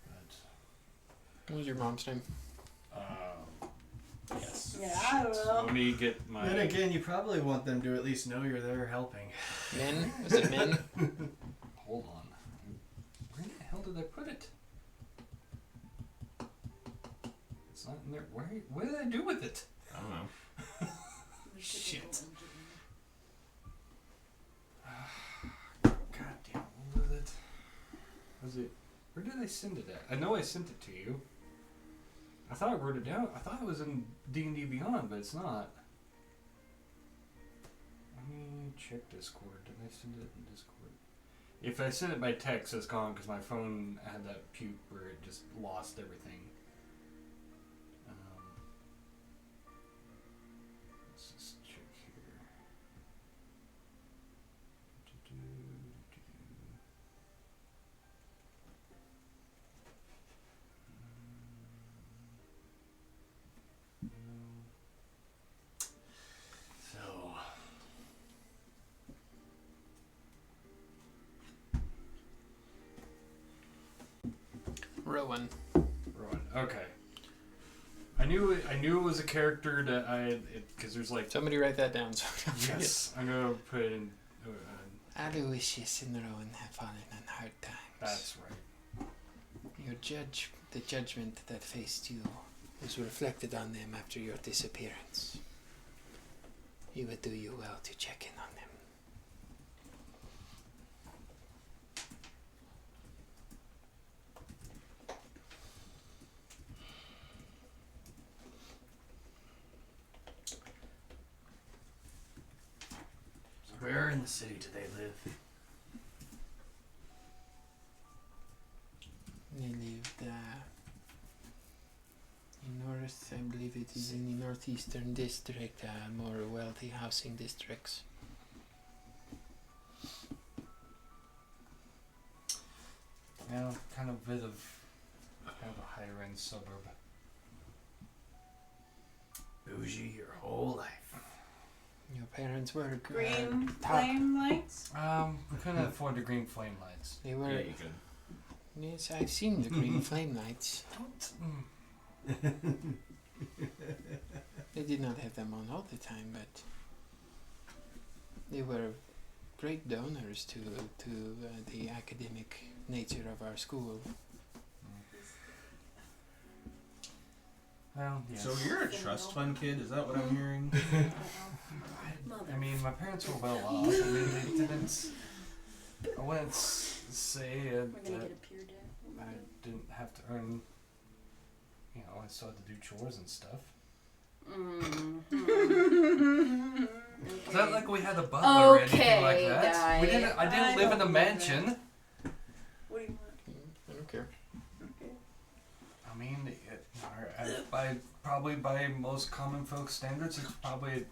But What was your mom's name? Yes. Yeah, I will. Let me get my. Then again, you probably want them to at least know you're there helping. Min? Was it Min? hold on, where the hell did I put it? It's not in there. What did I do with it? I don't know. Shit. God damn, what was it? Was it? Where did I send it at? I know I sent it to you. I thought I wrote it down. I thought it was in D&D Beyond, but it's not. Let me check Discord. Did I send it in Discord? If I sent it by text, it's gone because my phone had that puke where it just lost everything. Let's just check here. Rowan. Rowan. Okay. I knew it was a character that because there's like. Somebody write that down so I don't forget. Yes, I'm gonna put it in. Aloysius and Rowan have fallen on hard times. That's right. The judgment that faced you was reflected on them after your disappearance. You would do you well to check in on them. Where in the city do they live? They lived in north, I believe it is in the northeastern district, more wealthy housing districts. Yeah, kind of a higher end suburb. Bougie your whole life. Your parents were Green top. flame lights? We couldn't afford the green flame lights. They were. Yeah, you could. Yes, I've seen the green flame lights. They did not have them on all the time, but they were great donors to the academic nature of our school. Well, yes. So you're a trust fund kid? Is that what I'm hearing? I mean, my parents were well off. I mean, they didn't. I wouldn't say We're gonna that get a pure death. I didn't have to earn. You know, I still had to do chores and stuff. It's not like we had a butler or anything like Okay, that. guy. We didn't. I didn't I live in don't a believe mansion. What do you want? I don't care. I mean, probably by most common folk standards, it's probably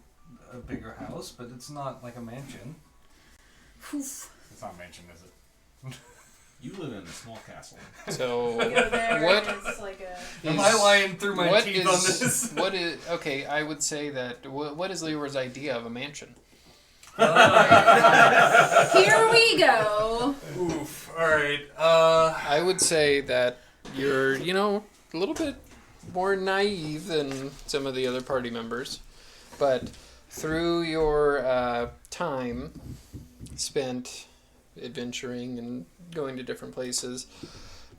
a bigger house, but it's not like a mansion. Oof. It's not a mansion, is it? You live in a small castle. So You go there what and it's like a... Am I lying through my what teeth on is- this? What is okay? I would say that what is Leor's idea of a mansion? Here we go. Oof. Alright. I would say that you're, a little bit more naive than some of the other party members, but through your time spent adventuring and going to different places,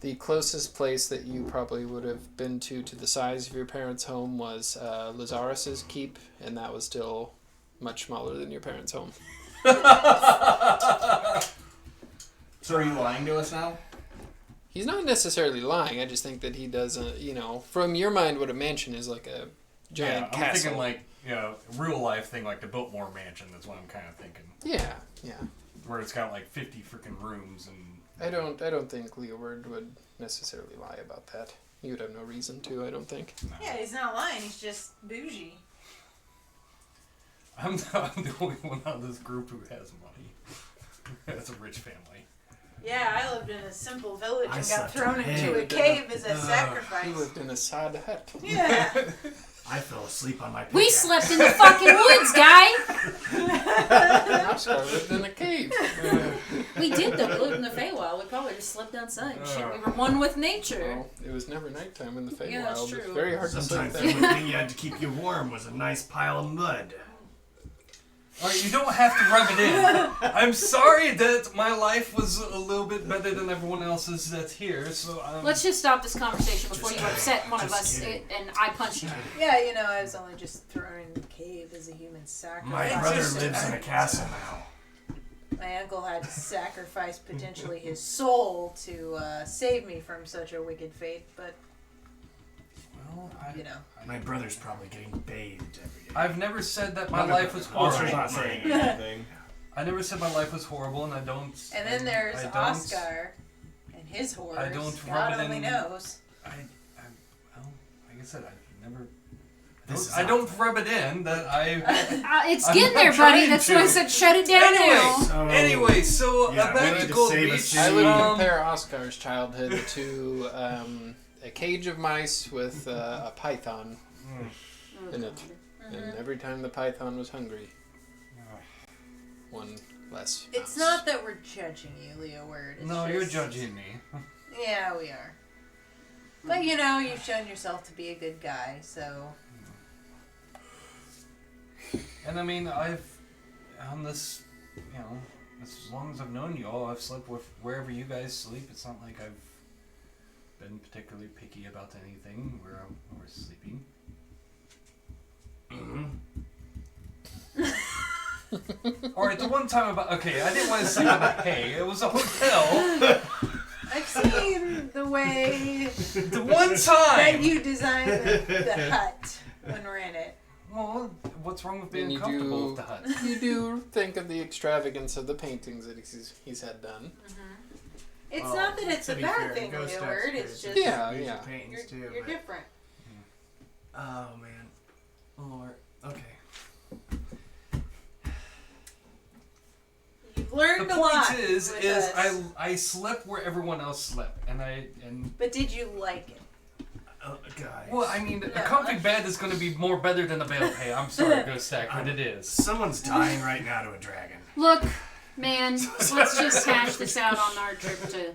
the closest place that you probably would have been to the size of your parents' home was Lazarus's keep, and that was still much smaller than your parents' home. So are you lying to us now? He's not necessarily lying. I just think that he doesn't, from your mind, what a mansion is like a giant I'm castle. thinking like, real life thing like the Biltmore Mansion. That's what I'm kind of thinking. Yeah. Where it's got like 50 freaking rooms and. I don't think Leoward would necessarily lie about that. You would have no reason to, I don't think. No. Yeah, he's not lying. He's just bougie. I'm the only one out of this group who has money. That's a rich family. Yeah, I lived in a simple village I and got slept thrown in into a hay. cave as a He sacrifice. lived in a sod hut. Yeah. I fell asleep on my We pickaxe. slept in the fucking woods, guy. Oscar lived in a cave. We did though. We lived in the Feywild. We probably just slept outside. Shit, we were one with nature. Well, it was never nighttime in the Feywild. Yeah, that's It's true. very hard to sleep Sometimes the there. only thing you had to keep you warm was a nice pile of mud. Alright, you don't have to rub it in. I'm sorry that my life was a little bit better than everyone else's that's here, so Let's just stop this conversation before Just you upset one of just us kidding. and I punch you. Yeah, I was only just thrown in the cave as a human sacrifice. My brother lives in a castle now. My uncle had to sacrifice potentially his soul to save me from such a wicked fate, but, well, My brother's probably getting bathed every day. I've never said that my None of life them. was Oscar's horrible. not saying anything. I never said my life was horrible, and I don't. And then there's I don't- Oscar and his horrors. I don't God rub it only in- knows. Well, like I said, I never. This is I don't rub it in that I. It's I'm getting not there, buddy. trying That's to. why I said shut it down now. So, yeah, back we to need to Gold save a Beach. city. I would Um, compare Oscar's childhood to a cage of mice with a python in it. And every time the python was hungry, one less. It's mouse. not that we're judging you, Leo Word. It's No, just, you're judging me. Yeah, we are. But you know, you've shown yourself to be a good guy, so. And I mean, I've on this, you know, as long as I've known you all, I've slept with wherever you guys sleep. It's not like I've been particularly picky about anything where we're sleeping. Alright, the one time I didn't want to sleep in the hay. It was a hotel. I've seen the way The one that time! you designed the hut when we're in it. Well, what's wrong with being And you comfortable do- with the hut? You do think of the extravagance of the paintings that he's had done. It's Well, not that it's to a be bad fair, thing, Ghost Willard. Experts It's just Yeah, use yeah. the paintings too. you're but- different. Oh man, Lord. Okay. You've learned The a lot. point is with us. I slept where everyone else slept, and But did you like it? Guys. well, I mean, No. a comfy bed is going to be more better than a bale of hay. I'm sorry, Ghost Stack, but it is. Someone's dying right now to a dragon. Look, man, let's just hash this out on our trip to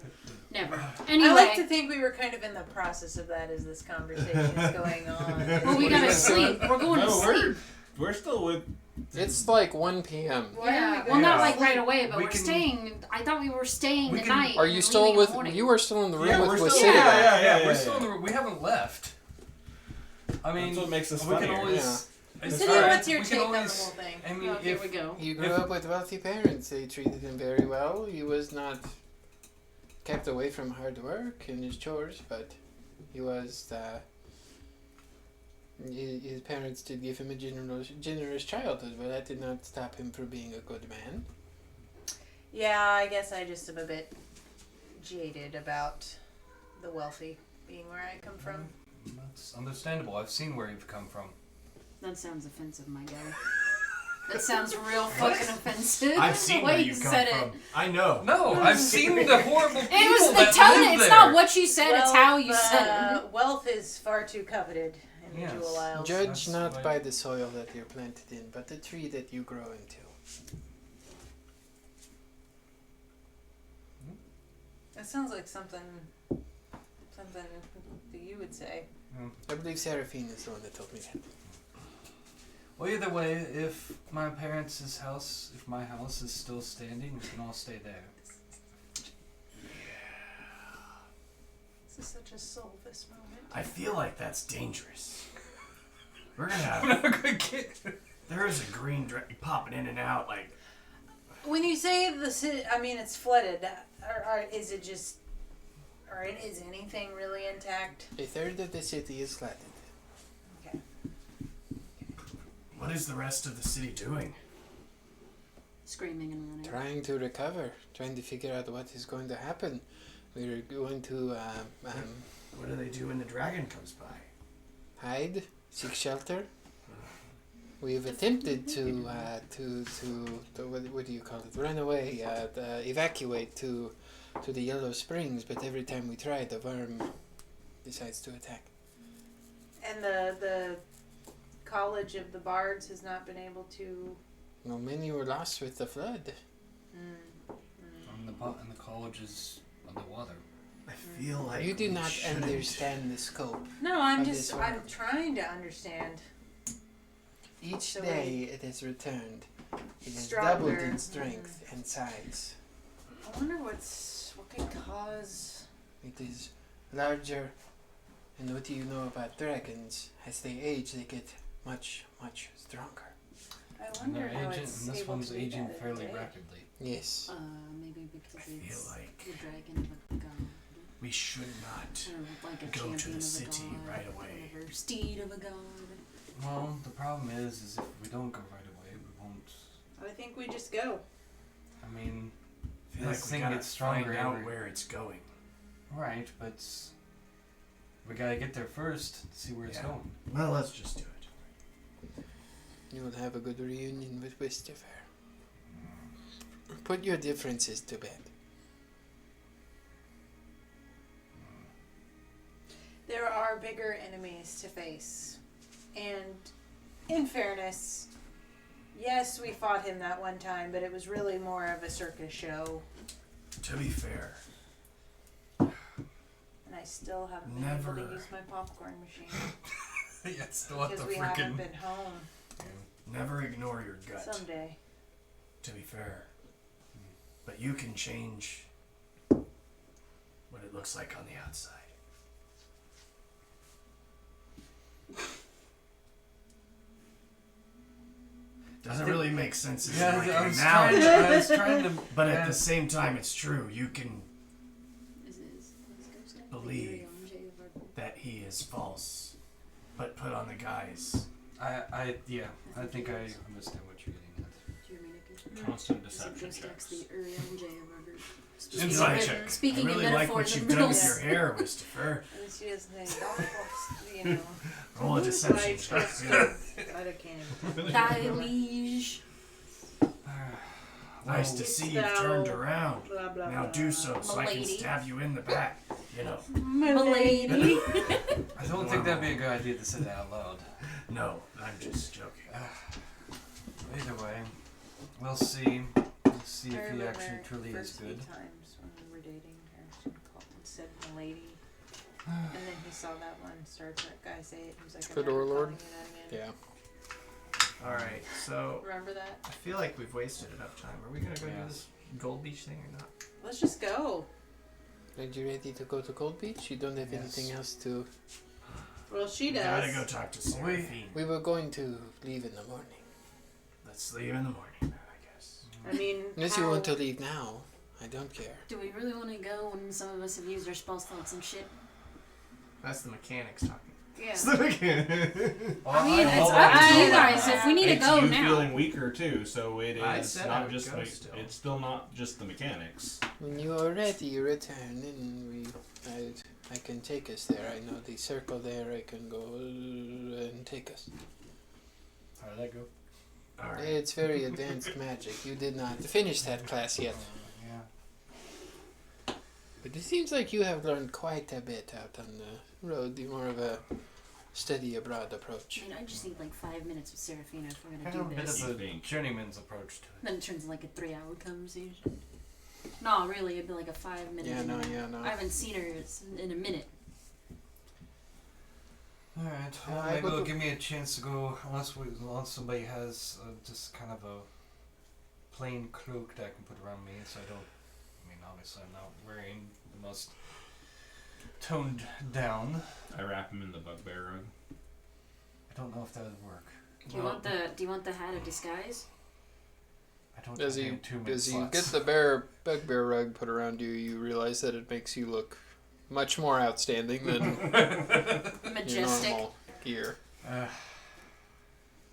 Never. Anyway. I like to think we were kind of in the process of that as this conversation is going on. Well, we gotta sleep. We're going to No, sleep. we're still with. It's like 1 p.m. Yeah. we Well, not go? like right away, but We we're can- staying. I thought we were staying we the can- night. Are and you then still leaving in the with? morning. You are still in the room Yeah, with we're still. Citadel. Yeah, We're still in the. We haven't left. I mean, That's what makes us we can funnier. always. it's City, alright, what's your we take can on the always- whole thing? I mean, Oh, here if we go. You grew If- up with wealthy parents. They treated him very well. He was not kept away from hard work and his chores, but he was. His parents did give him a generous childhood, but that did not stop him from being a good man. Yeah, I guess I just am a bit jaded about the wealthy being where I come from. That's understandable. I've seen where you've come from. That sounds offensive, my guy. That sounds real fucking offensive. I've seen the where way you you come said from. it. I know. No, I've seen the horrible people It was the that tone. live It's there. not what you said. It's how you said it. Wealth is far too coveted in the Yes. Jewel Isles. Judge That's not why- by the soil that you're planted in, but the tree that you grow into. That sounds like something that you would say. I believe Seraphine is the one that told me that. Well, either way, if my parents' house, if my house is still standing, we can all stay there. This is such a soulless moment. I feel like that's dangerous. We're gonna have. We're not gonna get. There is a green dragon popping in and out. Like When you say the city, I mean it's flooded. Or is it just, or is anything really intact? A third of the city is flooded. Okay. what is the rest of the city doing? Screaming and running. Trying to recover, trying to figure out what is going to happen. We're going to What do they do when the dragon comes by? hide, seek shelter. We've attempted to what do you call it? Run away, evacuate to the Yellow Springs, but every time we try, the worm decides to attack. And the College of the Bards has not been able to. Well, many were lost with the flood. And the college is underwater. I feel like You do we not shouldn't. understand the scope. No, I'm Of just. this I'm world. trying to understand. Each So day it has returned. It has Stronger. doubled in strength and size. I wonder what can cause. It is larger, and what do you know about dragons? As they age, they get much, much stronger. I And wonder they're how aging, it's and this able one's to do aging that in fairly a day. rapidly. Yes. Maybe because I feel it's like the dragon of a god. we should not. Or like a Go to champion the of city a god. right away. Whatever. Steed of a god. Well, the problem is if we don't go right away, we won't. I think we just go. I mean, I feel This like we thing gotta gets stronger find out every- where it's going. right, but we gotta get there first to see where it's Yeah. going. Well, let's just do it. You will have a good reunion with Wistifer. Put your differences to bed. There are bigger enemies to face. And in fairness, yes, we fought him that one time, but it was really more of a circus show. To be fair, And I still haven't been able Never. to use my popcorn machine Yeah, still at the because we haven't freaking. been home. Never ignore your gut, Someday. to be fair. But you can change what it looks like on the outside. Doesn't really make sense as like an analogy, I was trying to. but at the same time, it's true. You can Believe. believe that he is false, but put on the guise. I think I understand what you're getting at. Constant deception checks. Insight check. Speaking I really in like metaphors what of you've done with riddles. your hair, Christopher. And she doesn't say, don't, you know. Roll a deception Right, check. twist Yeah. of- I can't. Thy liege. Nice to see you've turned around. Blah, blah, Now blah. do so I can Milady. stab you in the back. You know. Milady. I don't think that'd be a good idea to say that out loud. No, I'm just joking. Either way, we'll see. We'll see I if he remember actually truly is first few good. times when we were dating, Harrison said "milady," and then he saw that one Star Trek guy say it. He was like, "I'm Fedora never Lord? calling you that again." Yeah. Alright, so Remember that? I feel like we've wasted enough time. Are we gonna go Yeah. do this Gold Beach thing or not? Let's just go. Are you ready to go to Cold Beach? You don't have Yes. anything else to... Well, she does. Gotta go talk to Seraphine. We were going to leave in the morning. Let's leave in the morning, I guess. I mean, Unless you want to leave now, I don't care. Do we really want to go when some of us have used our spell slots and shit? That's the mechanics talking. Yeah. It's the mechanics. I mean, it's well, up to you it's- guys if we need to it's go you now. feeling weaker too, so it I is said I not would just go the, still. it's still not just the mechanics. When you are ready, return and I can take us there. I know the circle there. I can go and take us. How did that go? Alright. It's very advanced magic. You did not finish that class yet. Yeah. But it seems like you have learned quite a bit out on the road. You're more of a study abroad approach. I mean, I just need like 5 minutes with Seraphina if we're Kind gonna of a do bit this. of a Think. journeyman's approach to it. Then it turns into like a 3-hour conversation. No, really, it'd be like a 5 minute. Yeah, no. I haven't seen her in a minute. Alright, well, I maybe would it'll look- give me a chance to go, unless somebody has just kind of a plain cloak that I can put around me, so I don't, I mean, obviously I'm not wearing the most toned down. I wrap him in the bugbear rug. I don't know if that would work. Do you want the hat of disguise? I don't As have you any 2 minute as you slots. get the bugbear rug put around you, you realize that it makes you look much more outstanding than your Majestic. normal gear.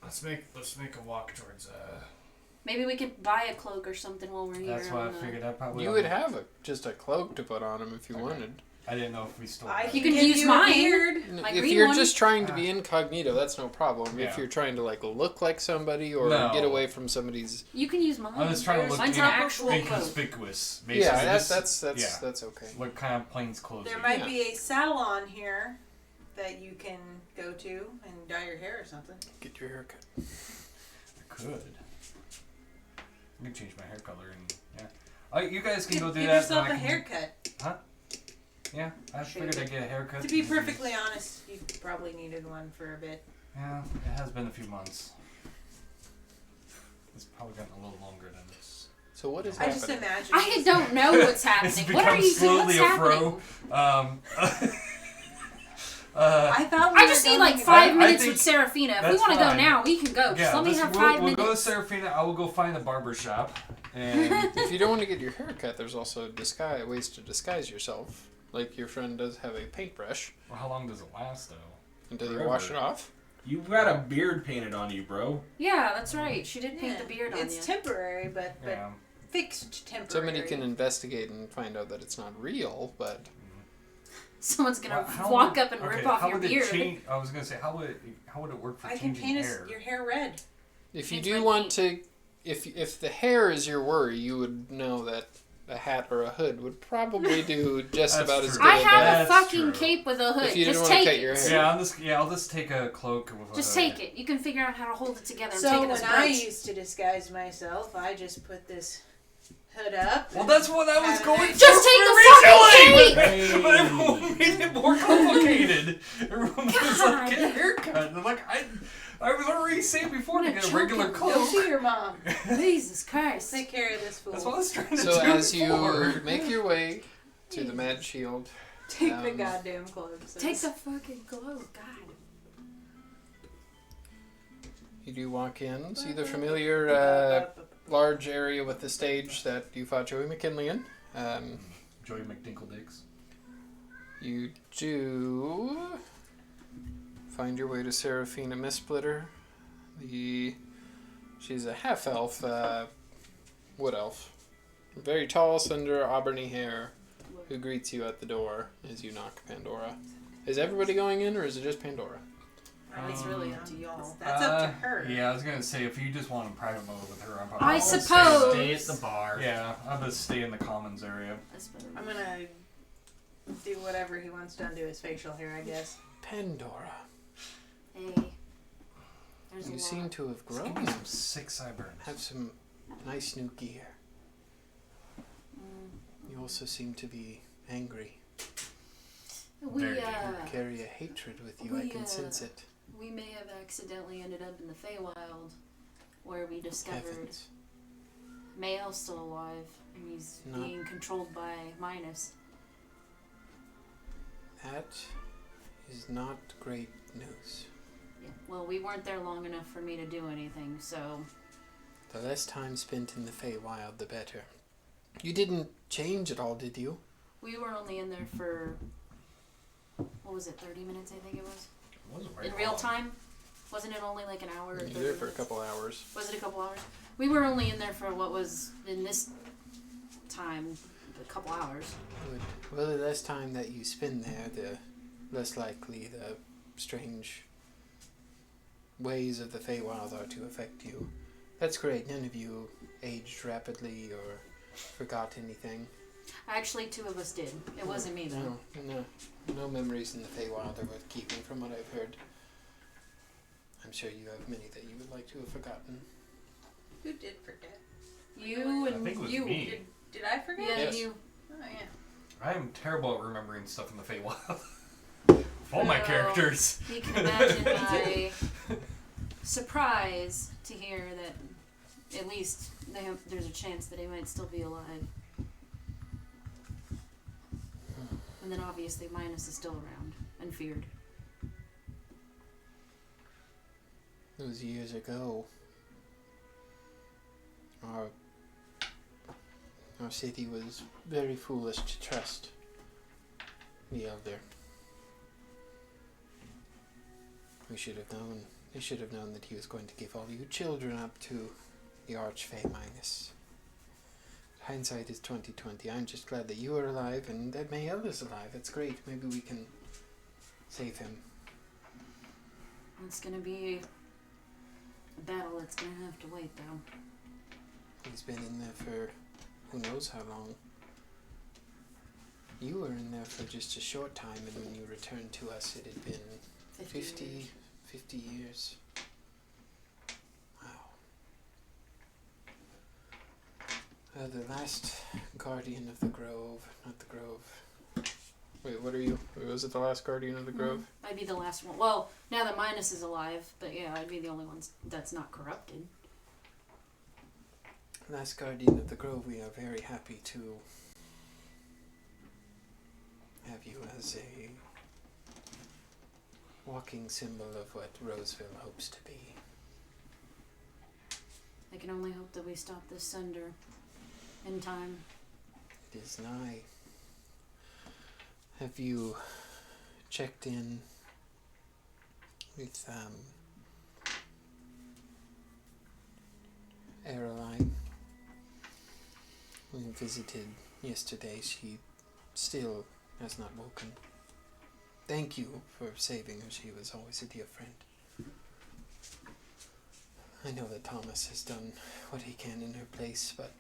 Let's make a walk towards Maybe we could buy a cloak or something while we're here. That's why I on the- figured I probably You would have just a cloak to put on him if you Okay. wanted. I didn't know if we still. I You can give use you a mine. beard. My If green you're one. just trying to be incognito, that's no problem. Yeah. If you're trying to like look like somebody or No. get away from somebody's, You can use mine. I was trying to look Mine's an actual cloak. inconspicuous. Basically. yeah, Just that's okay. look kind of plainclothes. There might Yeah. be a salon here that you can go to and dye your hair or something. Get your haircut. I could. I can change my hair color and yeah. You guys can go do Give that. yourself and a I can- haircut. Yeah, I figured I'd get a haircut. To be perfectly honest, you probably needed one for a bit. Yeah, it has been a few months. It's probably gotten a little longer than this. So what is I just happening? imagine. I don't know what's It's happening. become What are you doing? slowly What's a fro. happening? I thought we I were just need going like to- 5 I minutes think with Seraphina. If we that's want to go fine. now, we can go. Just let me have 5 we'll minutes. go to Seraphina. I will go find a barber shop. And If you don't want to get your hair cut, there's also ways to disguise yourself. Like your friend does have a paintbrush well, how long does it last though? until you Forever. wash it off. You've got a beard painted on you, bro. Yeah, that's right. She did paint Yeah, the beard on It's you. temporary, but Yeah. fixed temporary. Somebody can investigate and find out that it's not real, but Someone's gonna Well, how walk would- up and okay, rip off how your would it beard. change- I was gonna say how would it work for I can changing paint hair? your hair red. if you Change do my want to, if the hair is your worry, you would know that a hat or a hood would probably do just That's about as true. good I as have that. a That's fucking true. cape with a hood. If you didn't Just wanna take cut it. your hair. I'll just take a cloak with a Just hood. take it. You can figure out how to hold it together and So take it when as I brooch. used to disguise myself, I just put this hood up. Well, that's what I was Have a going nice- for Just take the fucking cape! Hey. But everyone made complicated. Everyone was like, get a haircut. And I'm like, I was already saying before to get a regular Go cloak. see your mom. Jesus Christ. Take care of this fool. That's what I was trying to So do as before. you make your way to the Mad Shield, Take the goddamn clothes. Take the fucking globe, God. you do walk in, see the familiar large area with the stage that you fought Joey McKinley in. Joey McDinkledicks. You do find your way to Seraphina Mistsplitter. She's a half-elf, wood elf. Very tall, slender, auburny hair, who greets you at the door as you knock Pandora. Is everybody going in, or is it just Pandora? It's really up to y'all. That's up to her. Yeah, I was gonna say if you just want to private mode with her, I'm probably. I I'll suppose. Stay at the bar. Yeah, I'll just stay in the commons area. I'm gonna do whatever he wants done to his facial hair, I guess. Pandora, Hey. There's a you lot. seem to have Just give grown. me some sick sideburns. Have some nice new gear. You also seem to be angry. We, You carry a hatred with you, I can sense it. we may have accidentally ended up in the Feywild, where we discovered Heavens. Mael's still alive, and he's No. being controlled by Minos. That is not great news. Yeah. Well, we weren't there long enough for me to do anything, so The less time spent in the Feywild, the better. You didn't change at all, did you? we were only in there for, what was it, 30 minutes, I think it was? It wasn't very In real long. time? Wasn't it only like an hour or You 30 were there for a minutes? couple hours. Was it a couple hours? We were only in there for what was, in this time, a couple hours. Good. Well, the less time that you spend there, the less likely the strange ways of the Feywild are to affect you. That's great. None of you aged rapidly or forgot anything. Actually, 2 of us did. It wasn't me, though. No memories in the Feywild are worth keeping, from what I've heard. I'm sure you have many that you would like to have forgotten. Who did forget? You I and think it was you. me. Did I forget? Yeah, Yes. you. Oh, yeah. I am terrible at remembering stuff in the Feywild. All my Well, characters. You can imagine my surprise to hear that at least there's a chance that he might still be alive. And then obviously Minos is still around and feared. Those years ago, our city was very foolish to trust the Elder. We should have known. They should have known that he was going to give all you children up to the Archfey Minos. Hindsight is 20/20. I'm just glad that you are alive and that Mael is alive. It's great. Maybe we can save him. It's gonna be a battle that's gonna have to wait, though. He's been in there for who knows how long. You were in there for just a short time, and when you returned to us, it had been 50 years. Wow. The last guardian of the Grove, not the Grove. Wait, what are you? Was it the last guardian of the Grove? I'd be the last one. Well, now that Minos is alive, but yeah, I'd be the only one that's not corrupted. Last guardian of the Grove, we are very happy to have you as a walking symbol of what Roseville hopes to be. I can only hope that we stop this sunder in time. It is nigh. Have you checked in with Aeroline? We visited yesterday. She still has not woken. Thank you for saving her. She was always a dear friend. I know that Thomas has done what he can in her place, but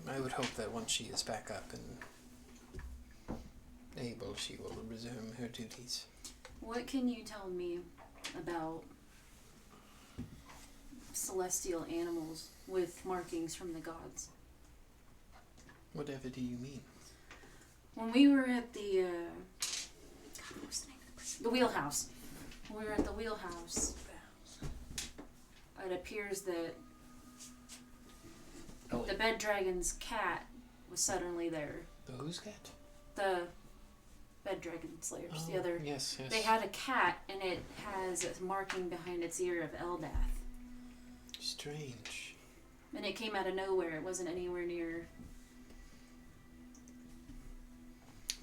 I would hope that once she is back up and able, she will resume her duties. What can you tell me about celestial animals with markings from the gods? Whatever do you mean? When we were at the The wheelhouse. When we were at the wheelhouse, it appears that the bed dragon's cat was suddenly there. The who's cat? The bed dragon slayers. Oh, the other. Yes. They had a cat, and it has a marking behind its ear of Eldath. Strange. And it came out of nowhere. It wasn't anywhere near.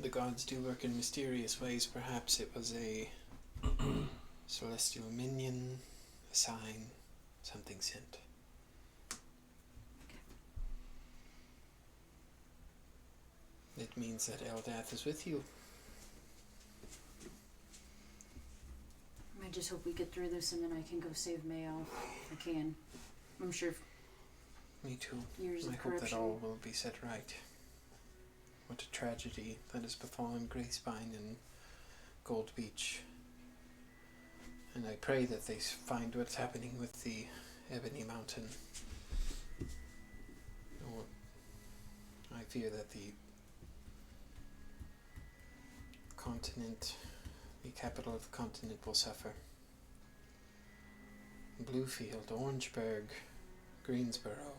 The gods do work in mysterious ways. Perhaps it was a celestial minion, a sign, something sent. It means that Eldath is with you. I just hope we get through this and then I can go save Mayo if I can. I'm sure Me too. years I of hope that corruption. all will be set right. What a tragedy that has befallen Greyspine and Gold Beach. And I pray that they find what's happening with the Ebony Mountain. Or I fear that the continent, the capital of the continent, will suffer. Bluefield, Orangeburg, Greensboro.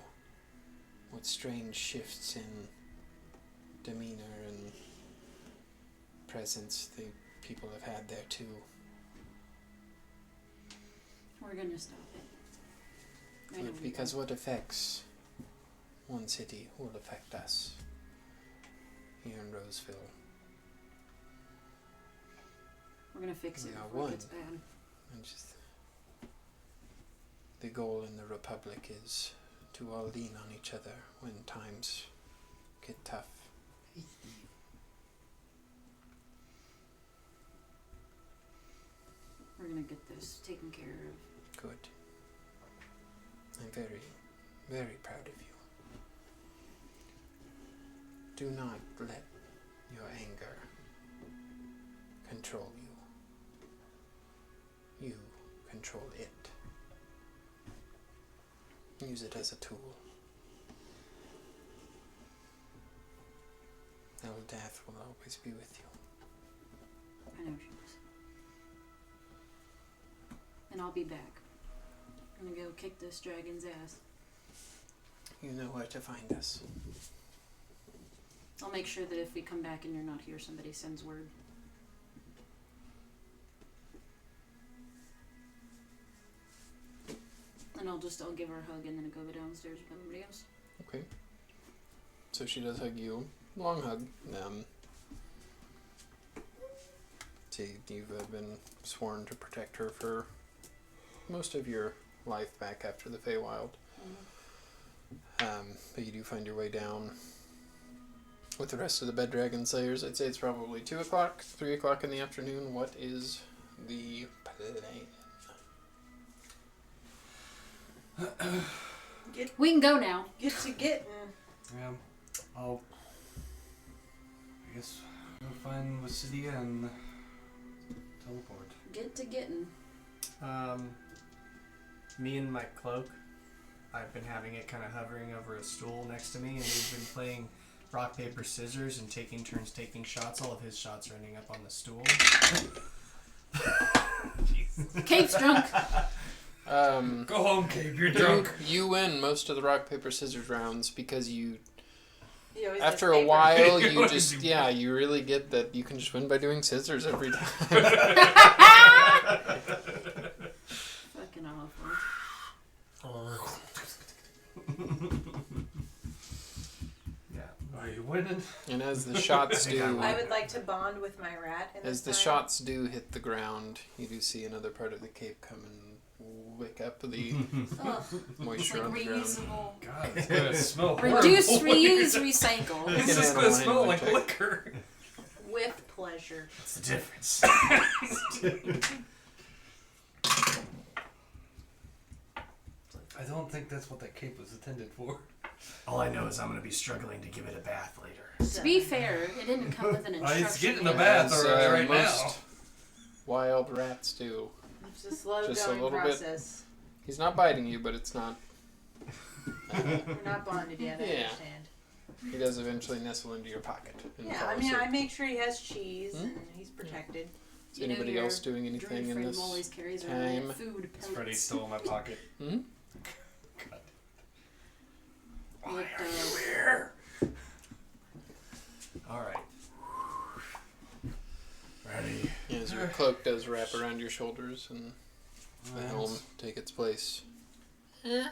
What strange shifts in demeanor and presence the people have had there too. We're gonna stop it. I know But we because will. what affects one city will affect us here in Roseville. We're gonna fix it We are before one. it gets bad. And just the goal in the Republic is to all lean on each other when times get tough. We're gonna get this taken care of. Good. I'm very, very proud of you. Do not let your anger control you. You control it. Use it as a tool. Eldath will always be with you. I know she is. And I'll be back. I'm gonna go kick this dragon's ass. You know where to find us. I'll make sure that if we come back and you're not here, somebody sends word. And I'll give her a hug and then go downstairs with everybody else. Okay. So she does hug you. Long hug. See, you've been sworn to protect her for most of your life back after the Feywild. But you do find your way down with the rest of the Bed Dragon Slayers. I'd say it's probably 2 o'clock, 3 o'clock in the afternoon. What is the plan? We can go now. Get to getting. Yeah, I guess go find Wasidia and teleport. Get to getting. Me and my cloak, I've been having it kind of hovering over a stool next to me, and we've been playing rock, paper, scissors and taking turns taking shots. All of his shots are ending up on the stool. Cape's drunk. Go home, Cape. You're drunk. You win most of the rock, paper, scissors rounds because you He always after does a paper. while, you just, you really get that you can just win by doing scissors every time. Fucking awful. Yeah. Are you winning? And as the shots do, I would like to bond with my rat. In as the this time. shots do hit the ground, you do see another part of the cape come and wick up the Ugh. It's moisture like on the ground. reusable. God, it's gonna smell Reduce, horrible. reuse, recycle. It's Make an just gonna animal smell like handling check. liquor. With pleasure. What's the difference? I don't think that's what that cape was intended for. All I know is I'm going to be struggling to give it a bath later. To be fair, it didn't come with an instruction. It's getting the manual. bath As, right now. most wild rats do. It's a slow Just a going little bit. process. He's not biting you, but it's not. We're not bonded yet, I Yeah. understand. He does eventually nestle into your pocket. And Yeah, fall I mean, asleep. I make sure he has cheese and he's protected. Is anybody else doing anything in this always carries time? Food It's Freddy pellets. still in my pocket. Hmm? Look, Here. All right. Ready. Yeah, as your cloak does wrap around your shoulders and the helm take its place. Like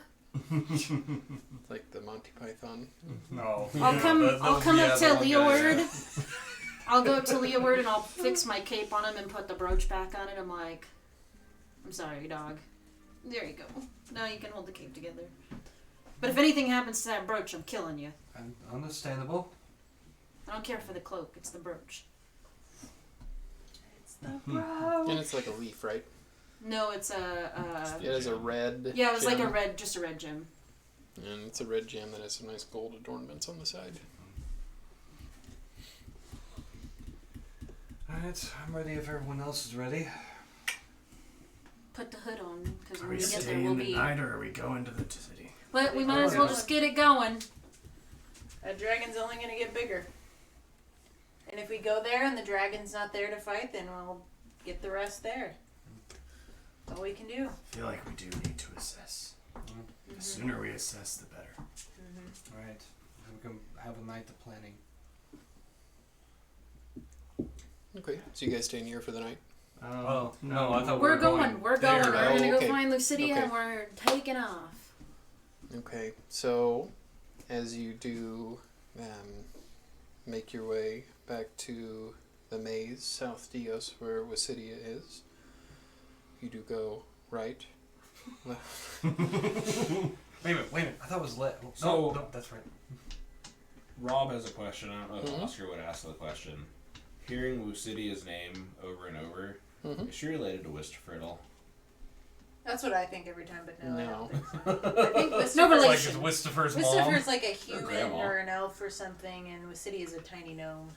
the Monty Python. No. I'll come up to Leeward. Yeah. I'll go up to Leeward and I'll fix my cape on him and put the brooch back on it. I'm like, I'm sorry, dog. There you go. Now you can hold the cape together. But if anything happens to that brooch, I'm killing you. Understandable. I don't care for the cloak. It's the brooch. It's the bro. And it's like a leaf, right? No, it's It has a red yeah, it was like gem, just a red gem. and it's a red gem that has some nice gold adornments on the side. Alright, I'm ready if everyone else is ready. Put the hood on, because Are when we we get there, staying we'll the be. night or are we going to the city? But we might as well just get it going. That dragon's only gonna get bigger. And if we go there and the dragon's not there to fight, then we'll get the rest there. That's all we can do. I feel like we do need to assess. The sooner we assess, the better. Alright. We can have a night of planning. Okay, so you guys staying here for the night? Oh, no, I thought We're going. We're going. there. We're gonna okay. go find Lucidia Okay. and we're taking off. Okay, so as you do make your way back to the maze, South Dios, where Wasidia is, you do go right. Wait a minute. I thought it was lit. So- no, that's right. Rob has a question. I don't know if Mhm. Oscar would ask the question. Hearing Lucidia's name over and over, Mhm. is she related to Wisterford at all? That's what I think every time, but no, I No. don't think so. I think No Wisterford's Like relation. it's Wistifer's mom. Wisterford's like a human grandma. or an elf or something, and Wasidia is a tiny gnome.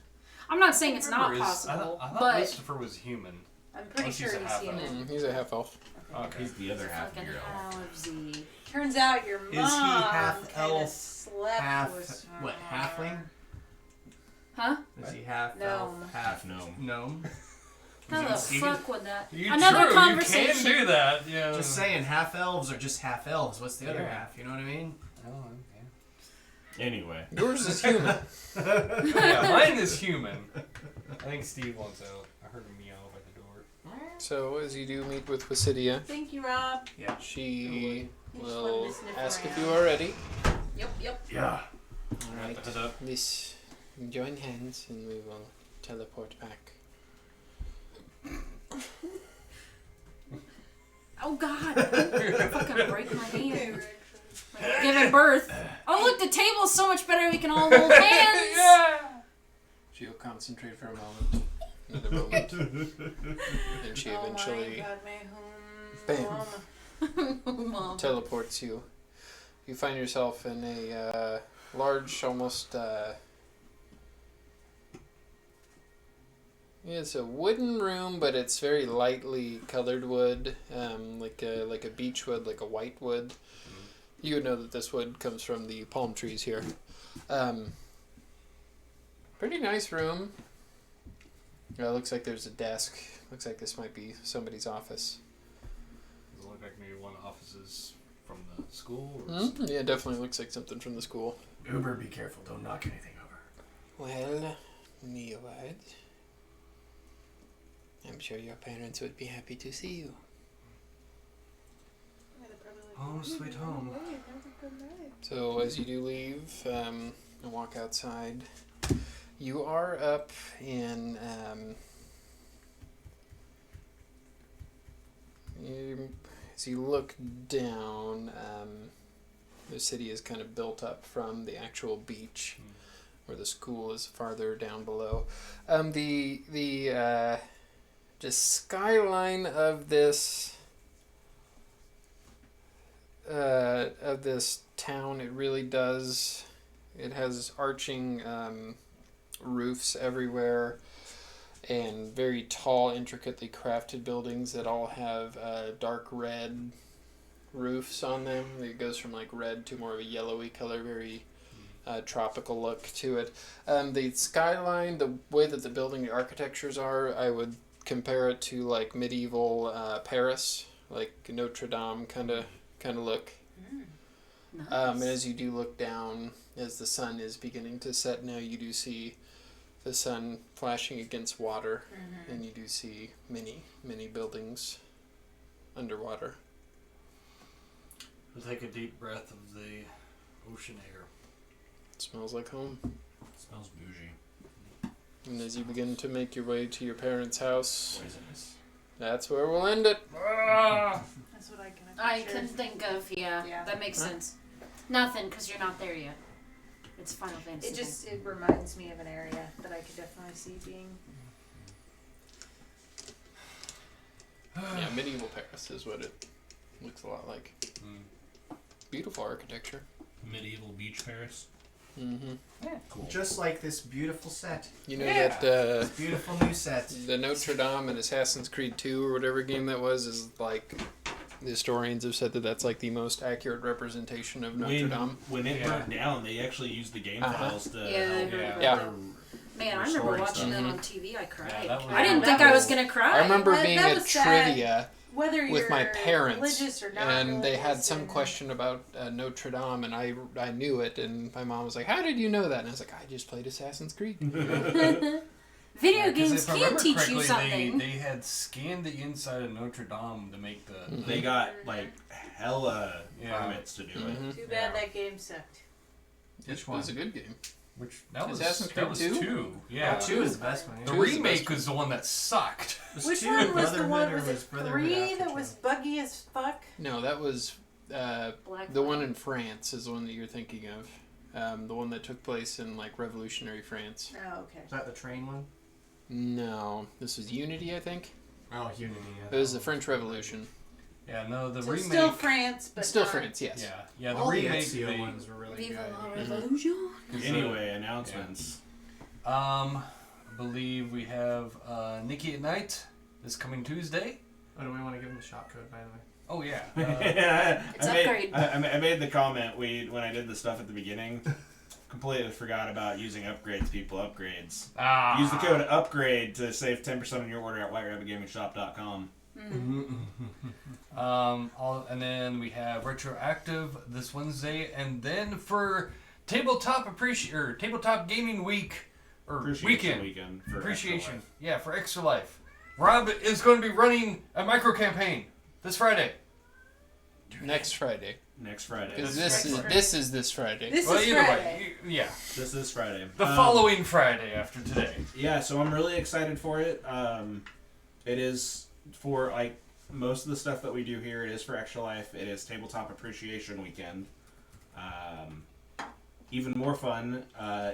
I'm not saying it's not Remember, possible, I thought but Wistifer was human. I'm pretty Oh, she's sure a he's half-elf. human. He's a half elf. Okay. He's the other half of fucking your elf. halvesy. Turns out your he mom half kinda elf, slept half with what? her. Halfling? Huh? Is he half Gnome. elf, Half gnome. gnome? How the You fuck would that? Another Another conversation. You can do that. Yeah. Just saying, half elves are just half elves. What's the other Yeah. half? You know what I mean? Oh, okay. Anyway, Yours is human. Yeah, mine is human. I think Steve wants out. I heard him meow by the door. So as you do meet with Wasidia, Thank you, Rob. she He just will wanted to sniff ask if around. you are ready. Yep. Yeah. Alright, Head up. this join hands and we will teleport back. Oh god! Fucking break my hand. Like giving birth. Oh look, the table's so much better. We can all hold hands. She'll concentrate for a moment. Another moment. And she eventually Bam. Mom. teleports you. You find yourself in a large, almost it's a wooden room, but it's very lightly colored wood, like a beech wood, like a white wood. You would know that this wood comes from the palm trees here. Pretty nice room. Looks like there's a desk. Looks like this might be somebody's office. Does it look like maybe one of the offices from the school? Or Yeah, definitely looks like something from the school. Uber, be careful. Don't knock anything over. Well, Neoward, I'm sure your parents would be happy to see you. Home sweet home. So as you do leave and walk outside, you are up in as you look down, the city is kind of built up from the actual beach, where the school is farther down below. The just skyline of this town, it really does. It has arching roofs everywhere, and very tall, intricately crafted buildings that all have dark red roofs on them. It goes from like red to more of a yellowy color, very tropical look to it. The skyline, the way that the building, the architectures are, I would compare it to like medieval Paris, like Notre Dame kind of look. Nice. And as you do look down, as the sun is beginning to set now, you do see the sun flashing against water, and you do see many buildings underwater. I'll take a deep breath of the ocean air. It smells like home. Smells bougie. And as you begin to make your way to your parents' house, Poisonous. that's where we'll end it. That's what I can I can think of, Yeah. that makes sense. Nothing, because you're not there yet. It's Final Fantasy. It reminds me of an area that I could definitely see being. Yeah, medieval Paris is what it looks a lot like. Beautiful architecture. Medieval beach Paris. Mm-hmm. Cool. Just like this beautiful set. You know This that beautiful new set. the Notre Dame in Assassin's Creed 2 or whatever game that was is like, the historians have said that that's like the most accurate representation of Notre Dame. When it burnt down, they actually used the game files to Yeah, I help heard about Yeah. that. Man, I remember restoring watching stuff. that on TV. I cried. that was- I didn't think I was gonna cry. I remember That- being that at was sad. trivia Whether with you're my parents, religious or not and they had religious some and- question about Notre Dame, and I knew it, and my mom was like, "How did you know that?" And I was like, "I just played Assassin's Creed." Video 'Cause games if I can remember teach you correctly, something. They had scanned the inside of Notre Dame to make the. They got like hella Yeah. permits to do it. Mhm. Too bad that game sucked. It was a good game. Which that was Assassin's that Creed was 2? two. Yeah, Oh, 2 is the best one. The Two is the remake best was the one that sucked. Which two one was the Brotherhood one? or Was it Brotherhood 3 after that two? was buggy as fuck? No, that was Black the Flag. one in France is the one that you're thinking of. The one that took place in like revolutionary France. Oh, okay. Is that the train one? No, this was Unity, I think. Oh, Unity. It was the French Revolution. Yeah, no, the So remake. still France, but Still not- France, yes. Yeah, the All the remake. Ezio ones were really Viva good. la Revolution. Anyway, announcements. I believe we have Nikki at Night this coming Tuesday. Oh, do we want to give them the shop code, by the way? Oh yeah. It's I upgrade. made the comment when I did the stuff at the beginning. Completely forgot about using upgrades. People upgrades. Use the code upgrade to save 10% on your order at whiterabgamingshop.com. And then we have Retroactive this Wednesday, and then for Tabletop Gaming Week or Appreciation weekend weekend for appreciation. Extra Life. Yeah, for Extra Life. Rob is going to be running a micro campaign this Friday. Next Friday. Next Friday. Because This this is this Friday. This Well, is either Friday. way, yeah, This is Friday. the following Friday after today. Yeah, so I'm really excited for it. It is for like most of the stuff that we do here. It is for Extra Life. It is Tabletop Appreciation Weekend. Even more fun,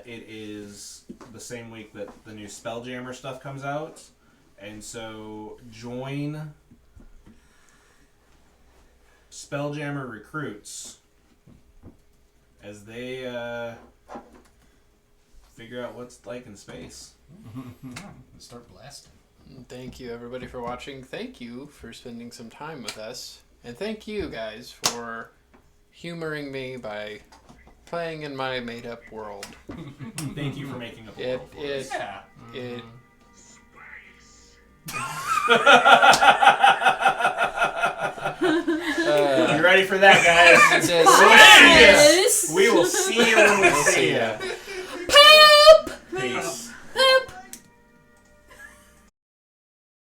it is the same week that the new Spelljammer stuff comes out, and so join Spelljammer recruits as they figure out what's like in space. Let's start blasting. Thank you, everybody, for watching. Thank you for spending some time with us. And thank you, guys, for humoring me by playing in my made-up world. Thank you for making up a It, world for us. it, Yeah. it, You ready for that, guys? Yes. We will see you when we see you.